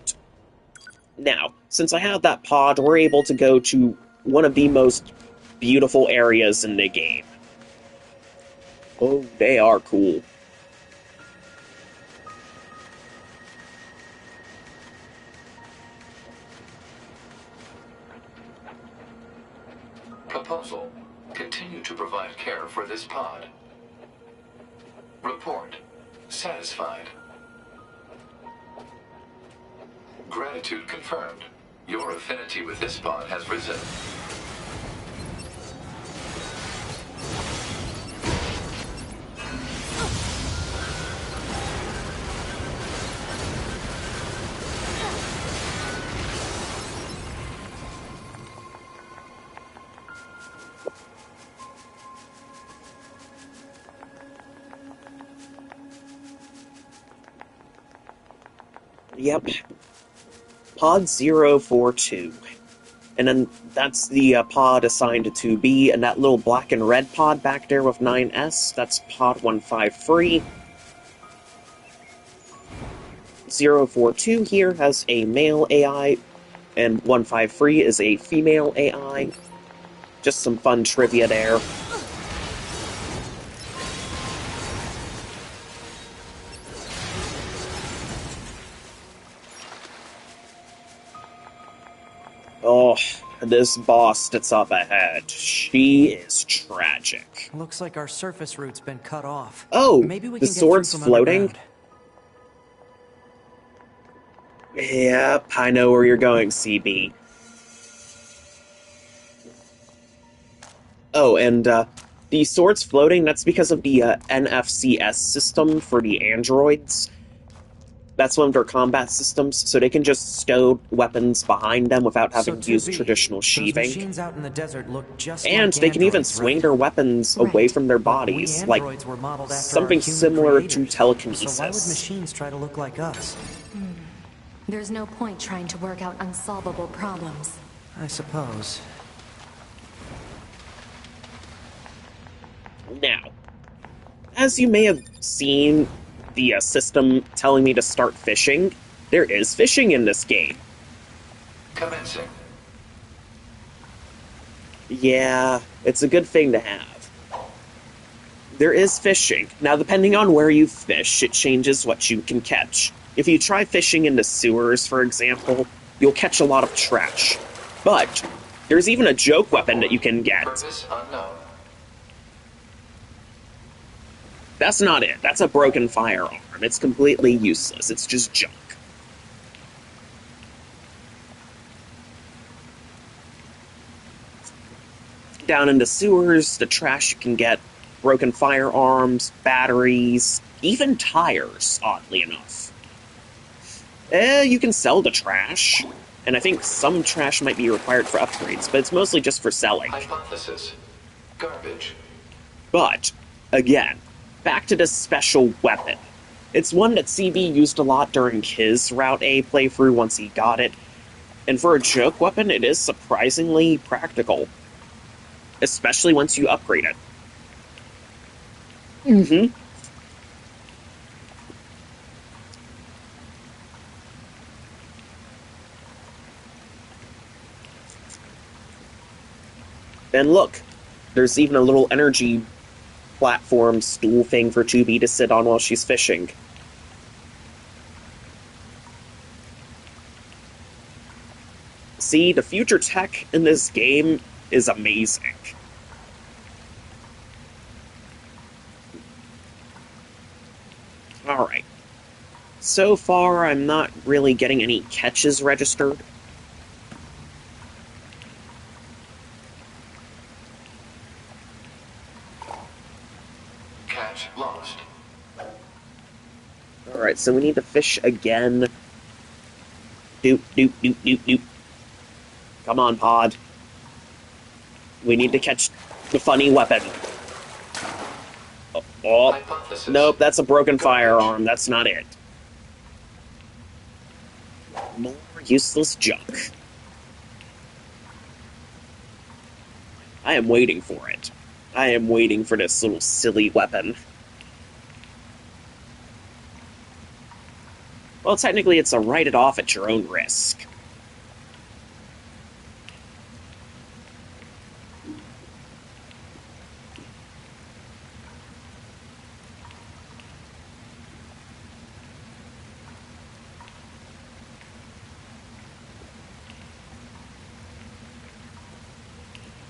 Now, since I have that pod, we're able to go to one of the most beautiful areas in the game. Oh, they are cool. Proposal. Continue to provide care for this pod. Report. Satisfied. Gratitude confirmed. Your affinity with this pod has risen. Yep. Pod 042. And then that's the pod assigned to 2B, and that little black and red pod back there with 9S, that's pod 153. 042 here has a male AI, and 153 is a female AI. Just some fun trivia there. Oh, this boss that's up ahead. She is tragic. Looks like our surface route's been cut off. Oh, maybe we the can sword's get through from floating? underground. Yep, I know where you're going, CB. Oh, and the sword's floating, that's because of the NFCS system for the androids. That's one of their combat systems, so they can just stow weapons behind them without having to use 2B, traditional those sheathing. machines out in the desert look just And like they can even androids, swing right? their weapons away Right. from their But we bodies, like androids were modeled after something our human similar to creators. telekinesis. So why would machines try to look like us? There's no point trying to work out unsolvable problems. I suppose. Now, as you may have seen the system telling me to start fishing, there is fishing in this game. Commencing. Yeah, it's a good thing to have. There is fishing. Now, depending on where you fish, it changes what you can catch. If you try fishing in the sewers, for example, you'll catch a lot of trash. But there's even a joke weapon that you can get. Purpose unknown. That's not it. That's a broken firearm. It's completely useless. It's just junk. Down in the sewers, the trash you can get broken firearms, batteries, even tires, oddly enough. You can sell the trash, and I think some trash might be required for upgrades, but it's mostly just for selling. Hypothesis. Garbage. But, again, back to this special weapon. It's one that CB used a lot during his Route A playthrough once he got it, and for a joke weapon, it is surprisingly practical. Especially once you upgrade it. Mm-hmm. And look, there's even a little energy platform stool thing for 2B to sit on while she's fishing. See, the future tech in this game is amazing. Alright. So far, I'm not really getting any catches registered. Catch lost. Alright, so we need to fish again. Doop, doop, doop, doop, doop. Come on, pod. We need to catch the funny weapon. Oh, nope, that's a broken firearm. That's not it. More useless junk. I am waiting for it. I am waiting for this little silly weapon. Well, technically, it's a write it off at your own risk.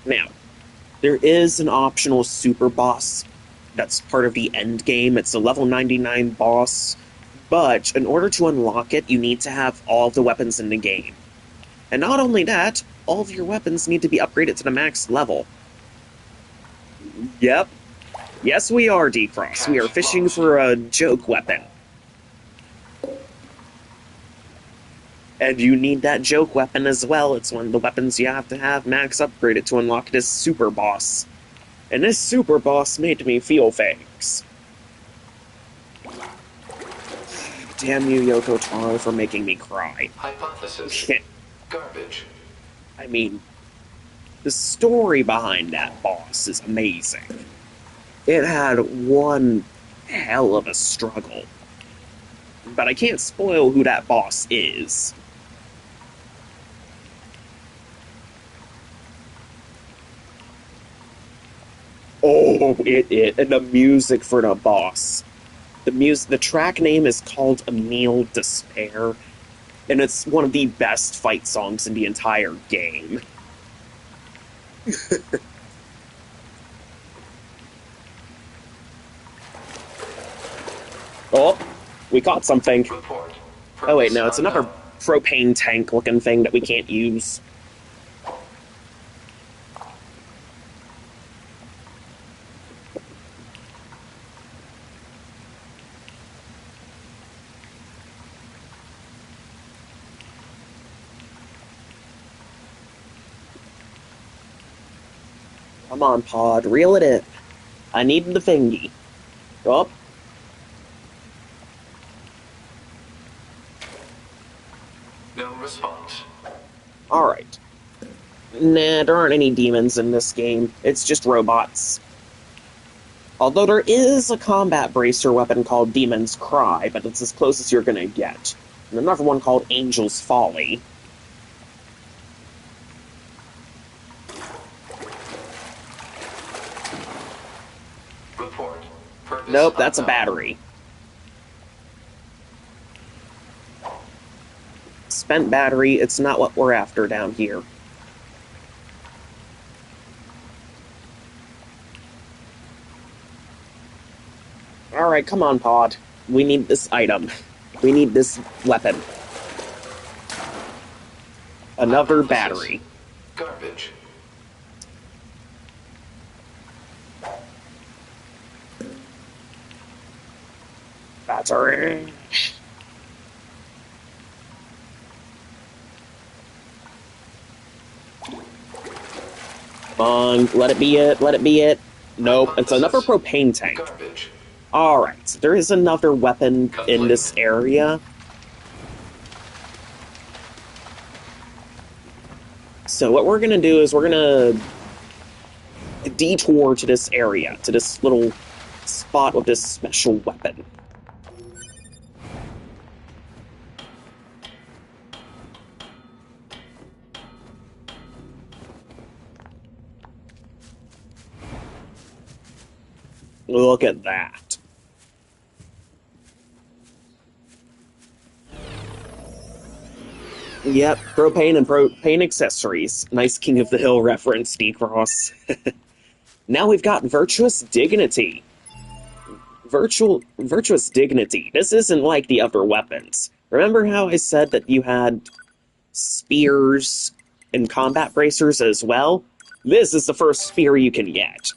Now, there is an optional super boss that's part of the end game. It's a level 99 boss, but in order to unlock it, you need to have all of the weapons in the game. And not only that, all of your weapons need to be upgraded to the max level. Yep. Yes, we are, D-Cross. We are fishing for a joke weapon. And you need that joke weapon as well. It's one of the weapons you have to have max upgraded to unlock this super boss. And this super boss made me feel things. Damn you, Yoko Taro, for making me cry. Hypothesis. Garbage. I mean, the story behind that boss is amazing. It had one hell of a struggle. But I can't spoil who that boss is. Oh, and the music for the boss. The track name is called Emil Despair, and it's one of the best fight songs in the entire game. Oh, we caught something. Oh wait, no, it's another propane tank looking thing that we can't use. Come on, Pod, reel it in. I need the thingy. Oh. No response. Alright. Nah, there aren't any demons in this game. It's just robots. Although there is a combat bracer weapon called Demon's Cry, but it's as close as you're gonna get. And another one called Angel's Folly. Report. Purpose Nope, that's a unknown. battery. Spent battery, it's not what we're after down here. Alright, come on, Pod. We need this item. We need this weapon. Another battery. Garbage. Battery. Come on, let it be it, let it be it. Nope, it's another propane tank. Garbage. Alright, there is another weapon in this area. So what we're gonna do is we're gonna detour to this area, to this little spot with this special weapon. Look at that. Yep, propane and propane accessories. Nice King of the Hill reference, D-Cross. Now we've got Virtuous Dignity. Virtuous Dignity. This isn't like the other weapons. Remember how I said that you had spears and combat bracers as well? This is the first spear you can get.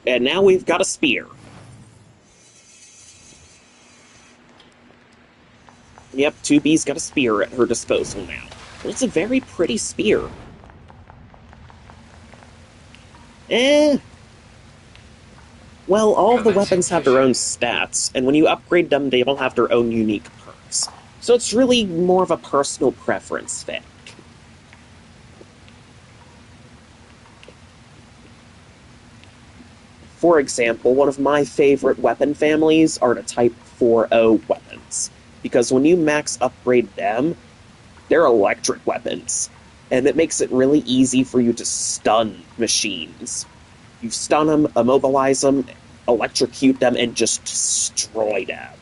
And now we've got a spear. Yep, 2B's got a spear at her disposal now. It's a very pretty spear. Well, all of the weapons have their own stats, and when you upgrade them, they all have their own unique perks. So it's really more of a personal preference thing. For example, one of my favorite weapon families are the Type 4O weapons, because when you max upgrade them, they're electric weapons, and it makes it really easy for you to stun machines. You stun them, immobilize them, electrocute them, and just destroy them.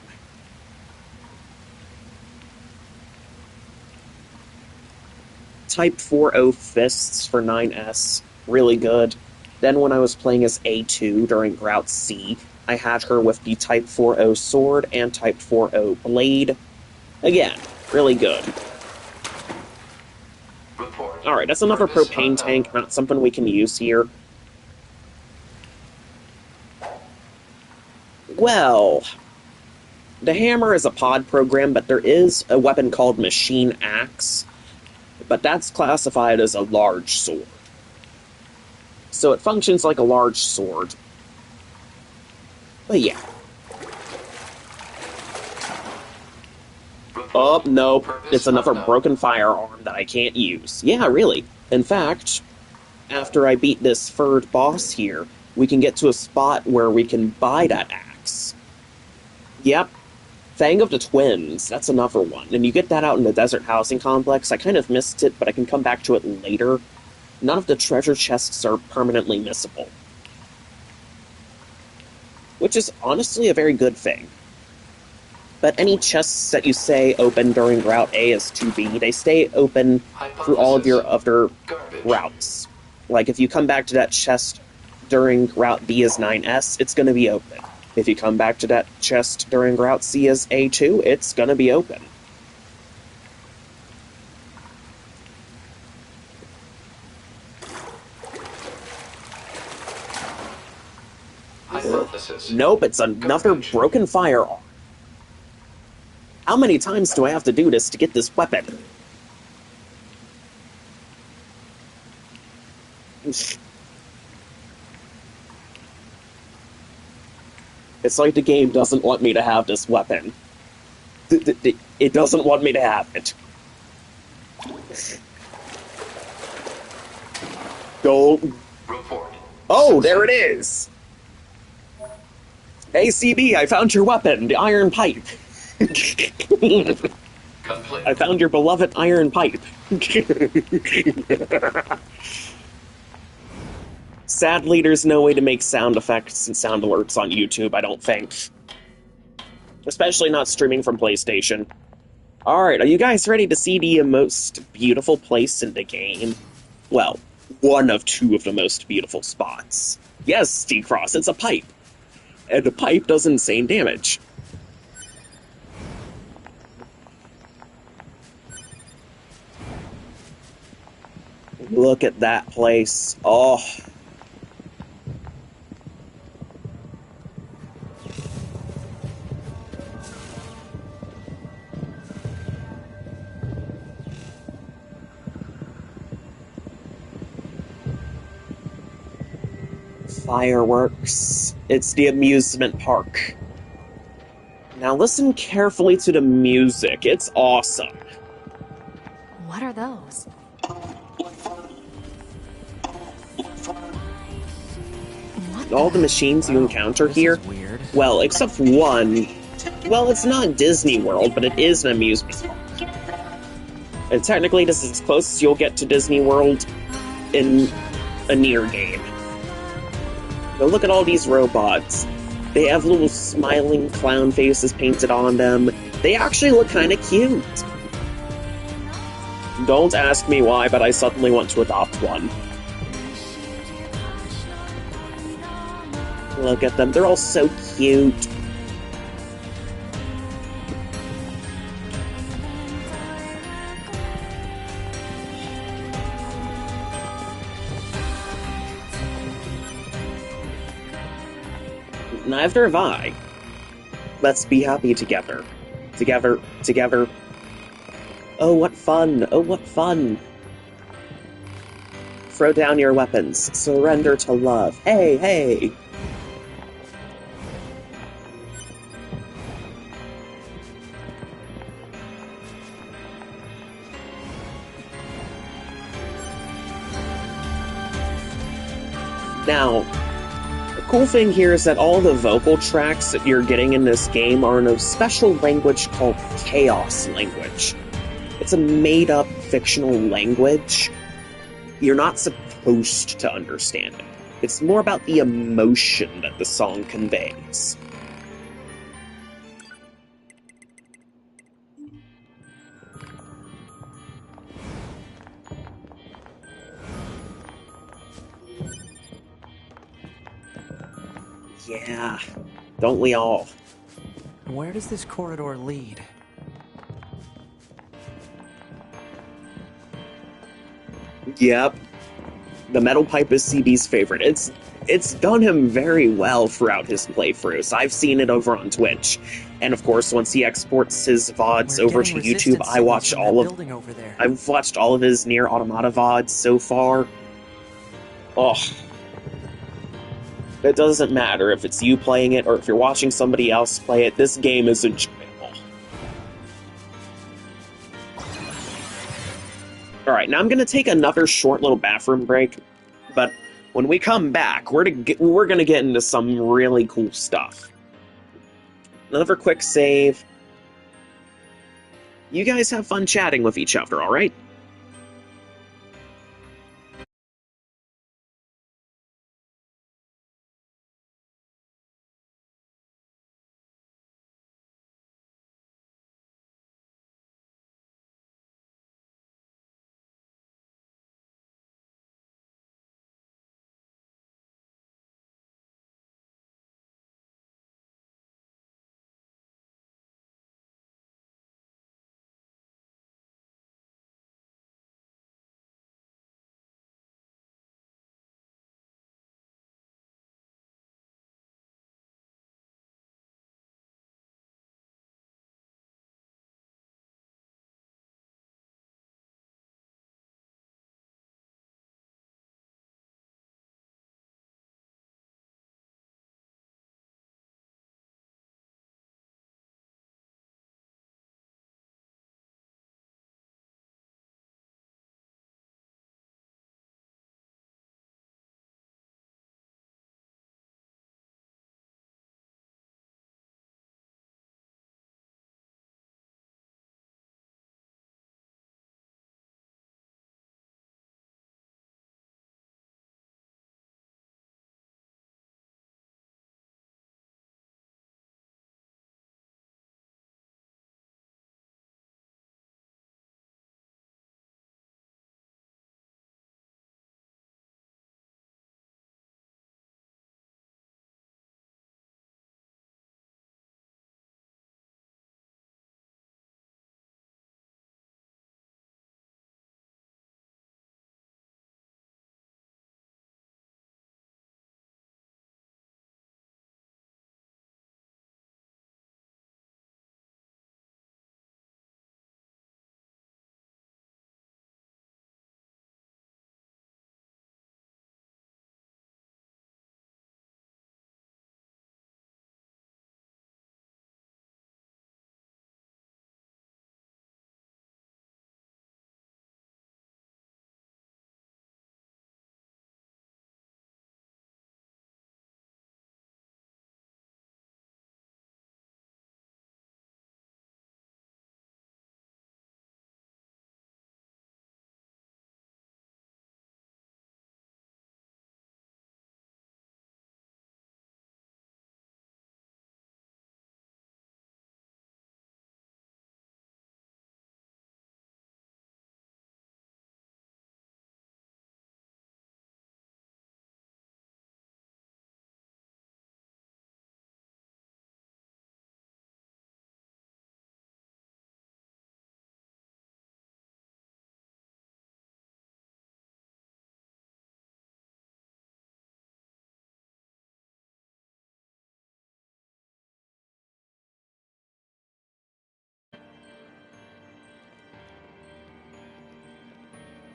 Type 4O fists for 9S, really good. Then when I was playing as A2 during Route C, I had her with the Type 4O sword and Type 4O blade. Again, really good. Alright, that's another propane tank, not something we can use here. Well, the hammer is a pod program, but there is a weapon called Machine Axe, but that's classified as a large sword. So it functions like a large sword. But yeah. Oh, nope. It's another broken firearm that I can't use. Yeah, really. In fact, after I beat this third boss here, we can get to a spot where we can buy that axe. Yep. Fang of the Twins. That's another one. And you get that out in the Desert Housing Complex. I kind of missed it, but I can come back to it later. None of the treasure chests are permanently missable. Which is honestly a very good thing. But any chests that you say open during Route A as 2B, they stay open through all of your other routes. Like, if you come back to that chest during Route B as 9S, it's going to be open. If you come back to that chest during Route C as A2, it's going to be open. Hypothesis. Nope, it's another broken firearm. How many times do I have to do this to get this weapon? It's like the game doesn't want me to have this weapon. It doesn't want me to have it. Go. Oh, there it is! Hey, CB, I found your weapon, the iron pipe. I found your beloved iron pipe. Sadly, there's no way to make sound effects and sound alerts on YouTube, I don't think. Especially not streaming from PlayStation. Alright, are you guys ready to see the most beautiful place in the game? Well, one of two of the most beautiful spots. Yes, D-Cross, it's a pipe. And the pipe does insane damage. Look at that place. Oh. Fireworks. It's the amusement park. Now listen carefully to the music. It's awesome. What are those? All the machines you encounter here, well, except one, well, it's not Disney World, but it is an amusement park. And technically, this is as close as you'll get to Disney World in a NieR game. Now look at all these robots. They have little smiling clown faces painted on them. They actually look kind of cute. Don't ask me why, but I suddenly want to adopt one. Look at them, they're all so cute. Neither have I. Let's be happy together. Together, together. Oh, what fun! Oh, what fun! Throw down your weapons. Surrender to love. Hey, hey! Now, the cool thing here is that all the vocal tracks that you're getting in this game are in a special language called Chaos Language. It's a made-up fictional language. You're not supposed to understand it. It's more about the emotion that the song conveys. Yeah, don't we all? Where does this corridor lead? Yep. The metal pipe is CB's favorite. It's done him very well throughout his playthroughs. I've seen it over on Twitch. And of course, once he exports his VODs over to YouTube, I've watched all of his NieR Automata VODs so far. Oh. It doesn't matter if it's you playing it or if you're watching somebody else play it, this game is enjoyable. Alright, now I'm gonna take another short little bathroom break, but when we come back, we're gonna get into some really cool stuff. Another quick save. You guys have fun chatting with each other, alright?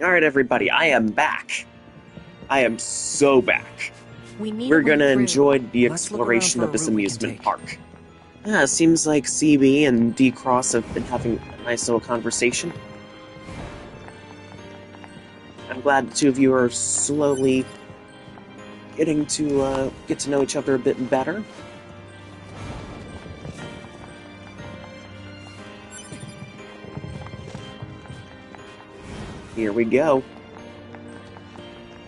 Alright, everybody, I am back. I am so back. We're gonna enjoy the Let's look around exploration for of a this route we can amusement take. park. Yeah, it seems like CB and D-Cross have been having a nice little conversation. I'm glad the two of you are slowly getting to get to know each other a bit better. Here we go.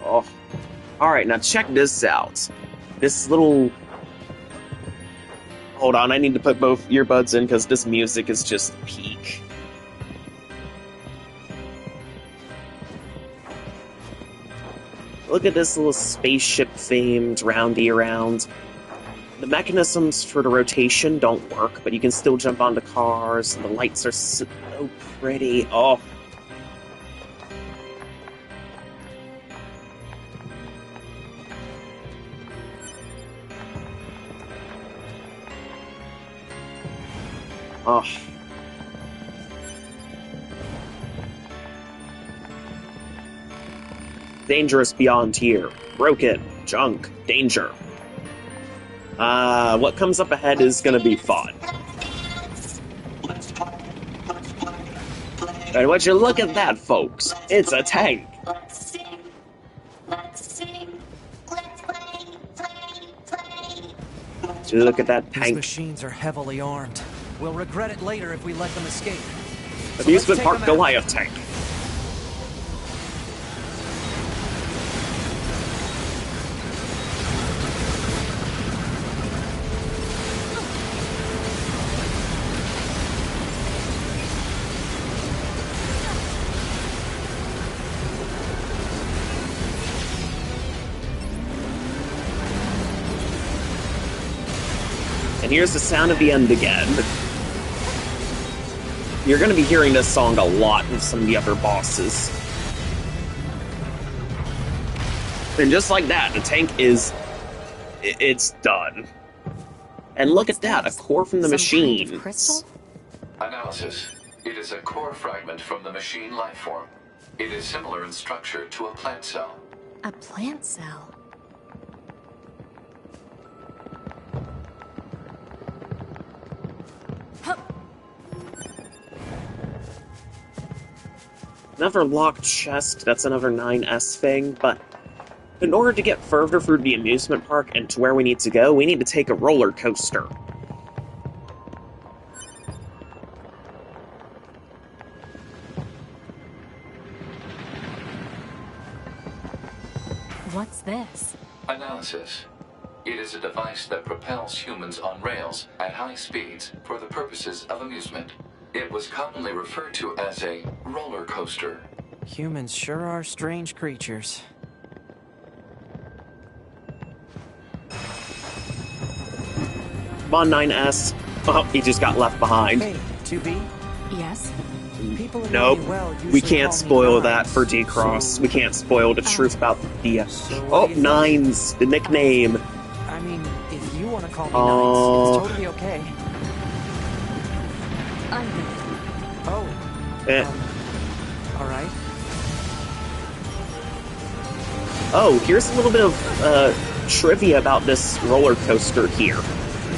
Oh. Alright, now check this out. This little... Hold on, I need to put both earbuds in because this music is just peak. Look at this little spaceship-themed roundy around. The mechanisms for the rotation don't work, but you can still jump onto cars, and the lights are so pretty. Oh. Oh. Dangerous beyond here. Broken. Junk. Danger. What comes up ahead is gonna be fun. And would you look at that, folks? It's a tank. Let's sing. Let's sing. Let's play. Look at that These tank. machines are heavily armed. We'll regret it later if we let them escape. So Amusement let's take Park them out. Goliath tank. And here's the sound of the end again. You're going to be hearing this song a lot with some of the other bosses. And just like that, the tank is... it's done. And look at that, a core from the machine. Kind of crystal? Analysis. It is a core fragment from the machine lifeform. It is similar in structure to a plant cell. A plant cell. Another locked chest, that's another 9S thing, but in order to get further through the amusement park and to where we need to go, we need to take a roller coaster. What's this? Analysis. It is a device that propels humans on rails at high speeds for the purposes of amusement. It was commonly referred to as a roller coaster. Humans sure are strange creatures. Come on, 9S. Oh, he just got left behind. Hey, 2B? Yes? People in Nope. the well We usually can't call me spoil Nines, that for D-Cross. so- We can't spoil the truth about the... So what oh, do you think? Nines, the nickname. I mean, if you want to call me Oh. Nines, it's totally okay. I'm good. Oh. Eh. Alright. Oh, here's a little bit of trivia about this roller coaster here.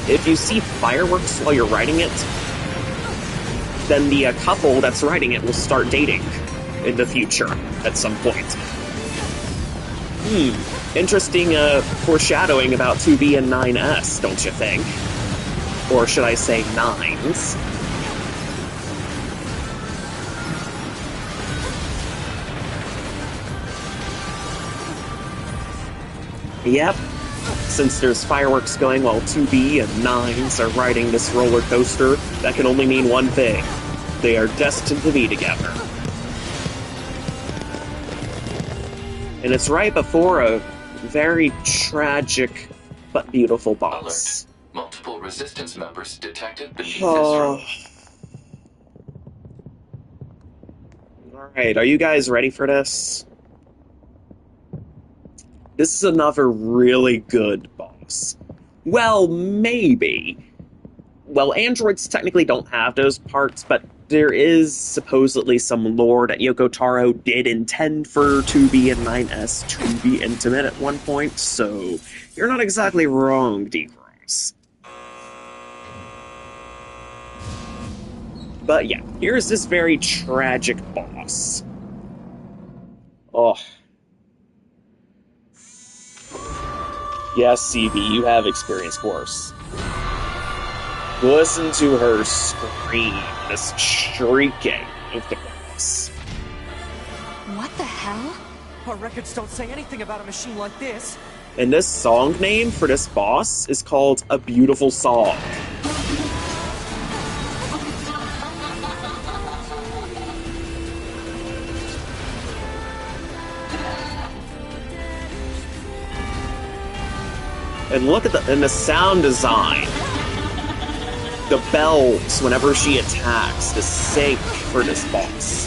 If you see fireworks while you're riding it, then the couple that's riding it will start dating in the future at some point. Interesting foreshadowing about 2B and 9S, don't you think? Or should I say 9s? Yep. Since there's fireworks going while 2B and 9s are riding this roller coaster, that can only mean one thing. They are destined to be together. And it's right before a very tragic but beautiful boss. Alert. Multiple resistance members detected beneath this Oh. road. Alright, are you guys ready for this? This is another really good boss. Well, maybe. Well, androids technically don't have those parts, but there is supposedly some lore that Yoko Taro did intend for 2B and 9S to be intimate at one point, so you're not exactly wrong, D-Cross. But yeah, here's this very tragic boss. Oh. Yes, CB, you have experienced worse. Listen to her scream, this shrieking of the boss. What the hell? Our records don't say anything about a machine like this. And this song name for this boss is called A Beautiful Song. And look at the sound design. The bells, whenever she attacks, the sync for this boss.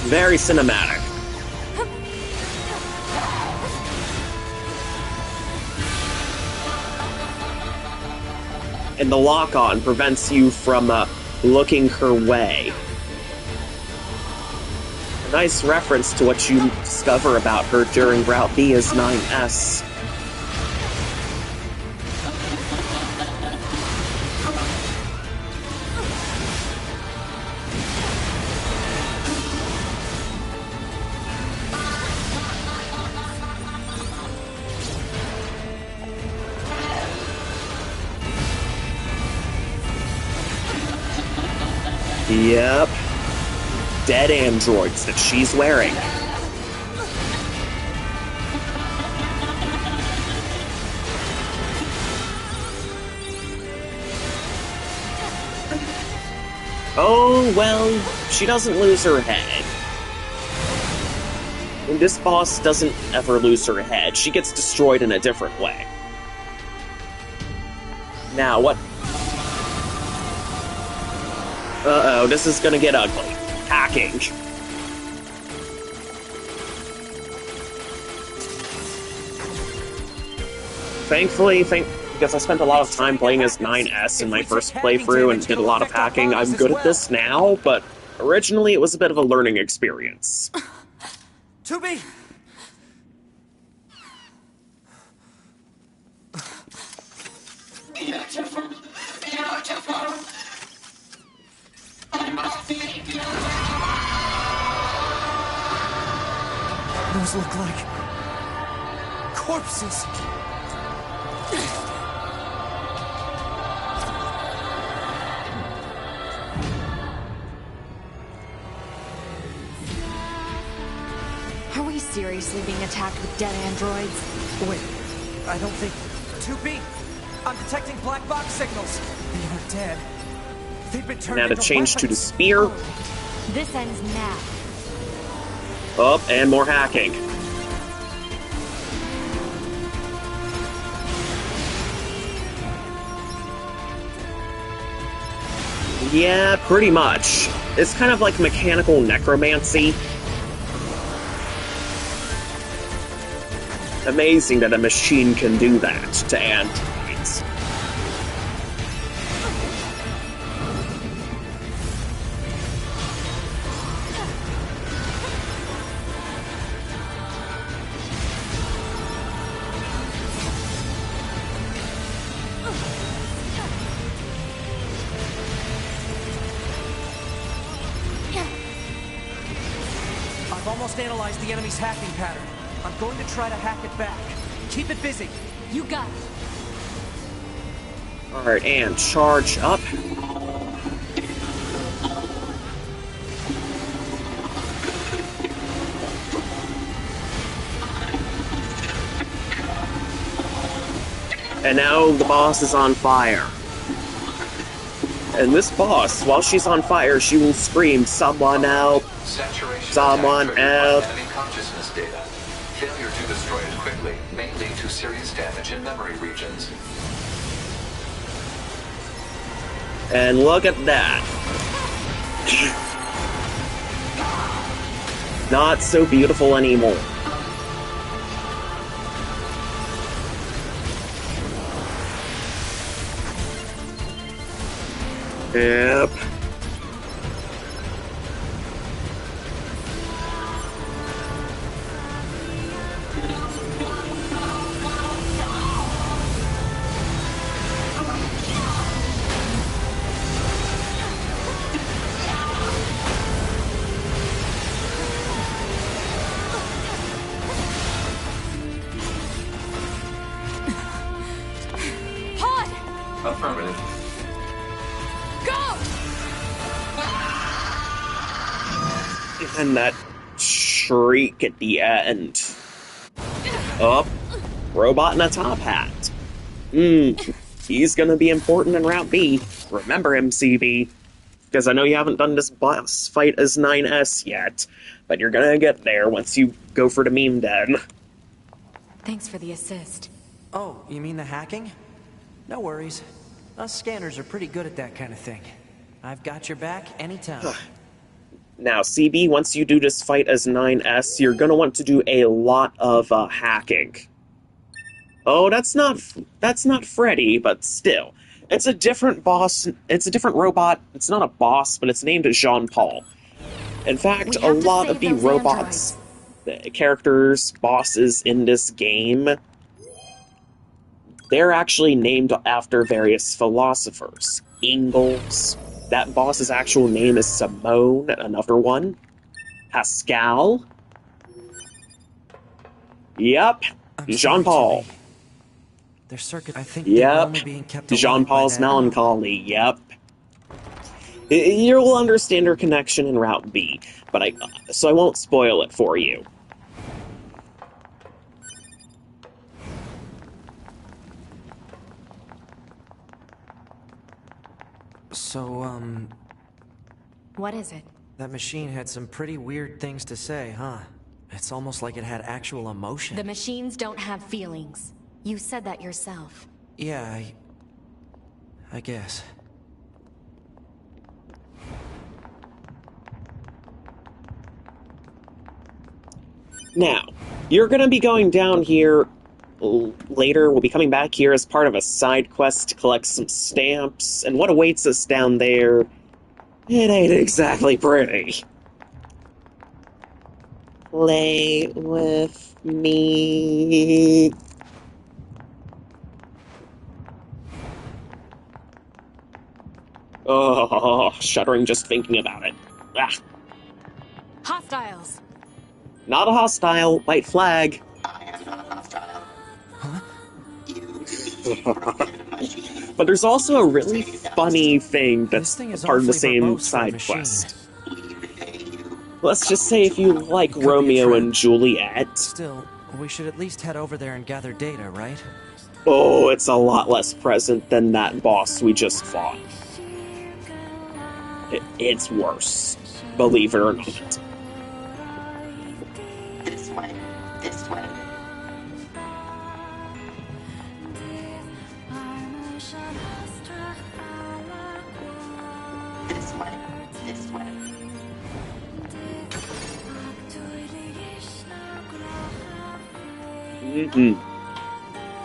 Very cinematic. And the lock-on prevents you from looking her way. A nice reference to what you discover about her during Route B is 9S. Yep. Dead androids that she's wearing. Oh, well, she doesn't lose her head. And this boss doesn't ever lose her head. She gets destroyed in a different way. Now, what? Uh-oh, this is gonna get ugly. Hacking. Thankfully, because I spent a lot of time playing as 9S in my first playthrough and did a lot of hacking, I'm good at this now, but originally it was a bit of a learning experience. 2B! Beautiful, beautiful. I must thank you. Those look like corpses. Are we seriously being attacked with dead androids? Wait, I don't think... 2B! I'm detecting black box signals. They aren't dead. They've been turned Now to into change to the weapons. spear. This ends now. Oh, and more hacking. Yeah, pretty much. It's kind of like mechanical necromancy. Amazing that a machine can do that to androids. I've almost analyzed the enemy's hacking pattern. I'm going to try to hack it back. Keep it busy. You got it. Alright, and charge up. And now the boss is on fire. And this boss, while she's on fire, she will scream, "Someone help! Someone help!" Enemy consciousness data. Failure to destroy it quickly may lead to serious damage in memory regions. And look at that. Not so beautiful anymore. Yep. And that shriek at the end. Oh, robot in a top hat. He's gonna be important in Route B. Remember him, CB. Because I know you haven't done this boss fight as 9S yet, but you're gonna get there once you go for the meme den. Thanks for the assist. Oh, you mean the hacking? No worries. Us scanners are pretty good at that kind of thing. I've got your back anytime. Now, CB, once you do this fight as 9S, you're gonna want to do a lot of hacking. Oh, that's not Freddy, but still. It's a different boss, it's a different robot. It's not a boss, but it's named Jean-Paul. In fact, a lot of the robots, the characters, bosses in this game, they're actually named after various philosophers. Engels, that boss's actual name is Simone, another one. Pascal. Yep, Jean-Paul. Their circuit, I think, yep, being kept alive Jean-Paul's by that. melancholy, yep. You'll understand her connection in Route B, but so I won't spoil it for you. So, What is it? that machine had some pretty weird things to say, huh? It's almost like it had actual emotion. The machines don't have feelings. You said that yourself. Yeah, I guess. Now, you're gonna be going down here later. We'll be coming back here as part of a side quest to collect some stamps, and what awaits us down there, it ain't exactly pretty. Play with me. Oh, shuddering just thinking about it. Ah. Hostiles! Not a hostile, white flag. But there's also a really funny thing that's part of the same side quest. Let's just say if you like Romeo and Juliet... Still, we should at least head over there and gather data, right? Oh, it's a lot less present than that boss we just fought. It's worse, believe it or not. This way. This way. This way. This way.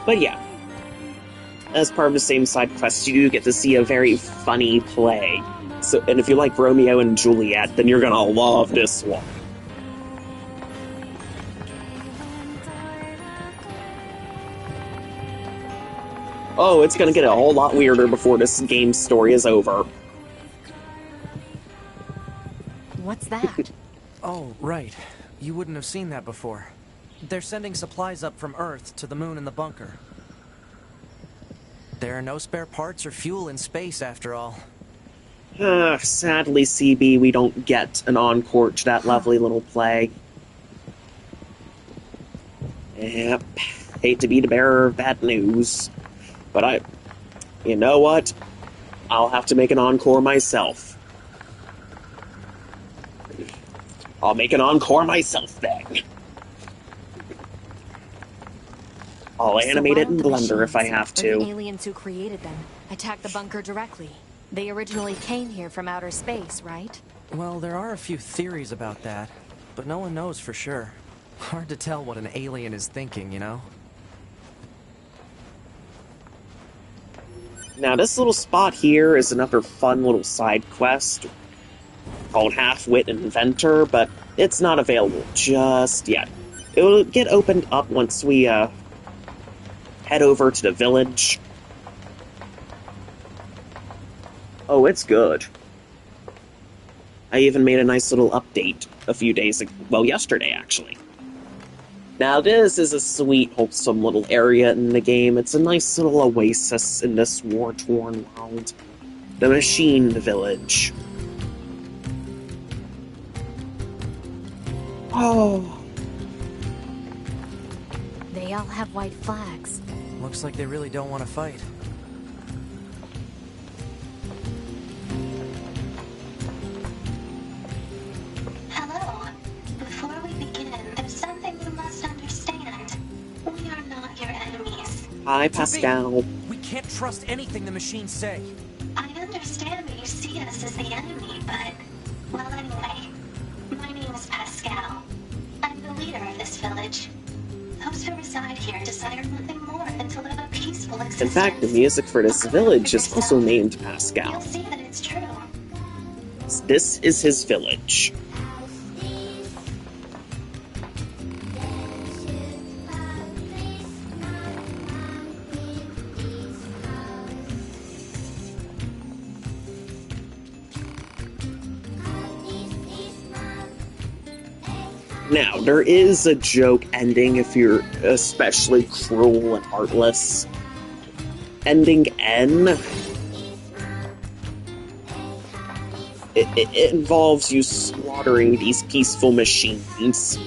But yeah, as part of the same side quest, you do get to see a very funny play. So, and if you like Romeo and Juliet, then you're gonna love this one. Oh, it's gonna get a whole lot weirder before this game's story is over. What's that? Oh, right. You wouldn't have seen that before. They're sending supplies up from Earth to the moon and the bunker. There are no spare parts or fuel in space, after all. Sadly, CB, we don't get an encore to that lovely little play. Yep, hate to be the bearer of bad news. But you know what? I'll have to make an encore myself. I'll make an encore myself then. I'll animate it in Blender if I have to. The aliens who created them attacked the bunker directly. They originally came here from outer space, right? Well, there are a few theories about that, but no one knows for sure. Hard to tell what an alien is thinking, you know? Now, this little spot here is another fun little side quest called Half-Wit Inventor, but it's not available just yet. It will get opened up once we head over to the village. Oh, it's good. I even made a nice little update a few days ago. Well, yesterday, actually. Now, this is a sweet, wholesome little area in the game. It's a nice little oasis in this war-torn world. The Machine Village. Oh. They all have white flags. Looks like they really don't want to fight. Hello. Before we begin, there's something you must understand. We are not your enemies. Hi, Pascal. We can't trust anything the machines say. I understand that you see us as the enemy, but... Well, anyway. My name is Pascal. I'm the leader of this village. Those who reside here desire nothing more than to live a peaceful existence. In fact, the music for this village is also named Pascal. You'll see that it's true. This is his village. Now, there is a joke ending if you're especially cruel and heartless. Ending N. It involves you slaughtering these peaceful machines.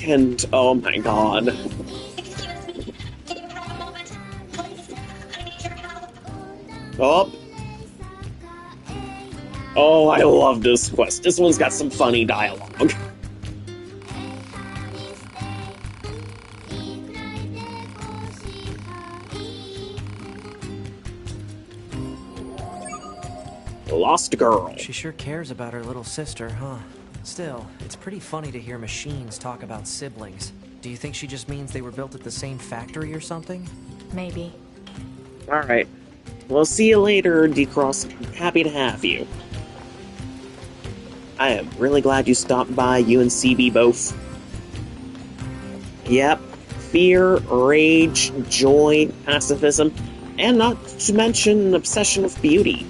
And, oh my god. Excuse me. Do you have a moment? Please. I need your help. Oh. Oh, I love this quest. This one's got some funny dialogue. Lost girl. She sure cares about her little sister, huh? Still, it's pretty funny to hear machines talk about siblings. Do you think she just means they were built at the same factory or something? Maybe. Alright. We'll see you later, D-Cross. Happy to have you. I am really glad you stopped by, you and CB both. Yep. Fear, rage, joy, pacifism, and not to mention obsession with beauty.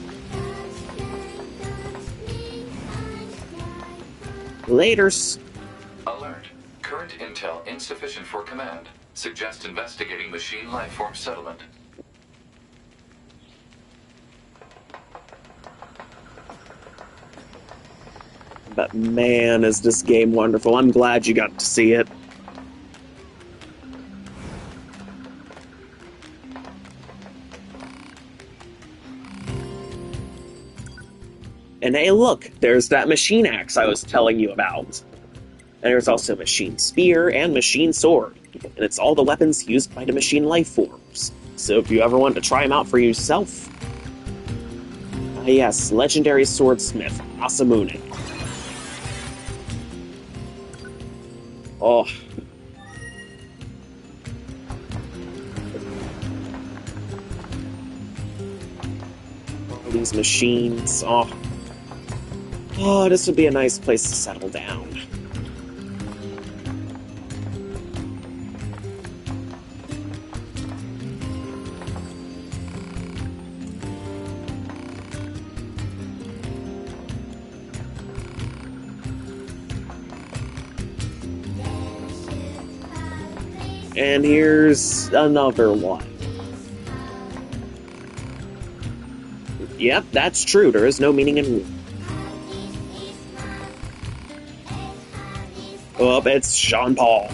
Laters. Alert. Current intel insufficient for command. Suggest investigating machine lifeform settlement. But man, is this game wonderful. I'm glad you got to see it. And hey, look, there's that machine axe I was telling you about. And there's also machine spear and machine sword. And it's all the weapons used by the machine life forms. So if you ever want to try them out for yourself... yes, legendary swordsmith, Asamune. Oh. All these machines, oh. Oh, this would be a nice place to settle down. And here's another one. Yep, that's true. There is no meaning in... Oh, it's Jean-Paul.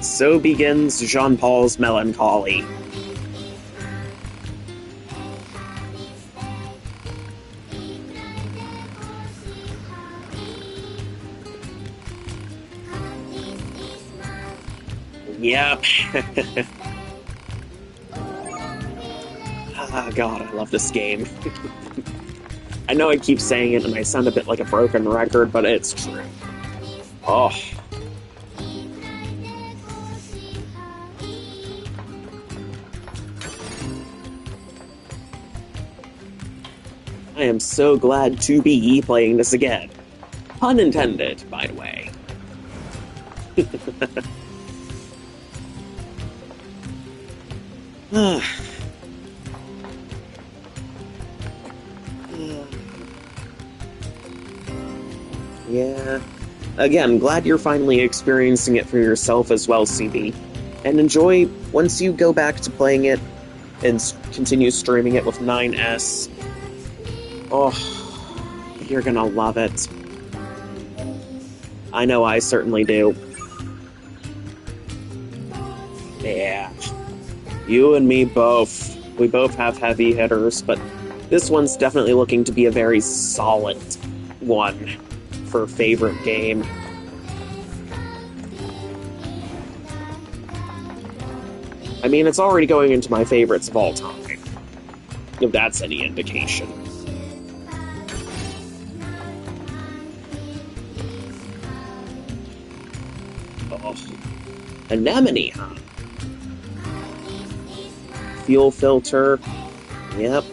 So begins Jean-Paul's melancholy. Yep. Ah, God, I love this game. I know I keep saying it and I sound a bit like a broken record, but it's true. Oh. I am so glad to be playing this again. Pun intended, by the way. Yeah. Again, glad you're finally experiencing it for yourself as well, CB. And enjoy once you go back to playing it and continue streaming it with 9S. Oh, you're gonna love it. I know I certainly do. Yeah. You and me both. We both have heavy hitters, but this one's definitely looking to be a very solid one for favorite game. I mean, it's already going into my favorites of all time, if that's any indication. Oh. Anemone, huh? Fuel filter. Yep.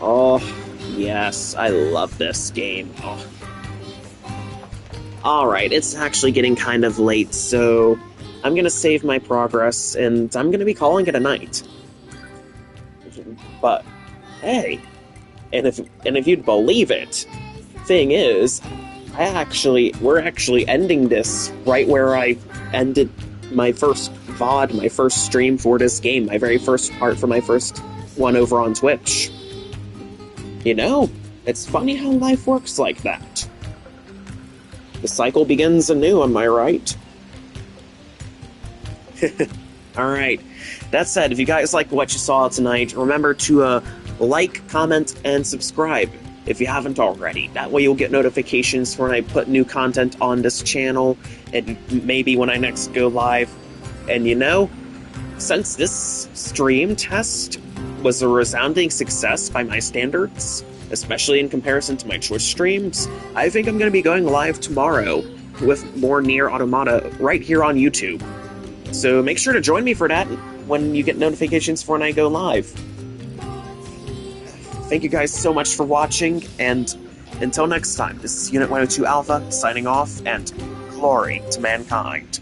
Oh, yes. I love this game. Oh. Alright, it's actually getting kind of late, so I'm gonna save my progress, and I'm gonna be calling it a night. But, hey, and if you'd believe it, thing is, we're actually ending this right where I ended my first VOD, my first stream for this game, my very first part for my first one over on Twitch. You know, it's funny how life works like that. The cycle begins anew, am I right? Alright, that said, if you guys like what you saw tonight, remember to like, comment, and subscribe if you haven't already. That way you'll get notifications when I put new content on this channel, and maybe when I next go live. And you know, since this stream test was a resounding success by my standards, especially in comparison to my Twitch streams, I think I'm going to be going live tomorrow with more NieR Automata right here on YouTube. So make sure to join me for that when you get notifications for when I go live. Thank you guys so much for watching, and until next time, this is Unit 102 Alpha signing off, and glory to mankind.